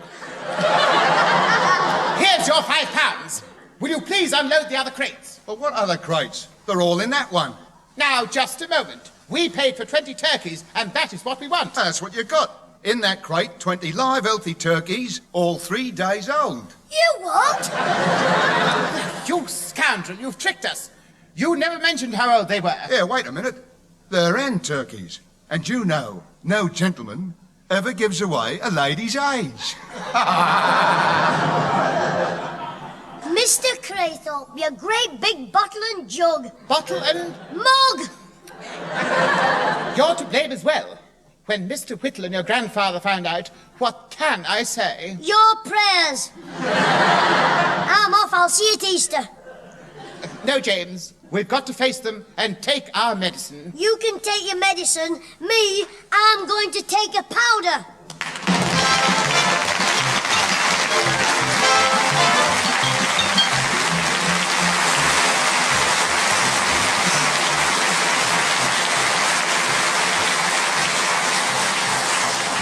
[SPEAKER 16] Here's your £5. Will you please unload the other crates?
[SPEAKER 19] But what other crates? They're all in that one.
[SPEAKER 16] Now, just a moment. We paid for 20 turkeys, and that is what we want.
[SPEAKER 19] That's what you got. In that crate, 20 live, healthy turkeys, all 3 days old.
[SPEAKER 2] You what?
[SPEAKER 16] You scoundrel, you've tricked us. You never mentioned how old they were.
[SPEAKER 19] Here, wait a minute. They're hen turkeys. And you know, no gentleman ever gives away a lady's age.
[SPEAKER 2] Mr. Craythorpe, your great big bottle and jug.
[SPEAKER 16] Bottle and...
[SPEAKER 2] Mug!
[SPEAKER 16] You're to blame as well. When Mr. Whittle and your grandfather found out, what can I say?
[SPEAKER 2] Your prayers. I'm off. I'll see you at Easter.
[SPEAKER 16] No, James. We've got to face them and take our medicine.
[SPEAKER 2] You can take your medicine. Me, I'm going to take a powder.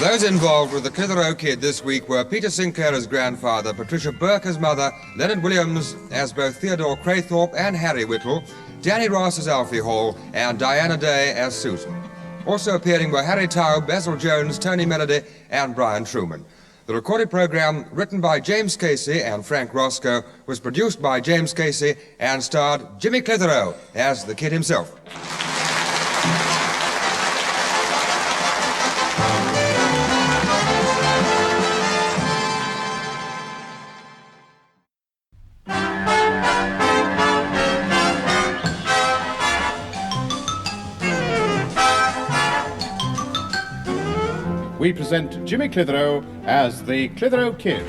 [SPEAKER 8] Those involved with the Clitheroe Kid this week were Peter Sinclair as grandfather, Patricia Burke as mother, Leonard Williams as both Theodore Craythorpe and Harry Whittle, Danny Ross as Alfie Hall, and Diana Day as Susan. Also appearing were Harry Taub, Basil Jones, Tony Melody, and Brian Truman. The recorded program, written by James Casey and Frank Roscoe, was produced by James Casey and starred Jimmy Clitheroe as the kid himself.
[SPEAKER 10] we present Jimmy Clitheroe as the Clitheroe Kid.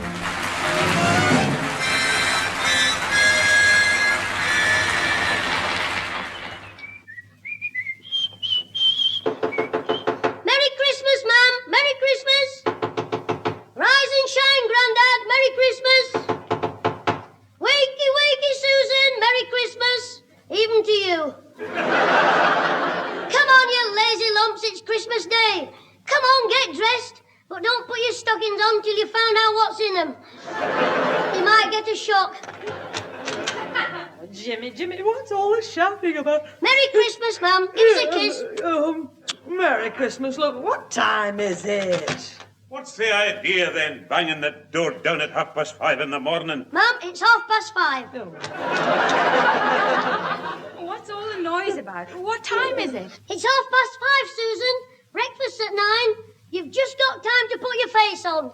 [SPEAKER 2] Merry Christmas, Mum. Merry Christmas. Rise and shine, Grandad. Merry Christmas. Wakey, wakey, Susan. Merry Christmas. Even to you. Come on, you lazy lumps. It's Christmas Day. Come on, get dressed. But don't put your stockings on till you found out what's in them. You might get a shock.
[SPEAKER 5] Jimmy, what's all this shouting about?
[SPEAKER 2] Merry Christmas, Mum. Give us a kiss.
[SPEAKER 5] Merry Christmas. Look, what time is it?
[SPEAKER 12] What's the idea, then, banging that door down at 5:30 in the morning?
[SPEAKER 2] Mum, it's 5:30.
[SPEAKER 13] What's all the noise about? What time is it?
[SPEAKER 2] It's 5:30, Susan. Breakfast at 9. You've just got time to put your face on.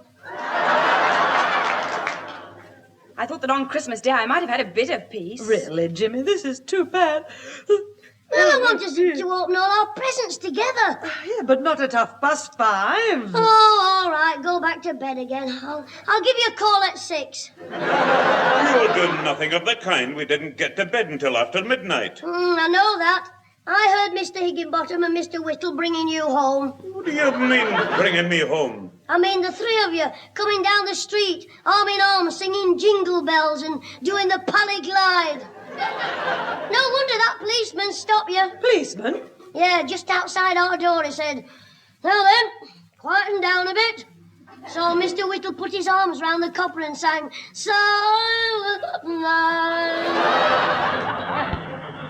[SPEAKER 13] I thought that on Christmas Day I might have had a bit of peace.
[SPEAKER 5] Really, Jimmy, this is too bad.
[SPEAKER 2] Well, I want us to open all our presents together.
[SPEAKER 5] Yeah, but not at 5:30.
[SPEAKER 2] Oh, all right. Go back to bed again. I'll give you a call at 6.
[SPEAKER 12] You'll do nothing of the kind. We didn't get to bed until after midnight.
[SPEAKER 2] I know that. I heard Mr. Higginbottom and Mr. Whittle bringing you home.
[SPEAKER 12] What do you mean, bringing me home?
[SPEAKER 2] I mean the three of you coming down the street, arm in arm, singing jingle bells and doing the Pally Glide. No wonder that policeman stopped you.
[SPEAKER 5] Policeman?
[SPEAKER 2] Yeah, just outside our door, he said, "Now then, quieten down a bit." So Mr. Whittle put his arms round the copper and sang, "Silent Night."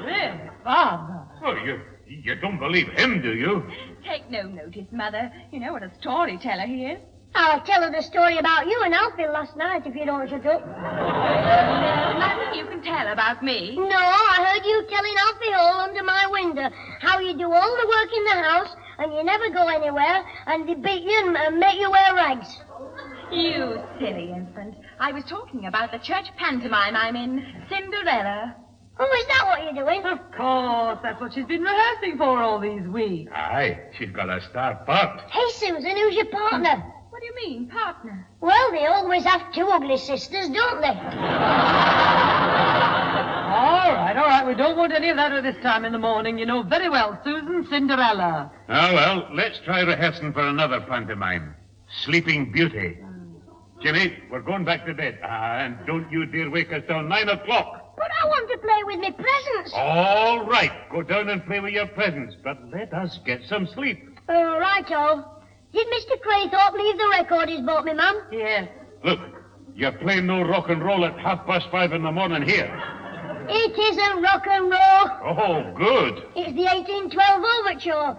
[SPEAKER 5] Really, Father?
[SPEAKER 6] Oh, you don't believe him, do you?
[SPEAKER 4] Take no notice, Mother. You know what a storyteller he is.
[SPEAKER 2] I'll tell her the story about you and Alfie last night if you don't shut up.
[SPEAKER 4] Nothing you can tell about me.
[SPEAKER 2] No, I heard you telling Alfie Hall under my window how you do all the work in the house and you never go anywhere and they beat you and make you wear rags.
[SPEAKER 4] You silly infant. I was talking about the church pantomime I'm in, Cinderella.
[SPEAKER 2] Oh, is that what you're doing?
[SPEAKER 5] Of course, that's what she's been rehearsing for all these weeks.
[SPEAKER 6] Aye, she's got a star part.
[SPEAKER 2] Hey, Susan, who's your partner?
[SPEAKER 4] What do you mean, partner?
[SPEAKER 2] Well, they always have two ugly sisters, don't they?
[SPEAKER 5] All right. We don't want any of that at this time in the morning. You know very well, Susan, Cinderella.
[SPEAKER 6] Oh, well, let's try rehearsing for another pantomime. Sleeping Beauty. Jimmy, we're going back to bed. And don't you dare wake us till 9 o'clock.
[SPEAKER 2] But I want to play with my presents.
[SPEAKER 6] All right, go down and play with your presents, but let us get some sleep.
[SPEAKER 2] Righto. Did Mr. Craythorpe leave the record he's bought me, Mum?
[SPEAKER 5] Yes.
[SPEAKER 6] Look, you're playing no rock and roll at 5:30 in the morning here.
[SPEAKER 2] It isn't rock and roll.
[SPEAKER 6] Oh, good.
[SPEAKER 2] It's the 1812 Overture.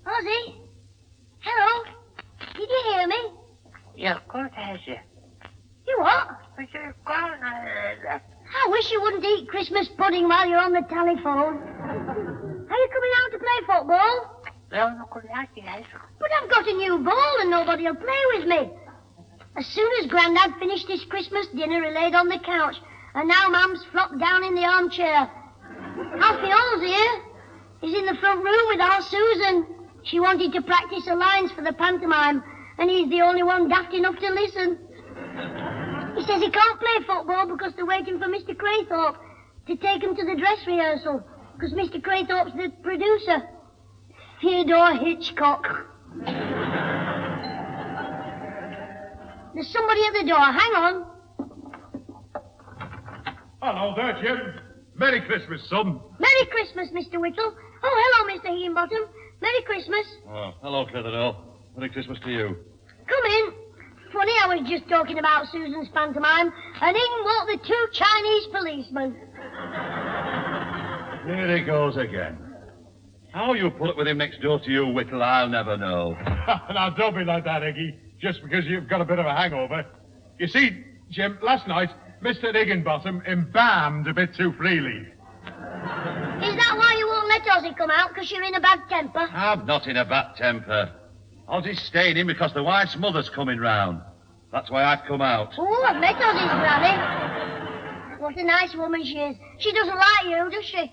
[SPEAKER 2] Ozzy? Hello? Did you hear me?
[SPEAKER 3] Yeah, of course I has you.
[SPEAKER 2] You what?
[SPEAKER 3] But you're gone.
[SPEAKER 2] I wish you wouldn't eat Christmas pudding while you're on the telephone. Are you coming out to play football? But I've got a new ball and nobody will play with me. As soon as Grandad finished his Christmas dinner, he laid on the couch, and now Mum's flopped down in the armchair. Alfie Hall's here. He's in the front room with our Susan. She wanted to practice her lines for the pantomime, and he's the only one daft enough to listen. He says he can't play football because they're waiting for Mr. Craythorpe to take him to the dress rehearsal, because Mr. Craythorpe's the producer. Theodore Hitchcock. There's somebody at the door. Hang on.
[SPEAKER 6] Hello there, Jim. Merry Christmas, son.
[SPEAKER 2] Merry Christmas, Mr. Whittle. Oh, hello, Mr. Higginbottom. Merry Christmas.
[SPEAKER 20] Oh, hello, Clitheroe. Merry Christmas to you.
[SPEAKER 2] Come in. Funny, I was just talking about Susan's pantomime, and in walked the two Chinese policemen.
[SPEAKER 20] Here he goes again. How you put it with him next door to you, Whittle, I'll never know.
[SPEAKER 6] Now, don't be like that, Iggy, just because you've got a bit of a hangover. You see, Jim, last night, Mr. Higginbottom embalmed a bit too freely.
[SPEAKER 2] Is that why you won't let Ozzy come out because you're in a bad temper.
[SPEAKER 20] I'm not in a bad temper. Ozzy's staying in because the wife's mother's coming round. That's why I've come out.
[SPEAKER 2] Oh, I've met Ozzy's granny. What a nice woman she is. She doesn't like you, does she?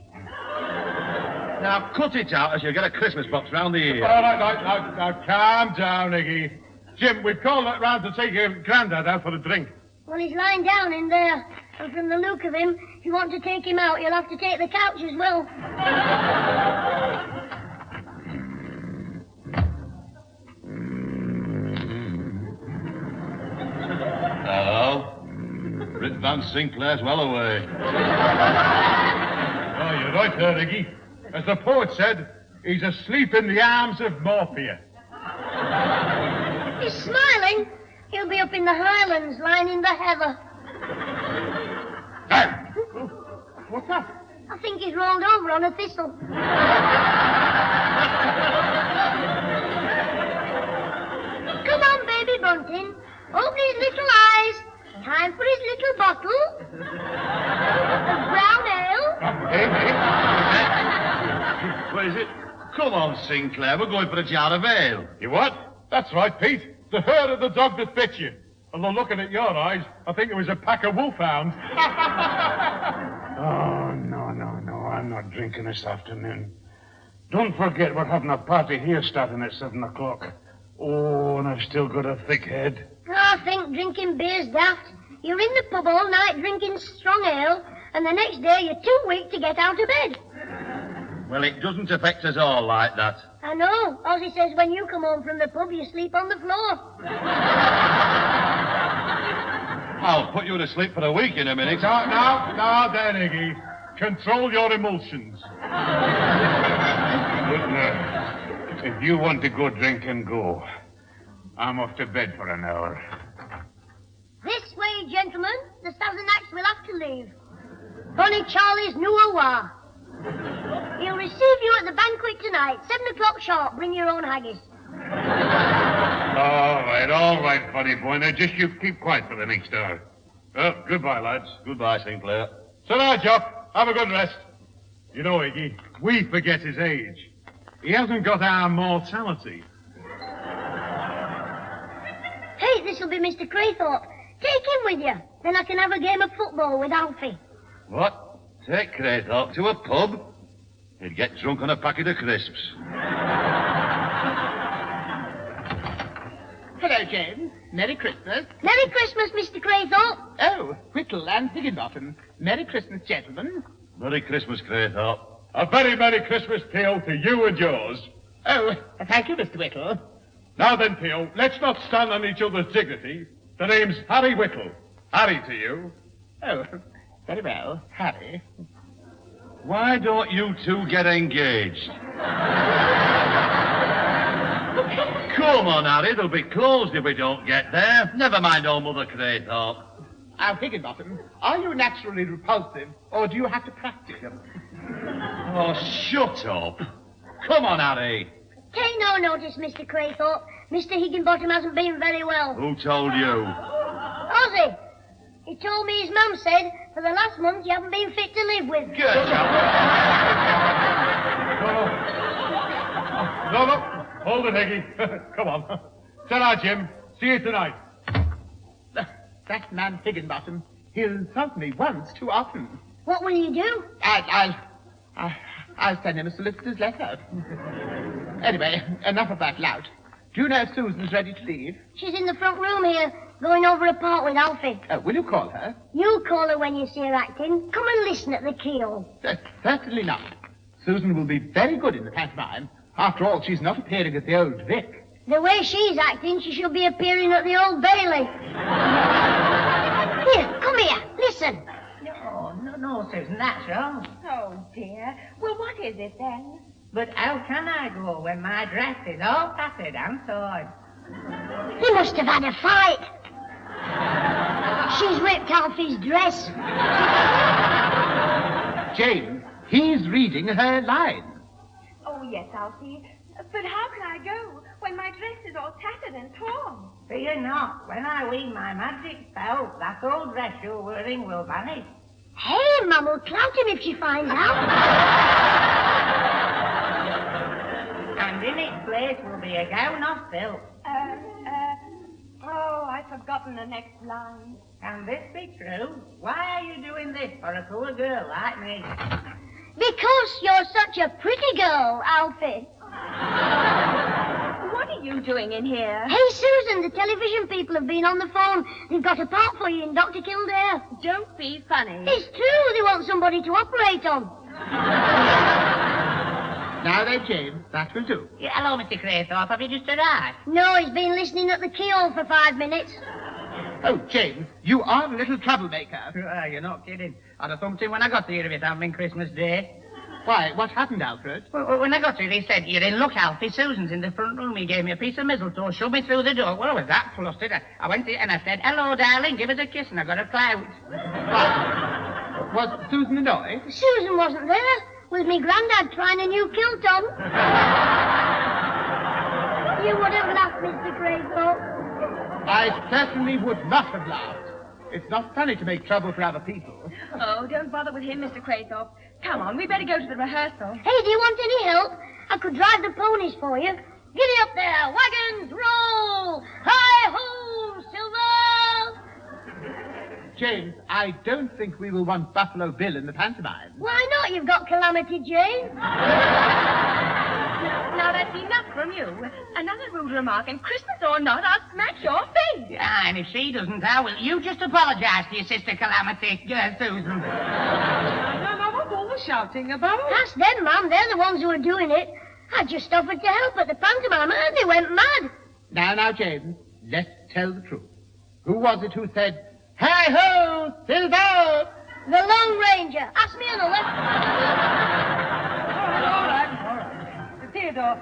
[SPEAKER 20] Now, cut it out as you get a Christmas box round the ear.
[SPEAKER 11] All right, now, calm down, Iggy. Jim, we've called that round to take your granddad out for a drink.
[SPEAKER 2] Well, he's lying down in there. And from the look of him, if you want to take him out, you'll have to take the couch as well.
[SPEAKER 20] Hello? Rip Van Sinclair's well away.
[SPEAKER 11] Oh, you're right there, Iggy. As the poet said, he's asleep in the arms of Morphia.
[SPEAKER 2] He's smiling. He'll be up in the Highlands, lying in the heather.
[SPEAKER 11] What's that?
[SPEAKER 2] I think he's rolled over on a thistle. Come on, baby Bunting. Open his little eyes. Time for his little bottle of brown ale.
[SPEAKER 20] What is it? Come on, Sinclair. We're going for a jar of ale.
[SPEAKER 11] You what? That's right, Pete. The herd of the dog that bit you. Although looking at your eyes, I think it was a pack of wolfhounds. Oh, no. I'm not drinking this afternoon. Don't forget we're having a party here starting at 7 o'clock. Oh, and I've still got a thick head.
[SPEAKER 2] I think drinking beer's daft. You're in the pub all night drinking strong ale, and the next day you're too weak to get out of bed.
[SPEAKER 20] Well, it doesn't affect us all like that.
[SPEAKER 2] I know. Ozzy says when you come home from the pub, you sleep on the floor.
[SPEAKER 20] I'll put you to sleep for a week in a minute.
[SPEAKER 11] Now, then, Iggy. Control your emotions. Look, if you want to go drink and go, I'm off to bed for an hour.
[SPEAKER 2] This way, gentlemen. The Southern Acts will have to leave. Bonnie Charlie's Nuawa. He'll receive you at the banquet tonight, 7 o'clock sharp. Bring your own haggis.
[SPEAKER 11] All right, funny boy. Now, just you keep quiet for the next hour. Well, goodbye, lads.
[SPEAKER 20] Goodbye, Sinclair.
[SPEAKER 11] So now, Jock, have a good rest. You know, Iggy, we forget his age. He hasn't got our mortality.
[SPEAKER 2] Hey, this'll be Mr. Craythorpe. Take him with you. Then I can have a game of football with Alfie.
[SPEAKER 20] What? Take Craythorpe to a pub? He'd get drunk on a packet of crisps.
[SPEAKER 1] Hello, James. Merry Christmas.
[SPEAKER 2] Merry Christmas, Mr. Craythorpe.
[SPEAKER 1] Oh, Whittle and Higginbottom. Merry Christmas, gentlemen.
[SPEAKER 20] Merry Christmas, Craythorpe.
[SPEAKER 11] A very Merry Christmas, Peel, to you and yours.
[SPEAKER 1] Oh, thank you, Mr. Whittle.
[SPEAKER 11] Now then, Peel, let's not stand on each other's dignity. The name's Harry Whittle. Harry to you.
[SPEAKER 1] Oh, very well, Harry.
[SPEAKER 20] Why don't you two get engaged? Come on, Harry. They'll be closed if we don't get there. Never mind old Mother Craythorpe.
[SPEAKER 1] Now, Higginbottom, are you naturally repulsive, or do you have to practice them?
[SPEAKER 20] Oh, shut up. Come on, Harry.
[SPEAKER 2] Take no notice, Mr. Craythorpe. Mr. Higginbottom hasn't been very well.
[SPEAKER 20] Who told you?
[SPEAKER 2] Ozzy. He told me his mum said for the last month you haven't been fit to live with.
[SPEAKER 20] Good.
[SPEAKER 11] No. Hold it, Higgy. Come on. Ta-ra, Jim. See you tonight.
[SPEAKER 1] That man Higginbottom, he'll insult me once too often.
[SPEAKER 2] What will you do?
[SPEAKER 1] I'll send him a solicitor's letter. Anyway, enough of that lout. Do you know if Susan's ready to leave?
[SPEAKER 2] She's in the front room here, going over a part with Alfie.
[SPEAKER 1] Will you call her?
[SPEAKER 2] You call her when you see her acting. Come and listen at the keyhole.
[SPEAKER 1] Certainly not. Susan will be very good in the pantomime. After all, she's not appearing at the Old Vic.
[SPEAKER 2] The way she's acting, she should be appearing at the Old Bailey. Here, come here. Listen.
[SPEAKER 21] No, Susan, that's wrong.
[SPEAKER 4] Oh, dear. Well, what is it then?
[SPEAKER 21] But how can I go when my dress is all tattered and torn?
[SPEAKER 2] He must have had a fight. She's ripped Alfie's dress.
[SPEAKER 1] James, he's reading her lines.
[SPEAKER 4] Oh, yes, Alfie. But how can I go when my dress is all tattered and torn?
[SPEAKER 21] Fear not. When I weave my magic spell, that old dress you're wearing will vanish.
[SPEAKER 2] Hey, Mum will clout him if she finds out.
[SPEAKER 21] And in its place will be a gown of silk.
[SPEAKER 4] Oh, I've forgotten the next line.
[SPEAKER 21] Can this be true? Why are you doing this for a poor girl like me?
[SPEAKER 2] Because you're such a pretty girl, Alfie.
[SPEAKER 13] What are you doing in here?
[SPEAKER 2] Hey, Susan, the television people have been on the phone. They've got a part for you in Dr. Kildare.
[SPEAKER 13] Don't be funny.
[SPEAKER 2] It's true. They want somebody to operate on.
[SPEAKER 1] Now then, James, that will do.
[SPEAKER 21] Yeah, hello, Mr. Craythorpe. Have you just arrived?
[SPEAKER 2] No, he's been listening at the keyhole for 5 minutes.
[SPEAKER 1] Oh, James, you are a little troublemaker.
[SPEAKER 3] You're not kidding. I'd have thumped him when I got here if it hadn't been Christmas Day.
[SPEAKER 1] Why, what happened, Alfred?
[SPEAKER 3] Well, when I got here, he said, "You're in luck, Alfie. Susan's in the front room." He gave me a piece of mistletoe, shoved me through the door. Well, I was that flustered. I went in and I said, "Hello, darling, give us a kiss," and I got a clout.
[SPEAKER 1] Was Susan annoyed?
[SPEAKER 2] Susan wasn't there. With me granddad trying a new kilt on. You would have laughed, Mr. Craythorpe.
[SPEAKER 1] I certainly would not have laughed. It's not funny to make trouble for other people.
[SPEAKER 13] Oh, don't bother with him, Mr. Craythorpe. Come on, we better go to the rehearsal.
[SPEAKER 2] Hey, do you want any help? I could drive the ponies for you. Giddy up there, wagons, roll! Hi-ho, Silver!
[SPEAKER 1] James, I don't think we will want Buffalo Bill in the pantomime.
[SPEAKER 2] Why not? You've got Calamity Jane.
[SPEAKER 13] Now, that's enough from you. Another rude remark, and Christmas or not, I'll smash your face.
[SPEAKER 3] Yeah, and if she doesn't, how will you just apologize to your sister Calamity, Susan?
[SPEAKER 5] No, what's all the shouting about?
[SPEAKER 2] Ask them, Mum. They're the ones who are doing it. I just offered to help at the pantomime, and they went mad.
[SPEAKER 1] Now, James, let's tell the truth. Who was it who said, "Hi-ho, Silver"?
[SPEAKER 2] The Lone Ranger. Ask me another.
[SPEAKER 5] All right. Theodore,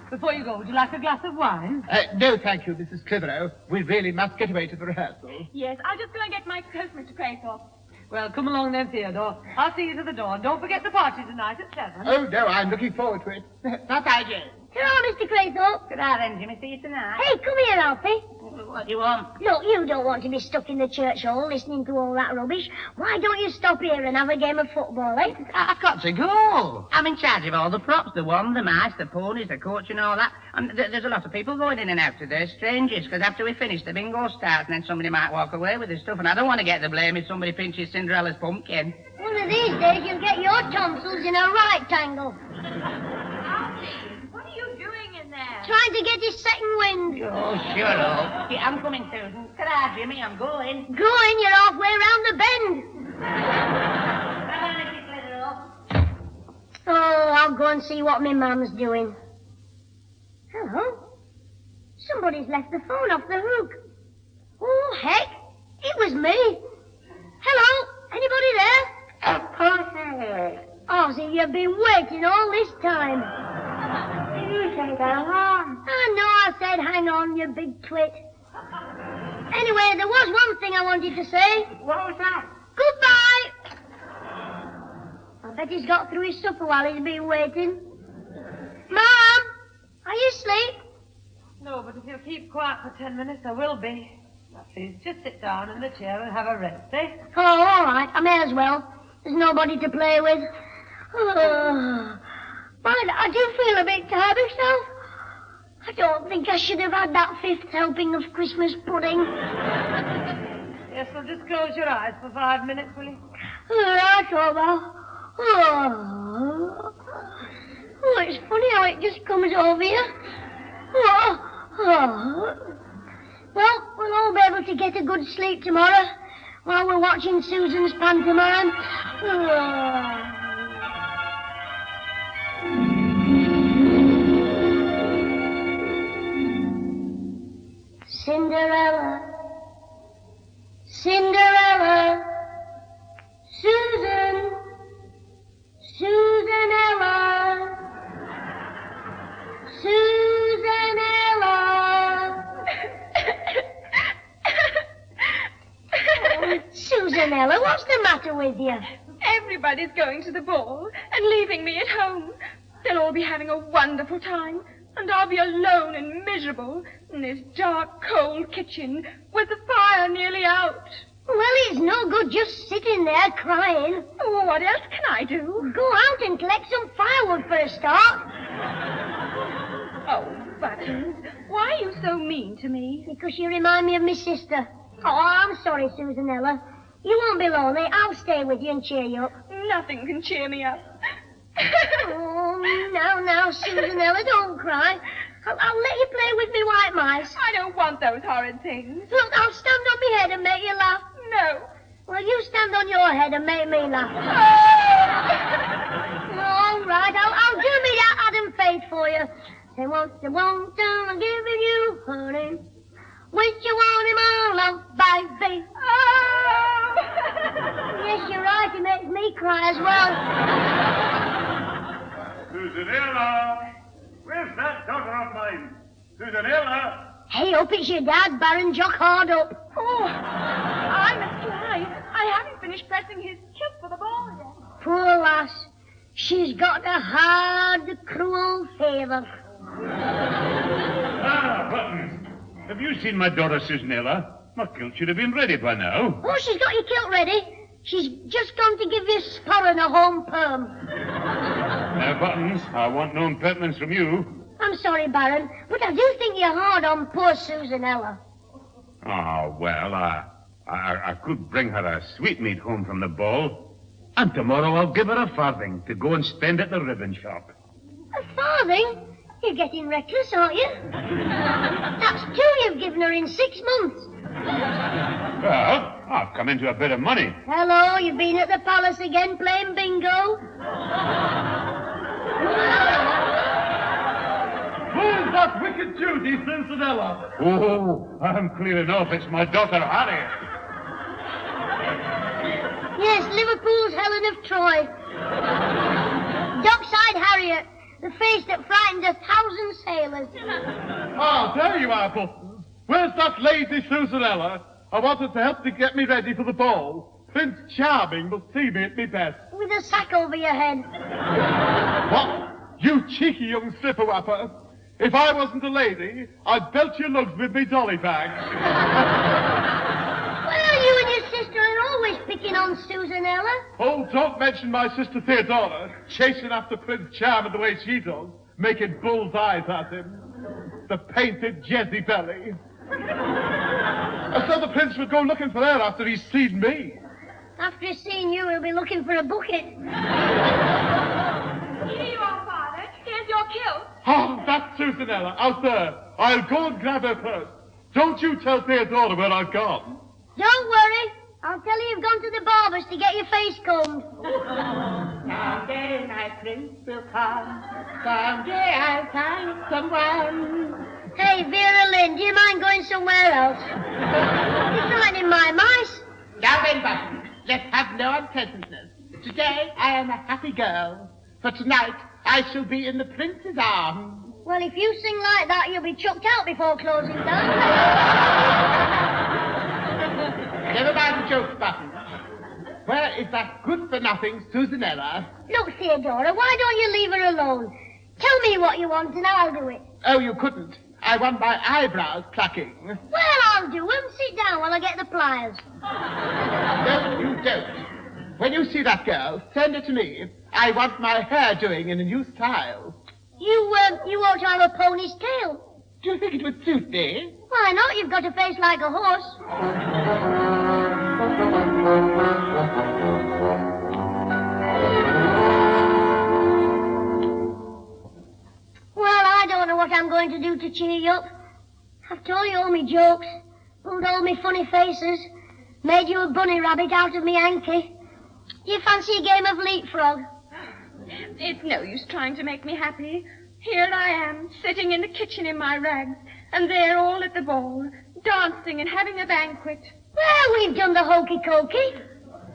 [SPEAKER 5] before you go, would you like a glass of wine?
[SPEAKER 1] No, thank you, Mrs. Clitheroe. We really must get away to the rehearsal.
[SPEAKER 13] Yes, I'll just go and get my coat, Mr. Craythorpe.
[SPEAKER 5] Well, come along then, Theodore. I'll see you to the door. And don't forget the party tonight at 7.
[SPEAKER 1] Oh, no, I'm looking forward to it. Bye-bye, James.
[SPEAKER 2] Ta-ra, Mr. Craythorpe.
[SPEAKER 21] Good-night then, Jimmy. See you tonight.
[SPEAKER 2] Hey, come here, Alfie.
[SPEAKER 21] What do you want?
[SPEAKER 2] Look, you don't want to be stuck in the church hall listening to all that rubbish. Why don't you stop here and have a game of football, eh?
[SPEAKER 3] I've got to go. I'm in charge of all the props, the one, the mice, the ponies, the coach and all that. And there's a lot of people going in and out today, strangers, because after we finish, the bingo starts, and then somebody might walk away with his stuff, and I don't want to get the blame if somebody pinches Cinderella's pumpkin.
[SPEAKER 2] One of these days, you'll get your tonsils in a right angle.
[SPEAKER 13] What are you doing in there?
[SPEAKER 2] Trying to get his second wind.
[SPEAKER 21] Oh, shut up. Yeah, I'm coming, Susan. Ta-ra, Jimmy, I'm going.
[SPEAKER 2] Going? You're halfway round the bend.
[SPEAKER 21] Bye-bye, Mr. Clitheroe.
[SPEAKER 2] Oh, I'll go and see what my mum's doing. Hello? Somebody's left the phone off the hook. Oh, heck. It was me. Hello? Anybody there?
[SPEAKER 21] Of course I is.
[SPEAKER 2] Ozzy, you've been waiting all this time.
[SPEAKER 21] You said hang on.
[SPEAKER 2] I know I said hang on, you big twit. Anyway, there was one thing I wanted to say.
[SPEAKER 21] What was that?
[SPEAKER 2] Goodbye. I bet he's got through his supper while he's been waiting. Mom, are you asleep?
[SPEAKER 5] No, but if you'll keep quiet for 10 minutes, I will be. Now, please, just sit down in the chair and have a rest, eh?
[SPEAKER 2] Oh, all right. I may as well. There's nobody to play with. Oh, I do feel a bit tired myself. I don't think I should have had that 5th helping of Christmas pudding.
[SPEAKER 5] Yes, well, just close your eyes for 5 minutes, will you?
[SPEAKER 2] Right over. Oh, it's funny how it just comes over you. Oh. Well, we'll all be able to get a good sleep tomorrow while we're watching Susan's pantomime. Cinderella, Cinderella, Susan, Susanella, Susanella. Susanella, what's the matter with you?
[SPEAKER 13] Everybody's going to the ball and leaving me at home. They'll all be having a wonderful time, and I'll be alone and miserable in this dark, cold kitchen with the fire nearly out.
[SPEAKER 2] Well, it's no good just sitting there crying.
[SPEAKER 4] Well, what else can I do?
[SPEAKER 2] Go out and collect some firewood for a start.
[SPEAKER 4] Oh, Buttons, why are you so mean to me?
[SPEAKER 2] Because you remind me of my sister. Oh, I'm sorry, Susanella. You won't be lonely. I'll stay with you and cheer you up.
[SPEAKER 4] Nothing can cheer me up.
[SPEAKER 2] Oh, now, Susanella, don't cry. I'll let you play with me white mice.
[SPEAKER 4] I don't want those horrid things.
[SPEAKER 2] Look, I'll stand on my head and make you laugh.
[SPEAKER 4] No.
[SPEAKER 2] Well, you stand on your head and make me laugh. All right, I'll do me that Adam Faith for you. Say once I want I'm giving you honey. Which you want him all of, baby.
[SPEAKER 4] Oh!
[SPEAKER 2] Yes, you're right. He makes me cry as well.
[SPEAKER 6] Susanella! Where's that daughter of mine? Susanella!
[SPEAKER 2] Hey, up, it's your dad, Baron Jock Hard up.
[SPEAKER 4] Oh, I must lie. I haven't finished pressing his kilt for the ball yet.
[SPEAKER 2] Poor lass. She's got a hard, cruel favour.
[SPEAKER 6] Ah, Buttons. Have you seen my daughter, Susanella? My kilt should have been ready by now.
[SPEAKER 2] Oh, she's got your kilt ready. She's just gone to give your sporran a home perm.
[SPEAKER 6] Now, Buttons, I want no impertinence from you.
[SPEAKER 2] I'm sorry, Baron, but I do think you're hard on poor Susanella.
[SPEAKER 6] Oh, well, I could bring her a sweetmeat home from the ball. And tomorrow I'll give her a farthing to go and spend at the ribbon shop.
[SPEAKER 2] A farthing? You're getting reckless, aren't you? That's 2 you've given her in 6 months.
[SPEAKER 6] Well, I've come into a bit of money.
[SPEAKER 2] Hello, you've been at the palace again playing bingo?
[SPEAKER 14] Who's that wicked Judy, Susanella?
[SPEAKER 6] Oh, I'm clear enough. It's my daughter, Harriet.
[SPEAKER 2] Yes, Liverpool's Helen of Troy. Dockside Harriet, the face that frightened 1,000 sailors.
[SPEAKER 14] Ah, there you are, Buttons. Where's that lady, Susanella? I wanted to help to get me ready for the ball. Prince Charming must see me at my best.
[SPEAKER 2] With a sack over your head.
[SPEAKER 14] What? You cheeky young slipper-whapper. If I wasn't a lady, I'd belt your lugs with me dolly bag.
[SPEAKER 2] Well, you and your sister are always picking on Susanella.
[SPEAKER 14] Oh, don't mention my sister Theodora chasing after Prince Charming the way she does, making bull's eyes at him. The painted Jezzy belly. So the prince would go looking for her after he's seen me.
[SPEAKER 2] After he's seen you, he'll be looking for a bucket.
[SPEAKER 4] Here you are, Father. Here's your kilt.
[SPEAKER 14] Oh, that's Susanella, out there. I'll go and grab her first. Don't you tell Theodora where I've gone.
[SPEAKER 2] Don't worry. I'll tell you you've gone to the barber's to get your face combed.
[SPEAKER 3] Someday my prince will come. Someday I'll find someone.
[SPEAKER 2] Hey, Vera Lynn, do you mind going somewhere else? You're frightening my mice.
[SPEAKER 3] Now then, Buttons, let's have no unpleasantness. Today I am a happy girl, for tonight I shall be in the prince's arms.
[SPEAKER 2] Well, if you sing like that, you'll be chucked out before closing time.
[SPEAKER 3] Never mind the jokes, Buttons. Where is that good-for-nothing Susanella?
[SPEAKER 2] Look, Theodora, why don't you leave her alone? Tell me what you want and I'll do it.
[SPEAKER 3] Oh, you couldn't. I want my eyebrows plucking.
[SPEAKER 2] Well, I'll do them. Sit down while I get the pliers.
[SPEAKER 3] No, you don't. When you see that girl, send her to me. I want my hair doing in a new style.
[SPEAKER 2] You ought to have a pony's tail.
[SPEAKER 3] Do you think it would suit me?
[SPEAKER 2] Why not? You've got a face like a horse. Well, I don't know what I'm going to do to cheer you up. I've told you all my jokes, pulled all my funny faces, made you a bunny rabbit out of me hanky. Do you fancy a game of leapfrog?
[SPEAKER 4] It's no use trying to make me happy. Here I am, sitting in the kitchen in my rags, and they're all at the ball, dancing and having a banquet.
[SPEAKER 2] Well, we've done the hokey-cokey,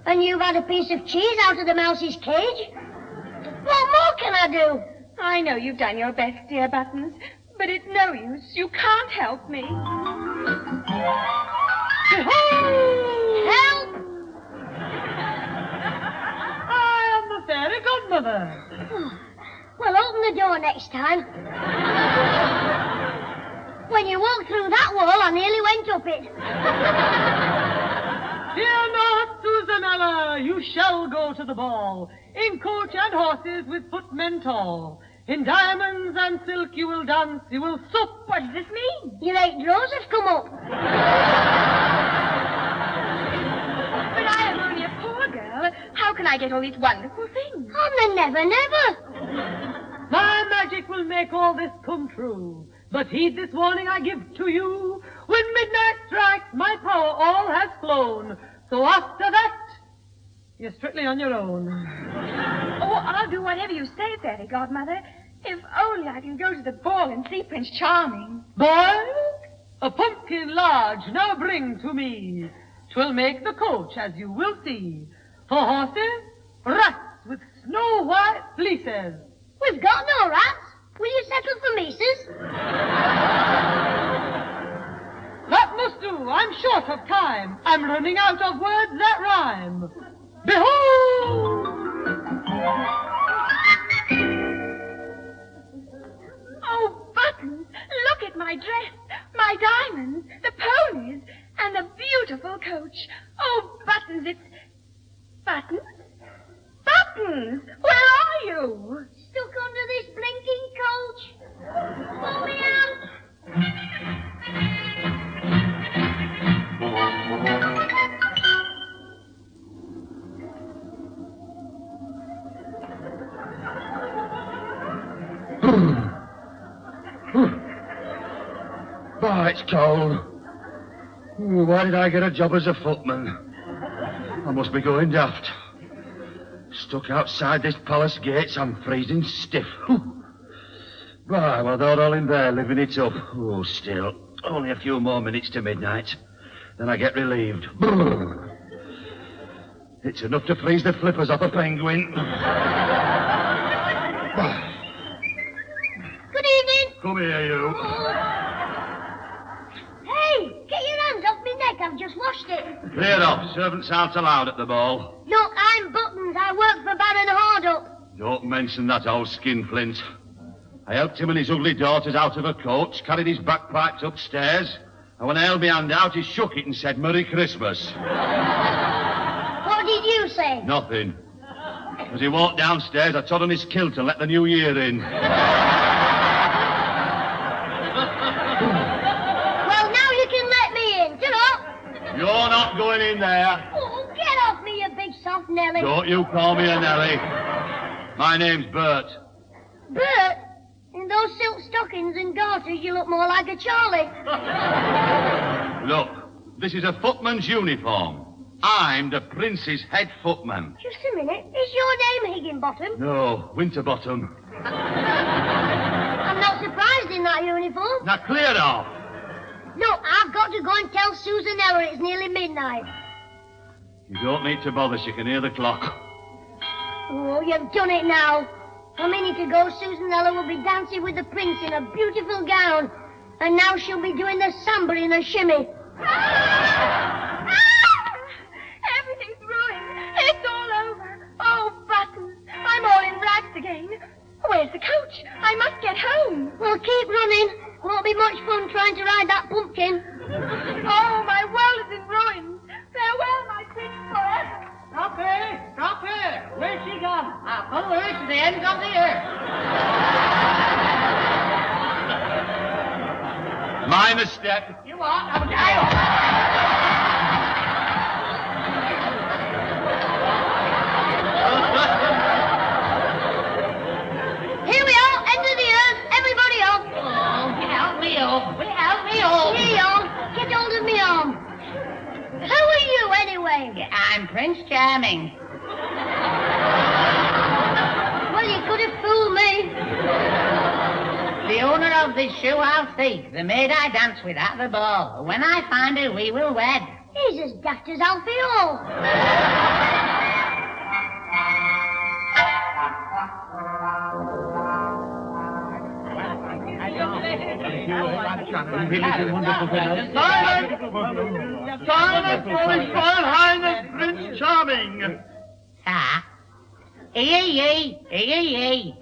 [SPEAKER 2] and you've had a piece of cheese out of the mouse's cage. What more can I do?
[SPEAKER 4] I know you've done your best, dear Buttons, but it's no use. You can't help me.
[SPEAKER 2] Help!
[SPEAKER 5] I am the fairy godmother.
[SPEAKER 2] Well, open the door next time. When you walked through that wall, I nearly went up it.
[SPEAKER 5] Fear not, Anna, you shall go to the ball, in coach and horses with footmen tall. In diamonds and silk you will dance, you will sup.
[SPEAKER 2] What does this mean? Your 8 drawers have come up.
[SPEAKER 4] But I am only a poor girl. How can I get all these wonderful things?
[SPEAKER 2] On the never, never.
[SPEAKER 5] My magic will make all this come true. But heed this warning I give to you. When midnight strikes, my power all has flown. So after that, you're strictly on your own.
[SPEAKER 4] Oh, I'll do whatever you say, Fairy Godmother. If only I can go to the ball and see Prince Charming.
[SPEAKER 5] Boys, a pumpkin large now bring to me. 'Twill make the coach, as you will see. For horses, rats with snow-white fleeces.
[SPEAKER 2] We've got no rats. Will you settle for Mises?
[SPEAKER 5] That must do. I'm short of time. I'm running out of words that rhyme. Behold!
[SPEAKER 4] Oh, Buttons, look at my dress, my diamonds, the ponies, and the beautiful coach. Oh, Buttons, it's... Buttons? Buttons, where are you?
[SPEAKER 2] Stuck under this blinking coach. Pull me out.
[SPEAKER 20] Oh, it's cold. Why did I get a job as a footman? I must be going daft. Stuck outside this palace gates, I'm freezing stiff. Why, well, they're all in there living it up. Oh, still, only a few more minutes to midnight. Then I get relieved. It's enough to freeze the flippers off a penguin.
[SPEAKER 2] Good evening.
[SPEAKER 20] Come here, you.
[SPEAKER 2] Hey, get your hands off me neck. I've just washed it.
[SPEAKER 20] Clear off. Servants aren't allowed at the ball.
[SPEAKER 2] Look, I'm Buttons. I work for Baron Hardup.
[SPEAKER 20] Don't mention that old skinflint. I helped him and his ugly daughters out of a coach, carried his bagpipes upstairs, and when I held my hand out, he shook it and said, Merry Christmas.
[SPEAKER 2] What did you say?
[SPEAKER 20] Nothing. As he walked downstairs, I told him his kilt and let the new year in.
[SPEAKER 2] Well, now you can let me in. Get up.
[SPEAKER 20] You're not going in there.
[SPEAKER 2] Oh, get off me, you big soft Nelly.
[SPEAKER 20] Don't you call me a Nelly. My name's Bert.
[SPEAKER 2] Bert? In those silk stockings and garters, you look more like a Charlie.
[SPEAKER 20] Look, this is a footman's uniform. I'm the prince's head footman.
[SPEAKER 2] Just a minute. Is your name Higginbottom?
[SPEAKER 20] No, Winterbottom.
[SPEAKER 2] I'm not surprised in that uniform.
[SPEAKER 20] Now clear off.
[SPEAKER 2] Look, I've got to go and tell Susan Ella it's nearly midnight.
[SPEAKER 20] You don't need to bother. She can hear the clock.
[SPEAKER 2] Oh, you've done it now. A minute ago, Susan Ella will be dancing with the prince in a beautiful gown. And now she'll be doing the samba in a shimmy.
[SPEAKER 4] Everything's ruined. It's all over. Oh, Buttons, I'm all in rags again. Where's the coach? I must get home.
[SPEAKER 2] Well, keep running. Won't be much fun trying to ride that pumpkin.
[SPEAKER 4] Oh, my world is in ruins. Farewell, my prince, forever.
[SPEAKER 21] Stop her! Stop her! Where's she gone? I'll follow her to the ends of the earth.
[SPEAKER 20] Mind the step.
[SPEAKER 21] You are? I will die.
[SPEAKER 2] Here we are, end of the earth. Everybody off.
[SPEAKER 21] Oh, help me up. Help me up.
[SPEAKER 2] Here you are. Get hold of me arm. Who are you, anyway?
[SPEAKER 21] I'm Prince Charming.
[SPEAKER 2] Well, you could have fooled me.
[SPEAKER 21] The owner of this shoe I'll seek, the maid I dance with at the ball. When I find her, we will wed.
[SPEAKER 2] He's as daft as Alfie Hall.
[SPEAKER 20] Silence, for his Royal Highness Prince Charming.
[SPEAKER 21] Ah. Ee.
[SPEAKER 2] Here.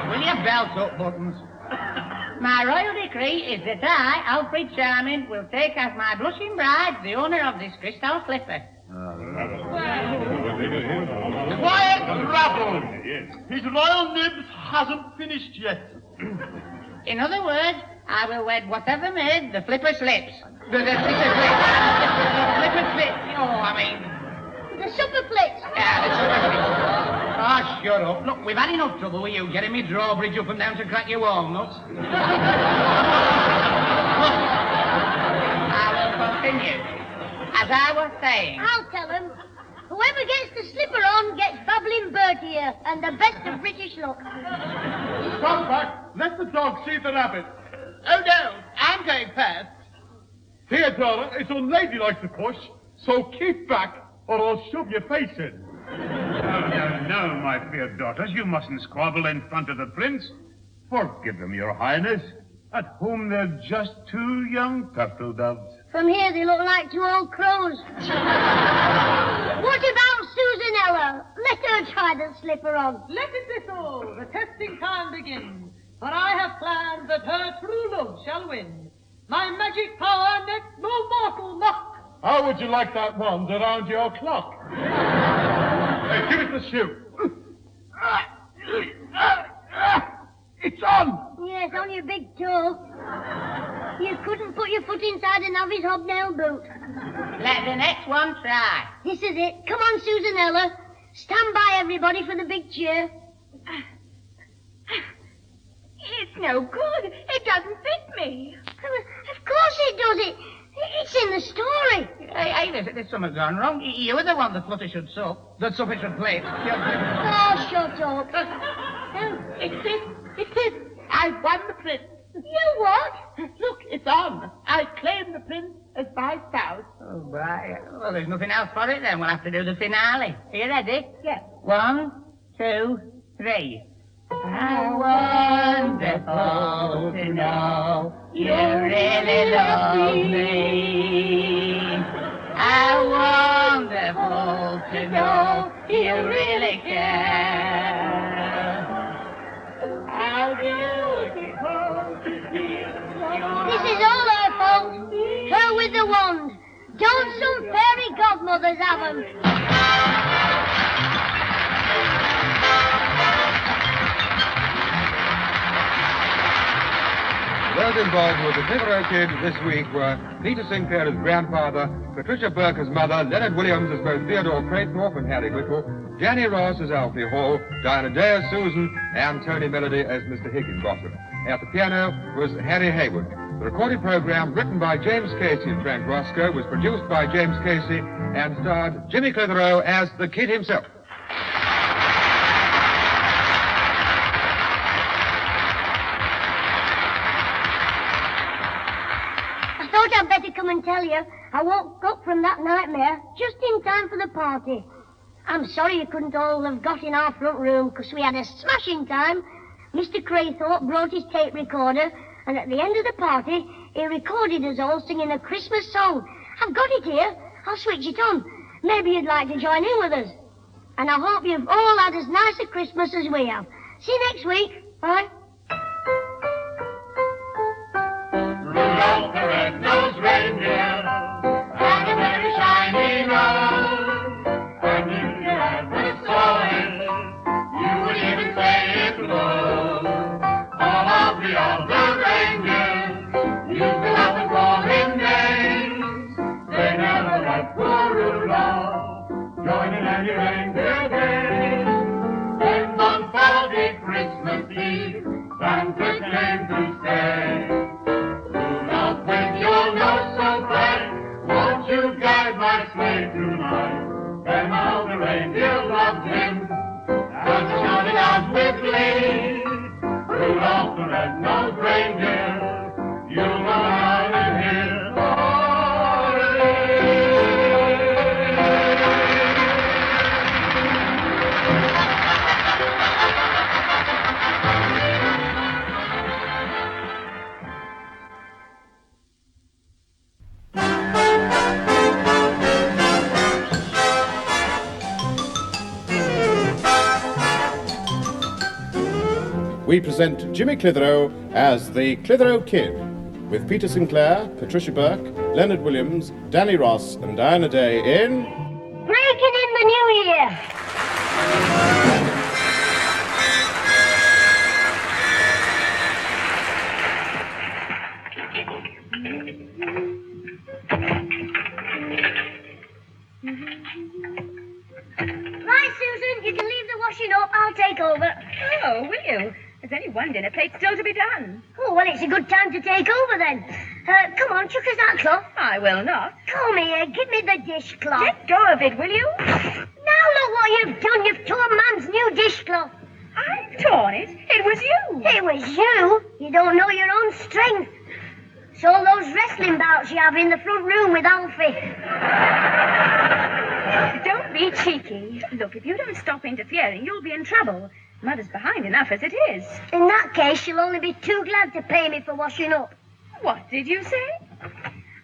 [SPEAKER 21] Will you belt up, Buttons? My royal decree is that I, Alfred Charming, will take as my blushing bride the owner of this crystal slipper.
[SPEAKER 7] Quiet, rabble! His royal nibs hasn't finished yet.
[SPEAKER 21] In other words, I will wed whatever made the flipper slips. The flipper slips. Oh, I mean...
[SPEAKER 2] The supper plates.
[SPEAKER 21] Yeah, the supper slips. Oh, shut up. Look, we've had enough trouble with you getting me drawbridge up and down to crack your walnuts. I will continue. As I was saying...
[SPEAKER 2] I'll tell him. Whoever gets the slipper on gets Babbling Bertie here, and the best of British luck.
[SPEAKER 14] Stand back. Let the dog see the rabbit.
[SPEAKER 1] Oh, no. I'm going first.
[SPEAKER 14] Theodora, it's unladylike to push, so keep back or I'll shove your face in.
[SPEAKER 6] No, my fair daughters, you mustn't squabble in front of the prince. Forgive them, your highness. At home they're just two young turtle doves.
[SPEAKER 2] From here they look like two old crows. What about Susanella? Let her try the slipper on.
[SPEAKER 5] Let it be so. The testing time begins. For I have planned that her true love shall win. My magic power next no mortal mock.
[SPEAKER 14] How would you like that wand around your clock? Hey, give us the shoe. It's on!
[SPEAKER 2] Yes, on your big toe. You couldn't put your foot inside a novice hobnail boot.
[SPEAKER 21] Let the next one try.
[SPEAKER 2] This is it. Come on, Susanella. Stand by, everybody, for the big cheer.
[SPEAKER 4] It's no good. It doesn't fit me.
[SPEAKER 2] Of course it does. It's in the story.
[SPEAKER 21] Hey, there's something gone wrong. You were the one that Flutter should sup. That Suppy should play.
[SPEAKER 2] Oh, shut up.
[SPEAKER 1] It's it. I won the prince.
[SPEAKER 2] You what?
[SPEAKER 1] Look, it's on. I claim the prince as my spouse.
[SPEAKER 21] Oh, right. Well, there's nothing else for it then. We'll have to do the finale. Are you ready?
[SPEAKER 2] Yeah.
[SPEAKER 21] 1, 2, 3. How wonderful to know you really love me. How wonderful to know you really care. How beautiful to feel.
[SPEAKER 2] This is all her fault. Her with the wand. Don't some fairy godmothers have 'em?
[SPEAKER 8] Those involved with the Clitheroe Kid this week were Peter Sinclair as grandfather, Patricia Burke as mother, Leonard Williams as both Theodore Craythorpe and Harry Whittle, Janny Ross as Alfie Hall, Diana Day as Susan, and Tony Melody as Mr. Higginbottom. At the piano was Harry Hayward. The recorded program, written by James Casey and Frank Roscoe, was produced by James Casey and starred Jimmy Clitheroe as the Kid himself.
[SPEAKER 2] I thought I'd better come and tell you. I woke up from that nightmare just in time for the party. I'm sorry you couldn't all have got in our front room, because we had a smashing time. Mr. Craythorpe brought his tape recorder, and at the end of the party, he recorded us all singing a Christmas song. I've got it here. I'll switch it on. Maybe you'd like to join in with us. And I hope you've all had as nice a Christmas as we have. See you next week. Bye.
[SPEAKER 7] Rudolph the red-nosed reindeer had a very shiny nose. And if you ever saw it, you would even say it glows. All of the other reindeers used to have to call him names. They never let poor Rudolph join in any reindeer games. Then on foggy Christmas Eve, Santa came to say, Rudolph, with your nose so bright, won't you guide my sleigh tonight? Then all the reindeer loved him, and shouted out with glee, Rudolph the red-nosed reindeer, you'll go out in here.
[SPEAKER 10] we present Jimmy Clitheroe as the Clitheroe Kid, with Peter Sinclair, Patricia Burke, Leonard Williams, Danny Ross, and Diana Day in...
[SPEAKER 2] Breaking in the New Year. Right, Susan, you can leave the washing up. I'll take over.
[SPEAKER 13] Oh, will you? There's only one dinner plate still to be done.
[SPEAKER 2] Oh, well, it's a good time to take over then. Come on, chuck us that cloth.
[SPEAKER 13] I will not.
[SPEAKER 2] Come here, give me the dishcloth.
[SPEAKER 13] Let go of it, will you?
[SPEAKER 2] Now look what you've done. You've torn Man's new dishcloth.
[SPEAKER 13] I've torn it. It was you.
[SPEAKER 2] It was you? You don't know your own strength. It's all those wrestling bouts you have in the front room with Alfie.
[SPEAKER 13] Don't be cheeky. Look, if you don't stop interfering, you'll be in trouble. Mother's behind enough as it is.
[SPEAKER 2] In that case, she'll only be too glad to pay me for washing up.
[SPEAKER 13] What did you say?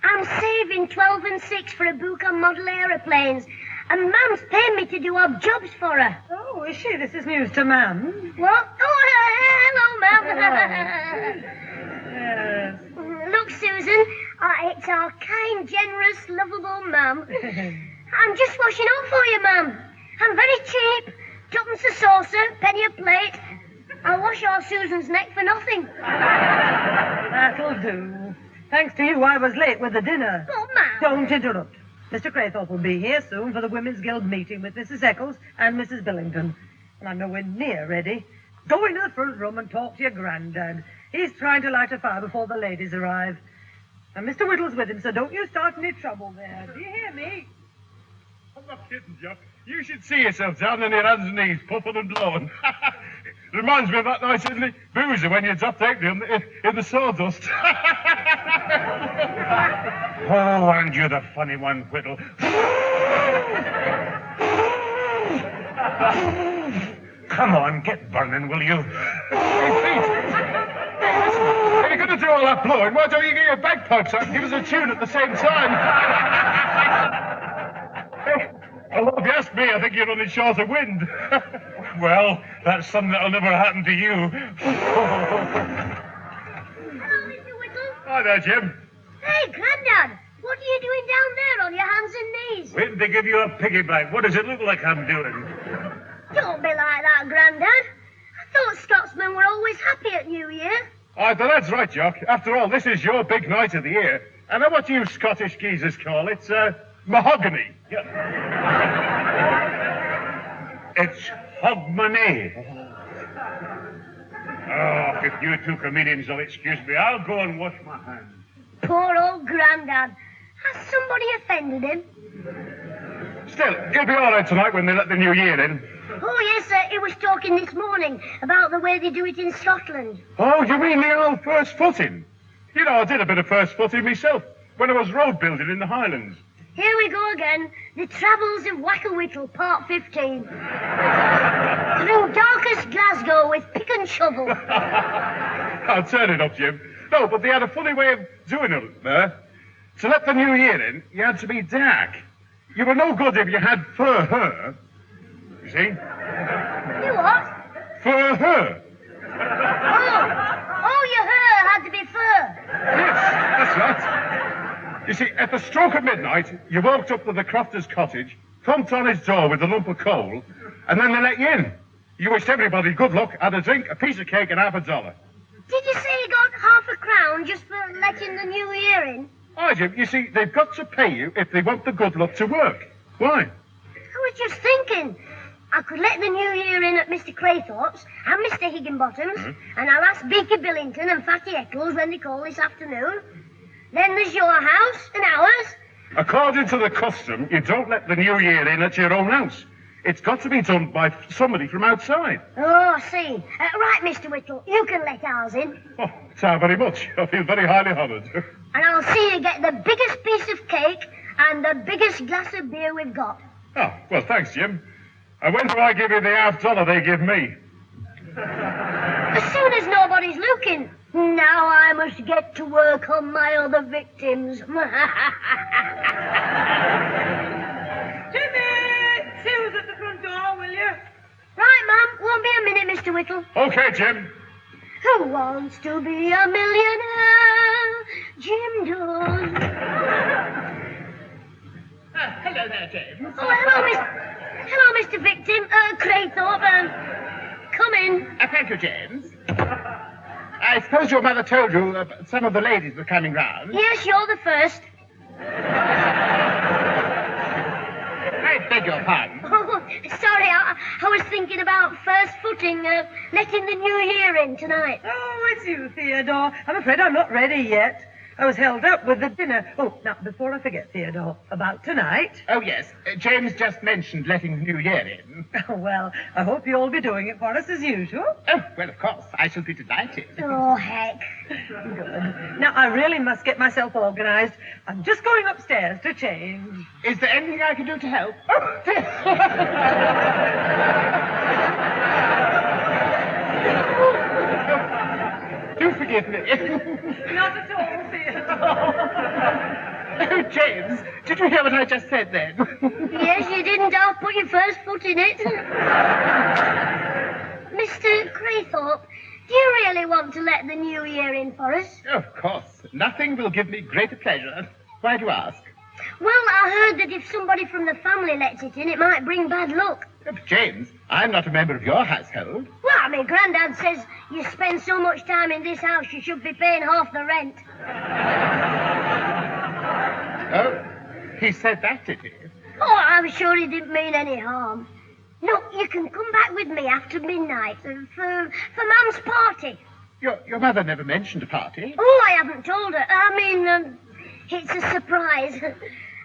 [SPEAKER 2] I'm saving 12 and 6 for a book on model aeroplanes, and Mum's paying me to do odd jobs for her.
[SPEAKER 5] Oh, is she? This is news to Mum.
[SPEAKER 2] What? Oh, hello, Mum.
[SPEAKER 5] Yes.
[SPEAKER 2] Look, Susan, it's our kind, generous, lovable Mum. I'm just washing up for you, Mum. I'm very cheap. Tuppence a saucer, penny a plate. I'll wash all Susan's neck for nothing.
[SPEAKER 5] That'll do. Thanks to you, I was late with the dinner.
[SPEAKER 2] Oh, Mum.
[SPEAKER 5] Don't interrupt. Mr. Craythorpe will be here soon for the Women's Guild meeting with Mrs. Eccles and Mrs. Billington. And I'm nowhere near ready. Go into the front room and talk to your granddad. He's trying to light a fire before the ladies arrive. And Mr. Whittle's with him, so don't you start any trouble there. Do you hear me?
[SPEAKER 11] I'm not kidding, Jock. You should see yourself down on your hands and knees, puffing and blowing. Reminds me of that night in the boozer when you dropped out in the sawdust. Oh, and you're the funny one, Whittle. Come on, get burning, will you? Hey, if you're going to do all that blowing, why don't you get your bagpipes out and give us a tune at the same time? Well, if you ask me, I think you're running short of wind. Well, that's something that'll never happen to you.
[SPEAKER 2] Hello, Mr. Whittle.
[SPEAKER 11] Hi there, Jim.
[SPEAKER 2] Hey, Grandad. What are you doing down there on your hands and knees?
[SPEAKER 11] Waiting to give you a piggyback. What does it look like I'm doing?
[SPEAKER 2] Don't be like that, Grandad. I thought Scotsmen were always happy at New Year.
[SPEAKER 11] Aye, but that's right, Jock. After all, this is your big night of the year. And know what you Scottish geezers call it? Mahogany. It's hogmanay. Oh, if you two comedians will excuse me, I'll go and wash my hands.
[SPEAKER 2] Poor old Grandad. Has somebody offended him?
[SPEAKER 11] Still, he'll be all right tonight when they let the new year in.
[SPEAKER 2] Oh, yes, sir. He was talking this morning about the way they do it in Scotland.
[SPEAKER 11] Oh, you mean the old first footing? You know, I did a bit of first footing myself when I was road building in the Highlands.
[SPEAKER 2] Here we go again. The Travels of Wackawhittle, Part 15. Through darkest Glasgow with pick and shovel.
[SPEAKER 11] I'll turn it up, Jim. No, but they had a funny way of doing it there. To let the new year in, you had to be dark. You were no good if you had fur hair. You see?
[SPEAKER 2] You what?
[SPEAKER 11] Fur hair.
[SPEAKER 2] Oh, your hair had to be fur.
[SPEAKER 11] Yes, that's right. You see, at the stroke of midnight, you walked up to the crofter's cottage, thumped on his door with a lump of coal, and then they let you in. You wished everybody good luck, had a drink, a piece of cake, and $50.
[SPEAKER 2] Did you say you got £50 just for letting the new year in?
[SPEAKER 11] Oh, Jim, you see, they've got to pay you if they want the good luck to work. Why?
[SPEAKER 2] I was just thinking. I could let the new year in at Mr. Craythorpe's and Mr. Higginbottom's, and I'll ask Beaker Billington and Fatty Eccles when they call this afternoon. Then there's your house and ours.
[SPEAKER 11] According to the custom, you don't let the new year in at your own house. It's got to be done by somebody from outside.
[SPEAKER 2] Oh, I see. Right, Mr. Whittle, you can let ours in.
[SPEAKER 11] Oh, thank very much. I feel very highly honoured.
[SPEAKER 2] And I'll see you get the biggest piece of cake and the biggest glass of beer we've got.
[SPEAKER 11] Oh, well, thanks, Jim. And when do I give you the $50 they give me?
[SPEAKER 2] As soon as nobody's looking. Now I must get to work on my other victims.
[SPEAKER 5] Jimmy! See who's at the front door, will you?
[SPEAKER 2] Right, Mum. Won't be a minute, Mr. Whittle.
[SPEAKER 11] Okay, Jim.
[SPEAKER 2] Who wants to be a millionaire? Jim does.
[SPEAKER 1] Hello there, James.
[SPEAKER 2] Oh, hello, Mr. Victim. Craythorpe. Come in.
[SPEAKER 1] Thank you, James. I suppose your mother told you some of the ladies were coming round.
[SPEAKER 2] Yes, you're the first.
[SPEAKER 1] I beg your pardon.
[SPEAKER 2] Oh, sorry, I was thinking about first footing, letting the new year in tonight.
[SPEAKER 5] Oh, it's you, Theodore. I'm afraid I'm not ready yet. I was held up with the dinner. Oh, now, before I forget, Theodore, about tonight.
[SPEAKER 1] Oh, yes. James just mentioned letting the new year in.
[SPEAKER 5] Oh, well, I hope you'll be doing it for us as usual.
[SPEAKER 1] Oh, well, of course. I shall be delighted.
[SPEAKER 2] Oh, heck.
[SPEAKER 5] Good. Now, I really must get myself organised. I'm just going upstairs to change.
[SPEAKER 1] Is there anything I can do to help? Oh, do forgive me.
[SPEAKER 5] Not at all, Theodore.
[SPEAKER 1] Oh, James, did you hear what I just said then?
[SPEAKER 2] Yes, you didn't. I'll put your first foot in it. Mr. Craythorpe, do you really want to let the new year in for us?
[SPEAKER 1] Of course. Nothing will give me greater pleasure. Why do you ask?
[SPEAKER 2] Well, I heard that if somebody from the family lets it in, it might bring bad luck.
[SPEAKER 1] James, I'm not a member of your household.
[SPEAKER 2] Well, I mean, Grandad says you spend so much time in this house, you should be paying half the rent.
[SPEAKER 1] Oh, he said that, did he?
[SPEAKER 2] Oh, I'm sure he didn't mean any harm. Look, you can come back with me after midnight for Mum's party.
[SPEAKER 1] Your mother never mentioned a party.
[SPEAKER 2] Oh, I haven't told her. I mean, it's a surprise.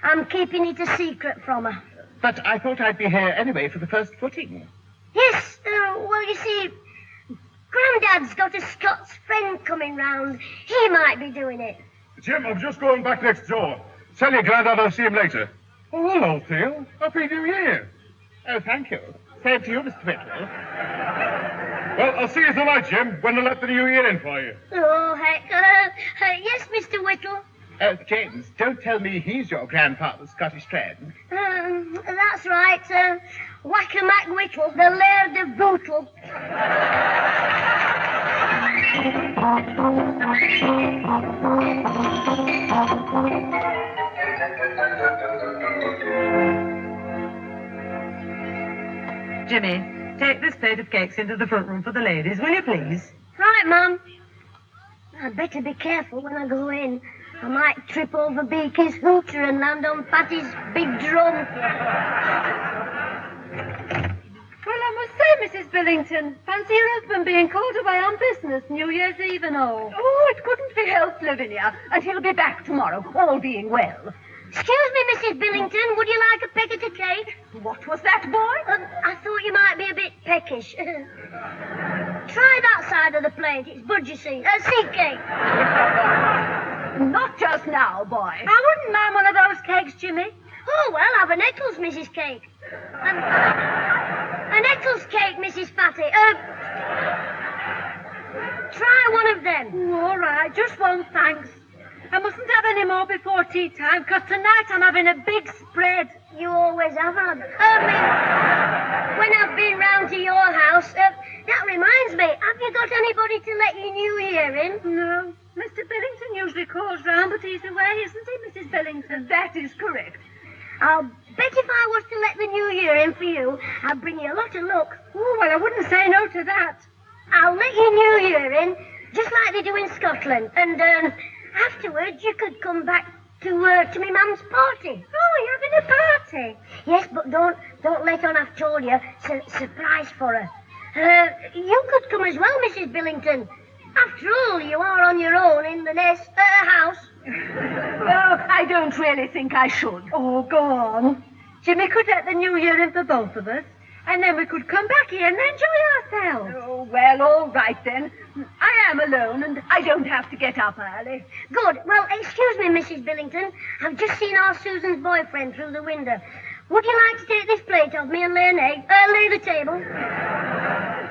[SPEAKER 2] I'm keeping it a secret from her.
[SPEAKER 1] But I thought I'd be here anyway for the first footing.
[SPEAKER 2] Yes, well, you see, Grandad's got a Scots friend coming round. He might be doing it.
[SPEAKER 11] Jim, I'm just going back next door. Tell your Grandad I'll see him later. Oh, hello, Theo. Happy New Year.
[SPEAKER 1] Oh, thank you. Same to you, Mr. Whittle.
[SPEAKER 11] Well, I'll see you tonight, Jim, when they let the new year in for you.
[SPEAKER 2] Oh, heck. Yes, Mr. Whittle.
[SPEAKER 1] James, don't tell me he's your grandfather's Scottish friend.
[SPEAKER 2] That's right. Whack-a-Mac Whittle, the Laird of Bootle.
[SPEAKER 5] Jimmy, take this plate of cakes into the front room for the ladies, will you please?
[SPEAKER 2] Right, Mum. I'd better be careful when I go in. I might trip over Beaky's hooter and land on Patty's big drum.
[SPEAKER 4] Well, I must say, Mrs. Billington, fancy your husband being called away on business, New Year's Eve and all.
[SPEAKER 9] Oh, it couldn't be helped, Lavinia, and he'll be back tomorrow, all being well.
[SPEAKER 2] Excuse me, Mrs. Billington, would you like a peck of the cake?
[SPEAKER 9] What was that, boy?
[SPEAKER 2] I thought you might be a bit peckish. Try that side of the plate. It's bud, you see. Seed cake.
[SPEAKER 9] Not just now, boy.
[SPEAKER 2] I wouldn't mind one of those cakes, Jimmy. Oh, well, have an Eccles, Mrs. Cake. An Eccles cake, Mrs. Fatty. Try one of them.
[SPEAKER 4] All right, just one, thanks. I mustn't have any more before tea time, because tonight I'm having a big spread.
[SPEAKER 2] You always have had. When I've been round to your house, that reminds me, have you got anybody to let your new year in?
[SPEAKER 4] No. Mr. Billington usually calls round, but he's away, isn't he, Mrs. Billington?
[SPEAKER 9] That is correct.
[SPEAKER 2] I'll bet if I was to let the new year in for you, I'd bring you a lot of luck.
[SPEAKER 4] Oh, well, I wouldn't say no to that.
[SPEAKER 2] I'll let your new year in, just like they do in Scotland, and afterwards you could come back to me mum's party.
[SPEAKER 4] Oh, you're having a party?
[SPEAKER 2] Yes, but don't let on I've told you. Surprise for her. You could come as well, Mrs. Billington. After all, you are on your own in the house.
[SPEAKER 9] Oh, I don't really think I should.
[SPEAKER 4] Oh, go on. Jimmy could let the new year in for both of us, and then we could come back here and enjoy ourselves.
[SPEAKER 9] Oh, well, all right then. I am alone, and I don't have to get up early.
[SPEAKER 2] Good. Well, excuse me, Mrs. Billington. I've just seen our Susan's boyfriend through the window. Would you like to take this plate off me and lay the table?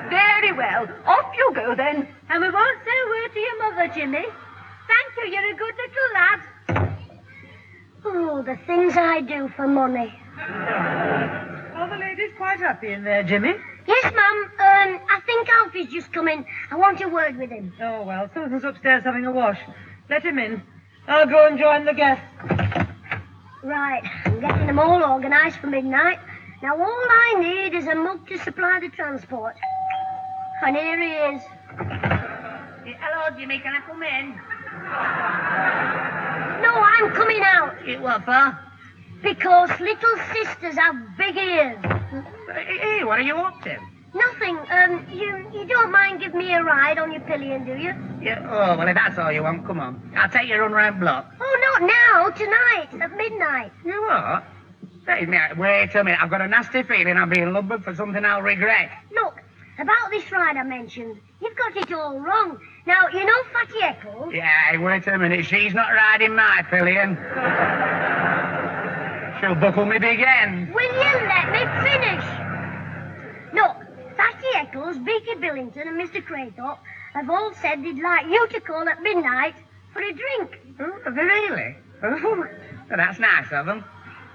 [SPEAKER 9] Very well. Off you go, then.
[SPEAKER 4] And we won't say a word to your mother, Jimmy. Thank you. You're a good little lad.
[SPEAKER 2] Oh, the things I do for money.
[SPEAKER 5] Are the ladies quite happy in there, Jimmy?
[SPEAKER 2] Yes, Yes, Mum. I think Alfie's just come in. I want a word with him.
[SPEAKER 5] Oh, well, Susan's upstairs having a wash. Let him in. I'll go and join the guests.
[SPEAKER 2] Right, I'm getting them all organised for midnight. Now, all I need is a mug to supply the transport. And here he is.
[SPEAKER 21] Hello, Jimmy, can I come in?
[SPEAKER 2] No, I'm coming out.
[SPEAKER 21] What for?
[SPEAKER 2] Because little sisters have big ears.
[SPEAKER 21] Hey, what are you up to?
[SPEAKER 2] Nothing. You don't mind giving me a ride on your pillion, do you?
[SPEAKER 21] Yeah, oh, well, if that's all you want, come on. I'll take you run round block.
[SPEAKER 2] Oh, not now. Tonight, at midnight.
[SPEAKER 21] You what? Wait a minute. I've got a nasty feeling I'm being lumbered for something I'll regret.
[SPEAKER 2] Look, about this ride I mentioned, you've got it all wrong. Now, you know Fatty Eccles?
[SPEAKER 21] Yeah, wait a minute. She's not riding my pillion. She'll buckle me big end.
[SPEAKER 2] Will you let me finish? Look, Fatty Eccles, Beaky Billington and Mr. Craythorpe have all said they'd like you to call at midnight for a drink.
[SPEAKER 21] Oh, have they really? Oh, well, that's nice of them.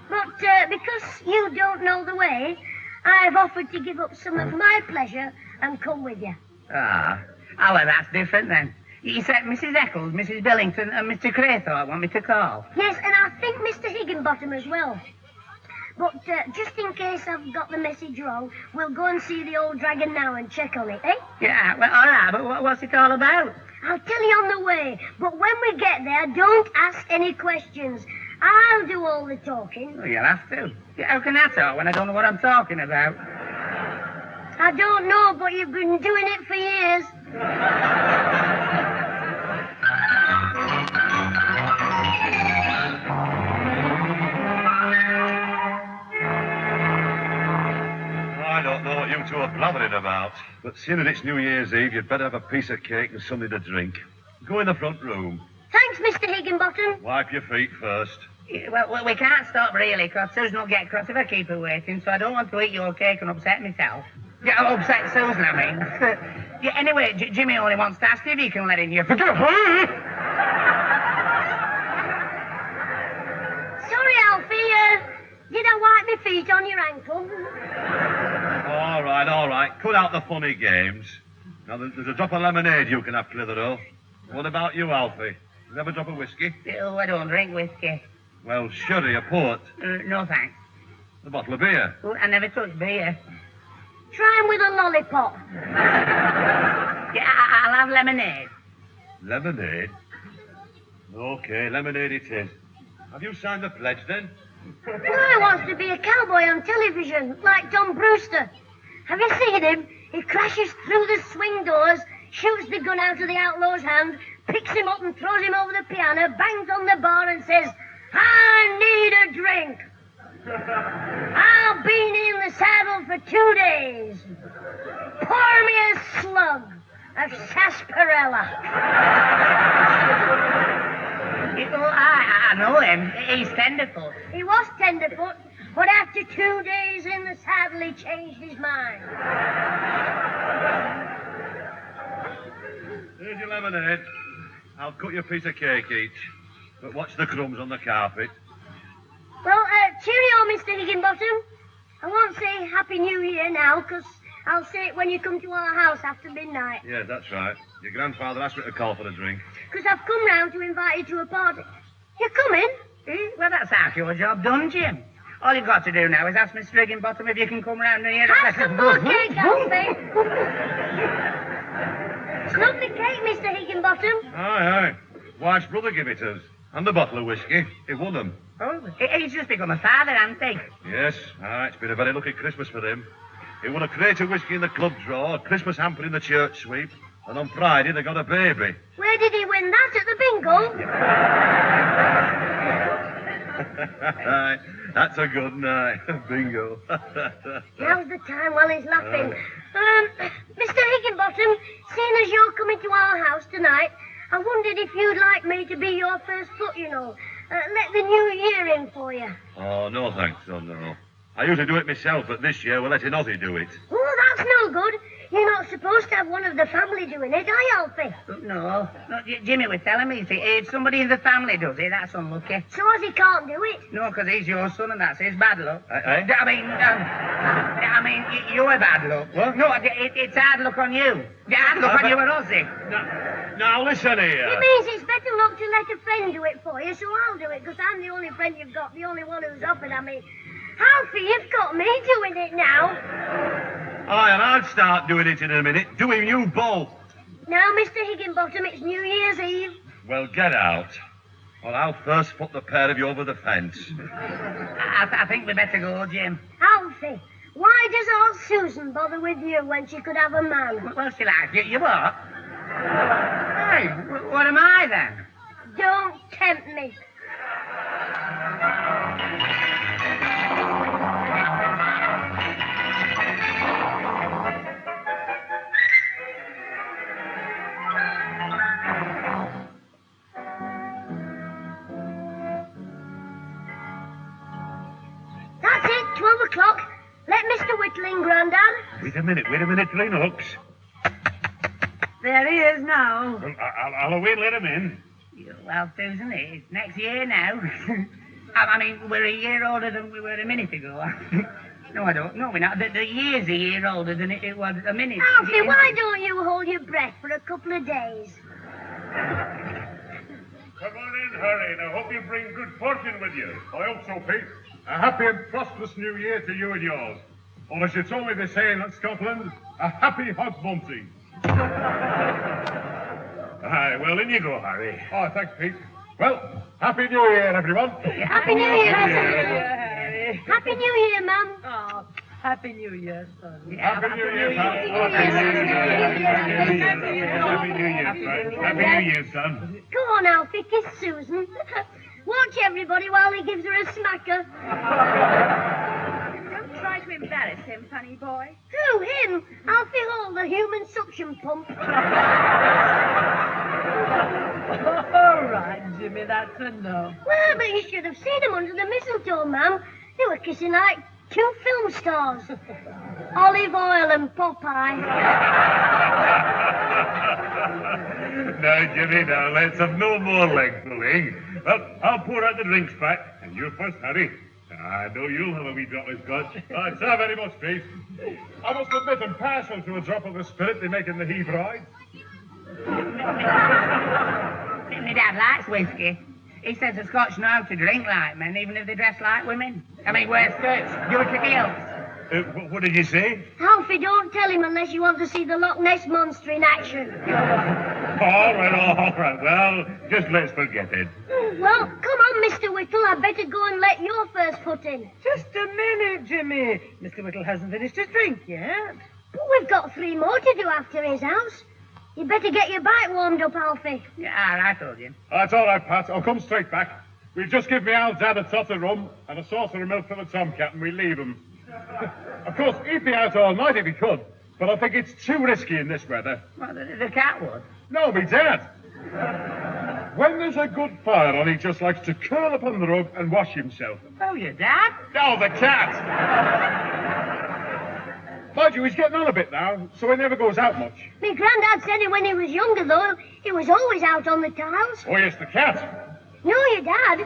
[SPEAKER 2] But because you don't know the way, I've offered to give up some of my pleasure and come with you.
[SPEAKER 21] Ah, well, that's different then. You said Mrs. Eccles, Mrs. Billington and Mr. Craythorpe want me to call.
[SPEAKER 2] Yes, and I think Mr. Higginbottom as well. But just in case I've got the message wrong, we'll go and see the old dragon now and check on it, eh?
[SPEAKER 21] Yeah, well, all right, but what's it all about?
[SPEAKER 2] I'll tell you on the way, but when we get there, don't ask any questions. I'll do all the talking.
[SPEAKER 21] Well, you'll have to. Yeah, how can I talk when I don't know what I'm talking about?
[SPEAKER 2] I don't know, but you've been doing it for years.
[SPEAKER 11] I don't know what you two are blathering about, but seeing that it's New Year's Eve, you'd better have a piece of cake and something to drink. Go in the front room.
[SPEAKER 2] Thanks, Mr. Higginbottom.
[SPEAKER 11] Wipe your feet first.
[SPEAKER 21] Yeah, well, we can't stop really, because Susan will get cross if I keep her waiting, so I don't want to eat your cake and upset myself. Yeah, upset Susan, I mean. Yeah, anyway, Jimmy only wants to ask if he can let in your...
[SPEAKER 2] Sorry, Alfie. Did I wipe my feet on your ankle?
[SPEAKER 11] All right. Cut out the funny games. Now, there's a drop of lemonade you can have, Clitheroe. What about you, Alfie? You have a drop of whiskey?
[SPEAKER 21] Oh, I don't drink whiskey.
[SPEAKER 11] Well, sherry or port?
[SPEAKER 21] No, thanks.
[SPEAKER 11] A bottle of beer?
[SPEAKER 21] Oh, I never touch beer.
[SPEAKER 2] Try him with a lollipop.
[SPEAKER 21] Yeah, I'll have lemonade.
[SPEAKER 11] Lemonade? Okay, lemonade it is. Have you signed the pledge, then?
[SPEAKER 2] Guy wants to be a cowboy on television, like Tom Brewster. Have you seen him? He crashes through the swing doors, shoots the gun out of the outlaw's hand, picks him up and throws him over the piano, bangs on the bar and says, "I need a drink. I've been in the saddle for 2 days. Pour me a slug of sarsaparilla."
[SPEAKER 21] I know him. He's tenderfoot.
[SPEAKER 2] He was tenderfoot, but after 2 days in the saddle, he changed his mind.
[SPEAKER 11] Here's your lemonade. I'll cut you a piece of cake each. But watch the crumbs on the carpet.
[SPEAKER 2] Well, cheerio, Mr. Higginbottom. I won't say Happy New Year now, 'cause I'll say it when you come to our house after midnight.
[SPEAKER 11] Yeah, that's right. Your grandfather asked me to call for a drink.
[SPEAKER 2] 'Cause I've come round to invite you to a party. You coming?
[SPEAKER 21] Well, that's half your job done, Jim. All you've got to do now is ask Mr. Higginbottom if you can come round here.
[SPEAKER 2] Have some more cake, Alfie. It's not the cake, Mr. Higginbottom.
[SPEAKER 11] Aye. Wife's brother gave it us. And a bottle of whiskey. He won them.
[SPEAKER 21] Oh, he's just become a father, hasn't he?
[SPEAKER 11] Yes. It's been a very lucky Christmas for him. He won a crate of whiskey in the club draw, a Christmas hamper in the church sweep, and on Friday they got a baby.
[SPEAKER 2] Where did he win that? At the bingo?
[SPEAKER 11] That's a good night. Bingo.
[SPEAKER 2] Now's the time while he's laughing. Mr. Higginbottom, seeing as you're coming to our house tonight, I wondered if you'd like me to be your first foot, you know. Let the new year in for you.
[SPEAKER 11] Oh, no thanks. Oh, no. I usually do it myself, but this year we're letting Ozzy do it.
[SPEAKER 2] Oh, that's no good. You're not supposed to have one of the family doing it, are you, Alfie?
[SPEAKER 21] No, Jimmy was telling me, you see, if somebody in the family does it, that's unlucky.
[SPEAKER 2] So as he can't do it?
[SPEAKER 21] No, because he's your son and that's his bad luck.
[SPEAKER 14] Eh?
[SPEAKER 21] I mean, you're bad luck.
[SPEAKER 14] What?
[SPEAKER 21] No, it's hard luck on you. Hard luck on you and us, eh?
[SPEAKER 11] Now, listen here.
[SPEAKER 2] It means it's better luck to let a friend do it for you, so I'll do it, because I'm the only friend you've got, the only one who's offered. I mean, Alfie, you've got me doing it now.
[SPEAKER 11] Aye, and I'll start doing it in a minute. Doing you both.
[SPEAKER 2] Now, Mr. Higginbottom, it's New Year's Eve.
[SPEAKER 11] Well, get out. Or I'll first put the pair of you over the fence.
[SPEAKER 21] I think we better go, Jim.
[SPEAKER 2] Alfie, why does old Susan bother with you when she could have a man?
[SPEAKER 21] Well, she likes you. You what? Hey, what am I then?
[SPEAKER 2] Don't tempt me. That's it, 12 o'clock. Let Mr. Whittle in, Grandad.
[SPEAKER 11] Wait a minute, Looks.
[SPEAKER 9] There he is now.
[SPEAKER 11] Well, I'll wait, let him in.
[SPEAKER 21] Well, Susan, it's next year now. I mean, we're a year older than we were a minute ago. No, I don't. No, we're not. The year's a year older than it was a minute.
[SPEAKER 2] Alfie, why don't you hold your breath for a couple of days?
[SPEAKER 11] Come on in, Harry, and I hope you bring good fortune with you. I hope so, Pete. A happy and prosperous new year to you and yours. Or as you told me they say in Scotland, a happy hot bunting. Aye, well, in you go, Harry. Oh, thanks, Pete. Well, Happy New Year, everyone.
[SPEAKER 2] Happy New Year.
[SPEAKER 9] Harry.
[SPEAKER 2] Happy New Year, Mum.
[SPEAKER 9] Oh, Happy New Year, son.
[SPEAKER 11] Happy New Year, pal. Happy New Year, friend. Happy New Year, son.
[SPEAKER 2] Go on, Alfie, kiss Susan. Watch everybody while he gives her a smacker.
[SPEAKER 4] Don't try to embarrass him, funny boy.
[SPEAKER 2] Who, him? Alfie Hall, the human suction pump.
[SPEAKER 5] All right, Jimmy, that's enough.
[SPEAKER 2] Well, but you should have seen them under the mistletoe, ma'am. They were kissing like two film stars. Olive Oil and Popeye.
[SPEAKER 11] Now, Jimmy, now, let's have no more leg pulling. Well, I'll pour out the drinks back, and you first, Harry. I know you'll have a wee drop of scotch. It's not very much, Pete. I must admit I'm partial to a drop of the spirit they make in the heave ride.
[SPEAKER 21] My dad likes whiskey. He says the Scotch know how to drink like men, even if they dress like women. I mean, wear skirts, do it to kilts.
[SPEAKER 11] What did you say?
[SPEAKER 2] Alfie, don't tell him unless you want to see the Loch Ness Monster in action.
[SPEAKER 11] All right. Well, just let's forget it.
[SPEAKER 2] Well, come on, Mr. Whittle. I'd better go and let your first foot in.
[SPEAKER 5] Just a minute, Jimmy. Mr. Whittle hasn't finished his drink yet.
[SPEAKER 2] But we've got 3 more to do after his house. You better get your bike warmed up, Alfie.
[SPEAKER 21] Yeah, I told you.
[SPEAKER 11] That's all right, Pat. I'll come straight back. We've just give me old dad a tot of rum and a saucer of milk for the tomcat, and we leave him. Of course, he'd be out all night if he could, but I think it's too risky in this weather.
[SPEAKER 21] Well, the cat would.
[SPEAKER 11] No, me dad. When there's a good fire on, he just likes to curl up on the rug and wash himself.
[SPEAKER 21] Oh, your dad?
[SPEAKER 11] No, the cat. Mind you, he's getting on a bit now, so he never goes out much.
[SPEAKER 2] My granddad said it when he was younger, though. He was always out on the tiles.
[SPEAKER 11] Oh, yes, the cat.
[SPEAKER 2] No, your dad.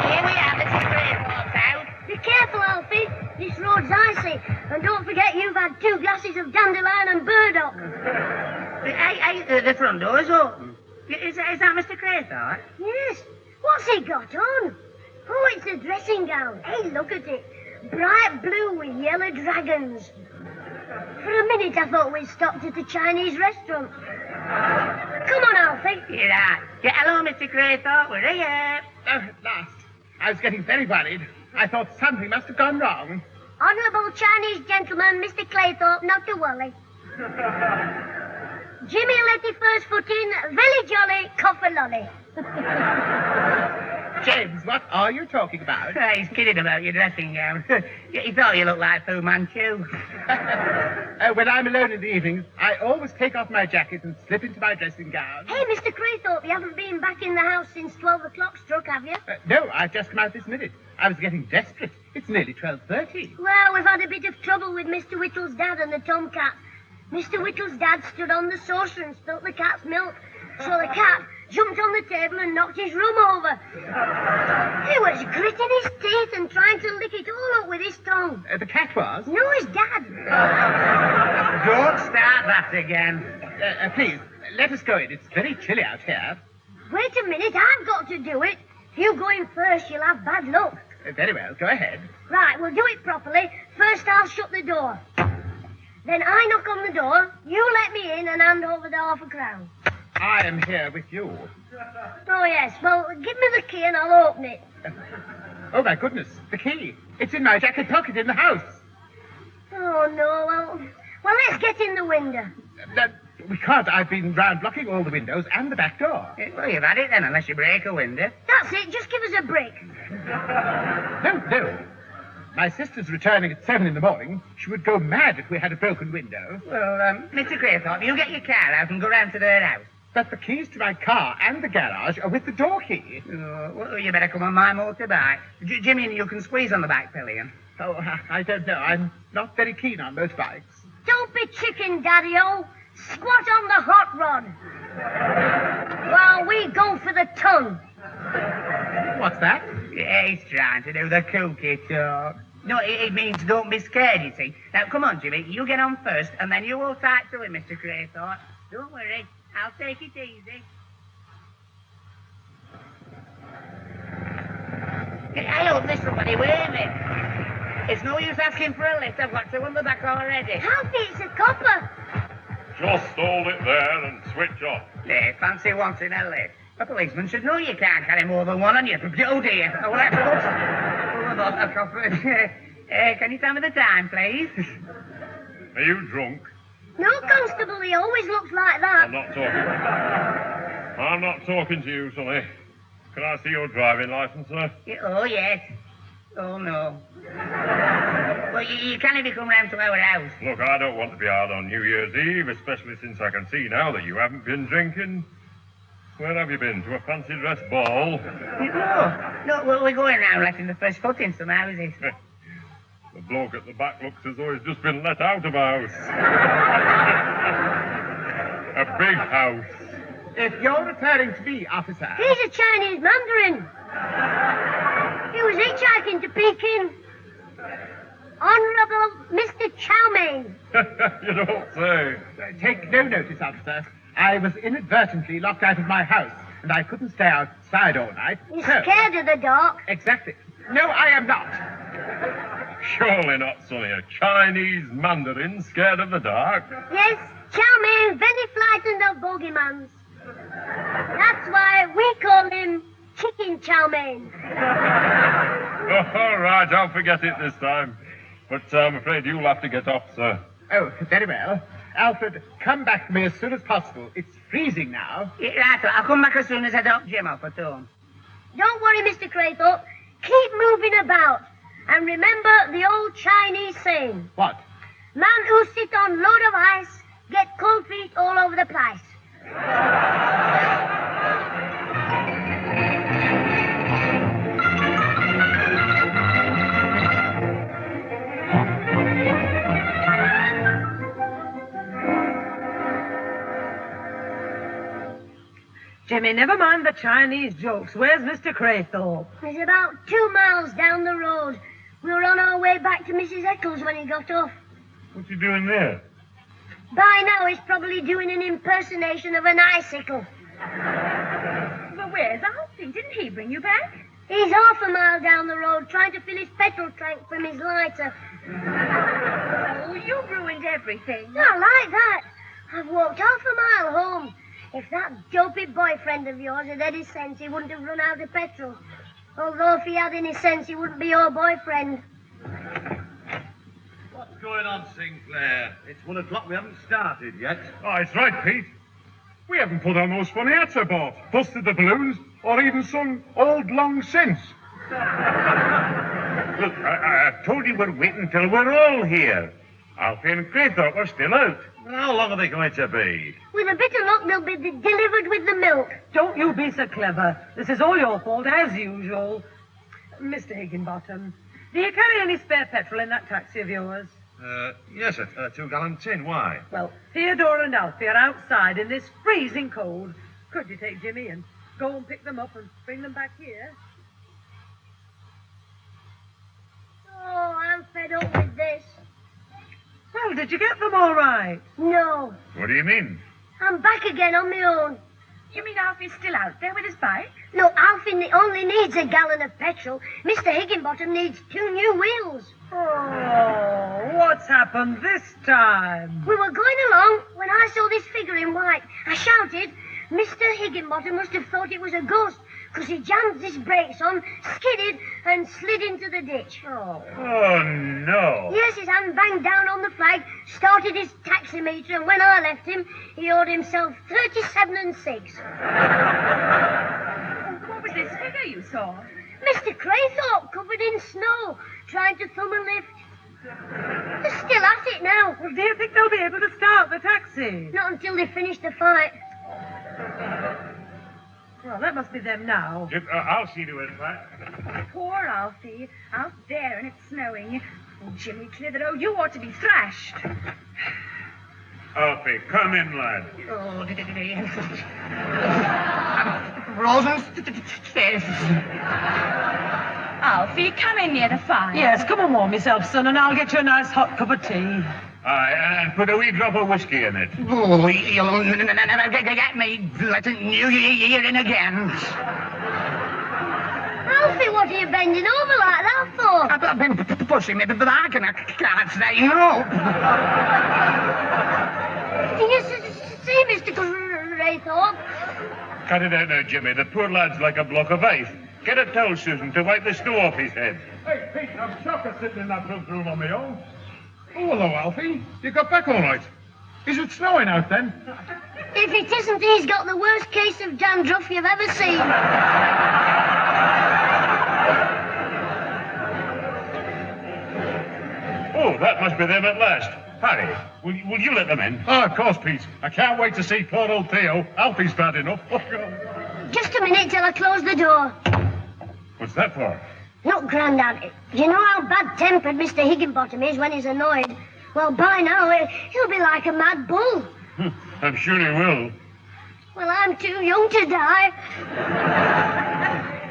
[SPEAKER 21] Here we are, Mrs. Greythorpe's house.
[SPEAKER 2] Be careful, Alfie. This road's icy. And don't forget you've had 2 glasses of dandelion and burdock.
[SPEAKER 21] Hey, the front door's open. Is that Mr. Greythorpe?
[SPEAKER 2] Yes. What's he got on? Oh, it's a dressing gown. Hey, look at it. Bright blue with yellow dragons. For a minute I thought we'd stopped at a Chinese restaurant. Come on, Alfie.
[SPEAKER 21] Yeah. Hello, Mr. Greythorpe. We're here.
[SPEAKER 1] At last. I was getting very worried. I thought something must have gone wrong.
[SPEAKER 2] Honourable Chinese gentleman, Mr. Claythorpe, not to worry. Jimmy let the first foot in, very jolly, cough a lolly.
[SPEAKER 1] James, what are you talking about?
[SPEAKER 21] He's kidding about your dressing gown. He thought you looked like Fu Manchu.
[SPEAKER 1] When I'm alone in the evenings, I always take off my jacket and slip into my dressing gown.
[SPEAKER 2] Hey, Mr. Craythorpe, you haven't been back in the house since 12 o'clock struck, have you?
[SPEAKER 1] No, I've just come out this minute. I was getting desperate. It's nearly 12:30.
[SPEAKER 2] Well, we've had a bit of trouble with Mr. Whittle's dad and the tomcat. Mr. Whittle's dad stood on the saucer and spilt the cat's milk. So the cat jumped on the table and knocked his room over. He was gritting his teeth and trying to lick it all up with his tongue.
[SPEAKER 1] The cat was?
[SPEAKER 2] No, his dad.
[SPEAKER 21] Don't start that again.
[SPEAKER 1] Please, let us go in. It's very chilly out here.
[SPEAKER 2] Wait a minute, I've got to do it. If you go in first, you'll have bad luck.
[SPEAKER 1] Very well, go ahead.
[SPEAKER 2] Right, we'll do it properly. First, I'll shut the door. Then I knock on the door, you let me in and hand over the £1/4.
[SPEAKER 1] I am here with you.
[SPEAKER 2] Oh, yes. Well, give me the key and I'll open it.
[SPEAKER 1] Oh, my goodness, the key. It's in my jacket pocket in the house.
[SPEAKER 2] Oh, no. Well, let's get in the window.
[SPEAKER 1] We can't. I've been round blocking all the windows and the back door.
[SPEAKER 21] Well, you've had it then, unless you break a window.
[SPEAKER 2] That's it. Just give us a break.
[SPEAKER 1] No. My sister's returning at 7 in the morning. She would go mad if we had a broken window.
[SPEAKER 21] Well, Mr. Craythorpe, you get your car out and go round to their house.
[SPEAKER 1] But the keys to my car and the garage are with the door key.
[SPEAKER 21] Well, you better come on my motorbike. Jimmy, you can squeeze on the back pillion.
[SPEAKER 1] Oh, I don't know. I'm not very keen on motorbikes.
[SPEAKER 2] Don't be chicken, Daddy-o. Squat on the hot rod. While we go for the ton.
[SPEAKER 1] What's that?
[SPEAKER 21] Yeah, he's trying to do the kooky talk. No, it means don't be scared, you see. Now, come on, Jimmy. You get on first, and then you all tight to him, Mr. Craythorpe. Don't worry. I'll take it easy. I hope this somebody with me. It's no use asking for a lift. I've got two on the back already.
[SPEAKER 2] Alfie, it's a copper.
[SPEAKER 11] Just hold it there and switch off.
[SPEAKER 21] There, fancy wanting a lift. A policeman should know you can't carry more than one on you. Oh, dear. Oh, let's a copper. Can you tell me the time, please?
[SPEAKER 11] Are you drunk?
[SPEAKER 2] No, Constable, he always looks like that.
[SPEAKER 11] I'm not talking to you, Sonny. Can I see your driving licence, sir?
[SPEAKER 21] Oh, yes. Oh, no. Well, you can if you come round to our house.
[SPEAKER 11] Look, I don't want to be hard on New Year's Eve, especially since I can see now that you haven't been drinking. Where have you been? To a fancy dress ball?
[SPEAKER 21] No, we're going round letting the first foot in some houses.
[SPEAKER 11] The bloke at the back looks as though he's just been let out of a house. A big house.
[SPEAKER 1] If you're referring to me, officer...
[SPEAKER 2] He's a Chinese mandarin. He was hitchhiking to Peking. Honourable Mr. Chow Mein.
[SPEAKER 11] You don't say.
[SPEAKER 1] Take no notice, officer. I was inadvertently locked out of my house, and I couldn't stay outside all night.
[SPEAKER 2] You're scared of the dark?
[SPEAKER 1] Exactly. No, I am not.
[SPEAKER 11] Surely not, Sonny. A Chinese mandarin scared of the dark?
[SPEAKER 2] Yes, Chow Mein very frightened of bogeymans. That's why we call him Chicken Chow Mein.
[SPEAKER 11] All right, I'll forget it this time. But I'm afraid you'll have to get off, sir.
[SPEAKER 1] Oh, very well. Alfred, come back to me as soon as possible. It's freezing now.
[SPEAKER 21] Yeah, right, I'll come back as soon as I drop Jim off at home.
[SPEAKER 2] Don't worry, Mr. Craythorpe. Keep moving about. And remember the old Chinese saying.
[SPEAKER 1] What?
[SPEAKER 2] Man who sit on load of ice get cold feet all over the place.
[SPEAKER 5] Jimmy, never mind the Chinese jokes. Where's Mr. Craythorpe?
[SPEAKER 2] He's about 2 miles down the road. We were on our way back to Mrs. Eccles when he got off.
[SPEAKER 11] What you doing there?
[SPEAKER 2] By now, he's probably doing an impersonation of an icicle.
[SPEAKER 4] But where's Alfie? Didn't he bring you back?
[SPEAKER 2] He's half a mile down the road trying to fill his petrol tank from his lighter.
[SPEAKER 4] Oh, you've ruined everything.
[SPEAKER 2] Not like that. I've walked half a mile home. If that dopey boyfriend of yours had any sense, he wouldn't have run out of petrol. Although if he had any sense, he wouldn't be your boyfriend.
[SPEAKER 20] What's going on, Sinclair? It's 1 o'clock. We haven't started yet.
[SPEAKER 11] Oh, it's right, Pete. We haven't put on those funny hats I bought, busted the balloons, or even sung Old Long Since.
[SPEAKER 6] Look, I told you we're waiting till we're all here. Alfie and Clitheroe are still out.
[SPEAKER 11] How long are they going to be?
[SPEAKER 2] With a bit of luck, they'll be delivered with the milk.
[SPEAKER 5] Don't you be so clever. This is all your fault, as usual. Mr. Higginbottom, do you carry any spare petrol in that taxi of yours?
[SPEAKER 11] Yes, a 2-gallon tin. Why?
[SPEAKER 5] Well, Theodore and Alfie are outside in this freezing cold. Could you take Jimmy and go and pick them up and bring them back here?
[SPEAKER 2] Oh, I'm fed up with this.
[SPEAKER 5] Well, did you get them all right?
[SPEAKER 2] No,
[SPEAKER 6] What do you mean?
[SPEAKER 2] I'm back again on my own.
[SPEAKER 9] You mean Alfie's still out there with his bike?
[SPEAKER 2] No, Alfie only needs a gallon of petrol. Mr. Higginbottom needs 2 new wheels.
[SPEAKER 5] Oh, what's happened this time?
[SPEAKER 2] We were going along when I saw this figure in white. I shouted. Mr. Higginbottom must have thought it was a ghost, because he jammed his brakes on, skidded, and slid into the ditch.
[SPEAKER 6] Oh, no.
[SPEAKER 2] Yes, his hand banged down on the flag, started his taximeter, and when I left him, he owed himself 37 and 6.
[SPEAKER 9] What was this figure you saw?
[SPEAKER 2] Mr. Craythorpe, covered in snow, trying to thumb a lift. They're still at it now.
[SPEAKER 5] Well, do you think they'll be able to start the taxi?
[SPEAKER 2] Not until they finish the fight.
[SPEAKER 5] Well, that must be them now.
[SPEAKER 6] I'll see to it, Pat.
[SPEAKER 9] Poor Alfie, out there and it's snowing. Oh, Jimmy Clitheroe, you ought to be thrashed.
[SPEAKER 6] Alfie, come in, lad.
[SPEAKER 21] Oh, frozen stairs.
[SPEAKER 13] Alfie, come in near the fire.
[SPEAKER 5] Yes, come and warm yourself, son, and I'll get you a nice hot cup of tea.
[SPEAKER 6] Aye, and put a wee drop of whiskey in it.
[SPEAKER 21] Oh, you'll never get me letting New Year in again.
[SPEAKER 2] Alfie, what are you bending over like that for?
[SPEAKER 21] I've been pushing me back and I can't say no.
[SPEAKER 2] You see, Mr. Craythorpe?
[SPEAKER 6] Cut it out now, Jimmy. The poor lad's like a block of ice. Get a towel, Susan, to wipe the snow off his head.
[SPEAKER 11] Hey, Pete, I'm shocked sitting in that front room on my own. Oh, hello, Alfie. You got back all right. Is it snowing out then?
[SPEAKER 2] If it isn't, he's got the worst case of dandruff you've ever seen.
[SPEAKER 6] Oh, that must be them at last. Harry, will you let them in?
[SPEAKER 11] Oh, of course, Pete. I can't wait to see poor old Theo. Alfie's bad enough. Oh, God.
[SPEAKER 2] Just a minute till I close the door.
[SPEAKER 6] What's that for?
[SPEAKER 2] Look, Grandad, you know how bad-tempered Mr. Higginbottom is when he's annoyed? Well, by now, he'll be like a mad bull.
[SPEAKER 6] I'm sure he will.
[SPEAKER 2] Well, I'm too young to die.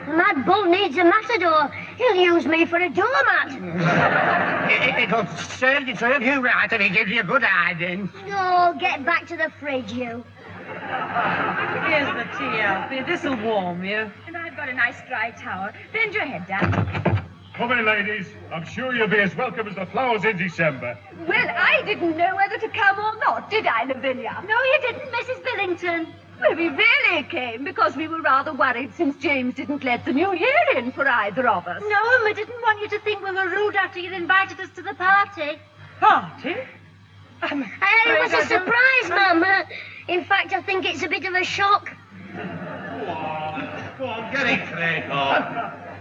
[SPEAKER 2] A mad bull needs a matador. He'll use me for a doormat.
[SPEAKER 21] It'll serve you right if he gives you a good hiding.
[SPEAKER 2] Oh, get back to the fridge, you.
[SPEAKER 5] Here's the tea, Alfie. This'll warm you.
[SPEAKER 13] And I've got a nice dry towel. Bend your head down.
[SPEAKER 11] Come in, ladies. I'm sure you'll be as welcome as the flowers in December.
[SPEAKER 9] Well, I didn't know whether to come or not, did I, Lavinia?
[SPEAKER 4] No, you didn't, Mrs. Billington.
[SPEAKER 9] Well, we really came because we were rather worried since James didn't let the new year in for either of us.
[SPEAKER 4] No, and we didn't want you to think we were rude after you'd invited us to the party.
[SPEAKER 5] Party?
[SPEAKER 2] It was a surprise, Mum. In fact, I think it's a bit of a shock.
[SPEAKER 17] Go on, get it, Craig.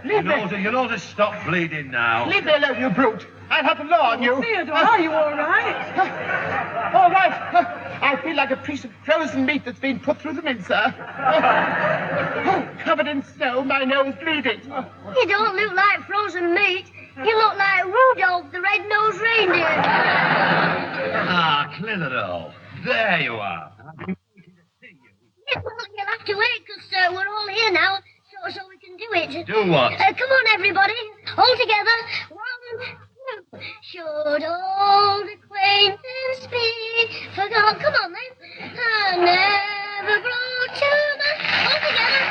[SPEAKER 17] You know to stop bleeding now.
[SPEAKER 1] Leave me alone, you brute. I'll have the law on you.
[SPEAKER 5] Theodore, are you all right?
[SPEAKER 1] All right. I feel like a piece of frozen meat that's been put through the mincer. Oh, covered in snow, my nose bleeding.
[SPEAKER 2] You don't look like frozen meat. You look like Rudolph the Red-Nosed Reindeer.
[SPEAKER 17] Ah, Clitheroe. There you are.
[SPEAKER 2] Yeah, well, you'll have to wait, because we're all here now, so we can do it.
[SPEAKER 17] Do what?
[SPEAKER 2] Come on, everybody. All together. 1, 2. Should old acquaintance be forgot? Come on, then. I never brought to mind. All together.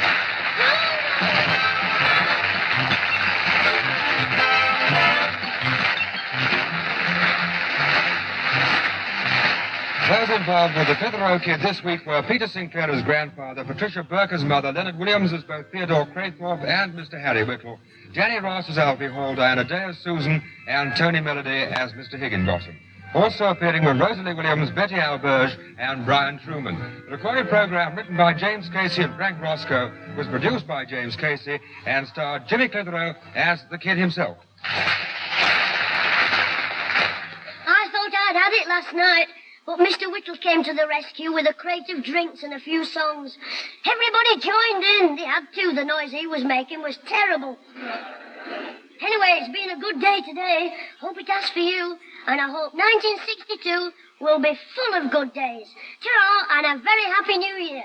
[SPEAKER 8] Those involved with the Clitheroe Kid this week were Peter Sinclair as grandfather, Patricia Burke as mother, Leonard Williams as both Theodore Craythorpe and Mr. Harry Whittle, Danny Ross as Alfie Hall, Diana Day as Susan, and Tony Melody as Mr. Higginbottom. Also appearing were Rosalie Williams, Betty Alberge, and Brian Truman. The recorded program, written by James Casey and Frank Roscoe, was produced by James Casey and starred Jimmy Clitheroe as the kid himself.
[SPEAKER 2] I thought I'd last night, but Mr. Whittle came to the rescue with a crate of drinks and a few songs. Everybody joined in. They had to. The noise he was making was terrible. Anyway, it's been a good day today. Hope it has for you. And I hope 1962 will be full of good days. Ta-ra, and a very happy New Year.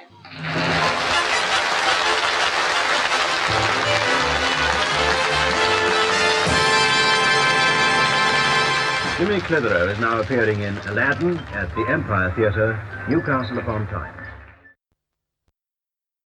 [SPEAKER 18] Jimmy Clitheroe is now appearing in Aladdin at the Empire Theatre, Newcastle upon Tyne.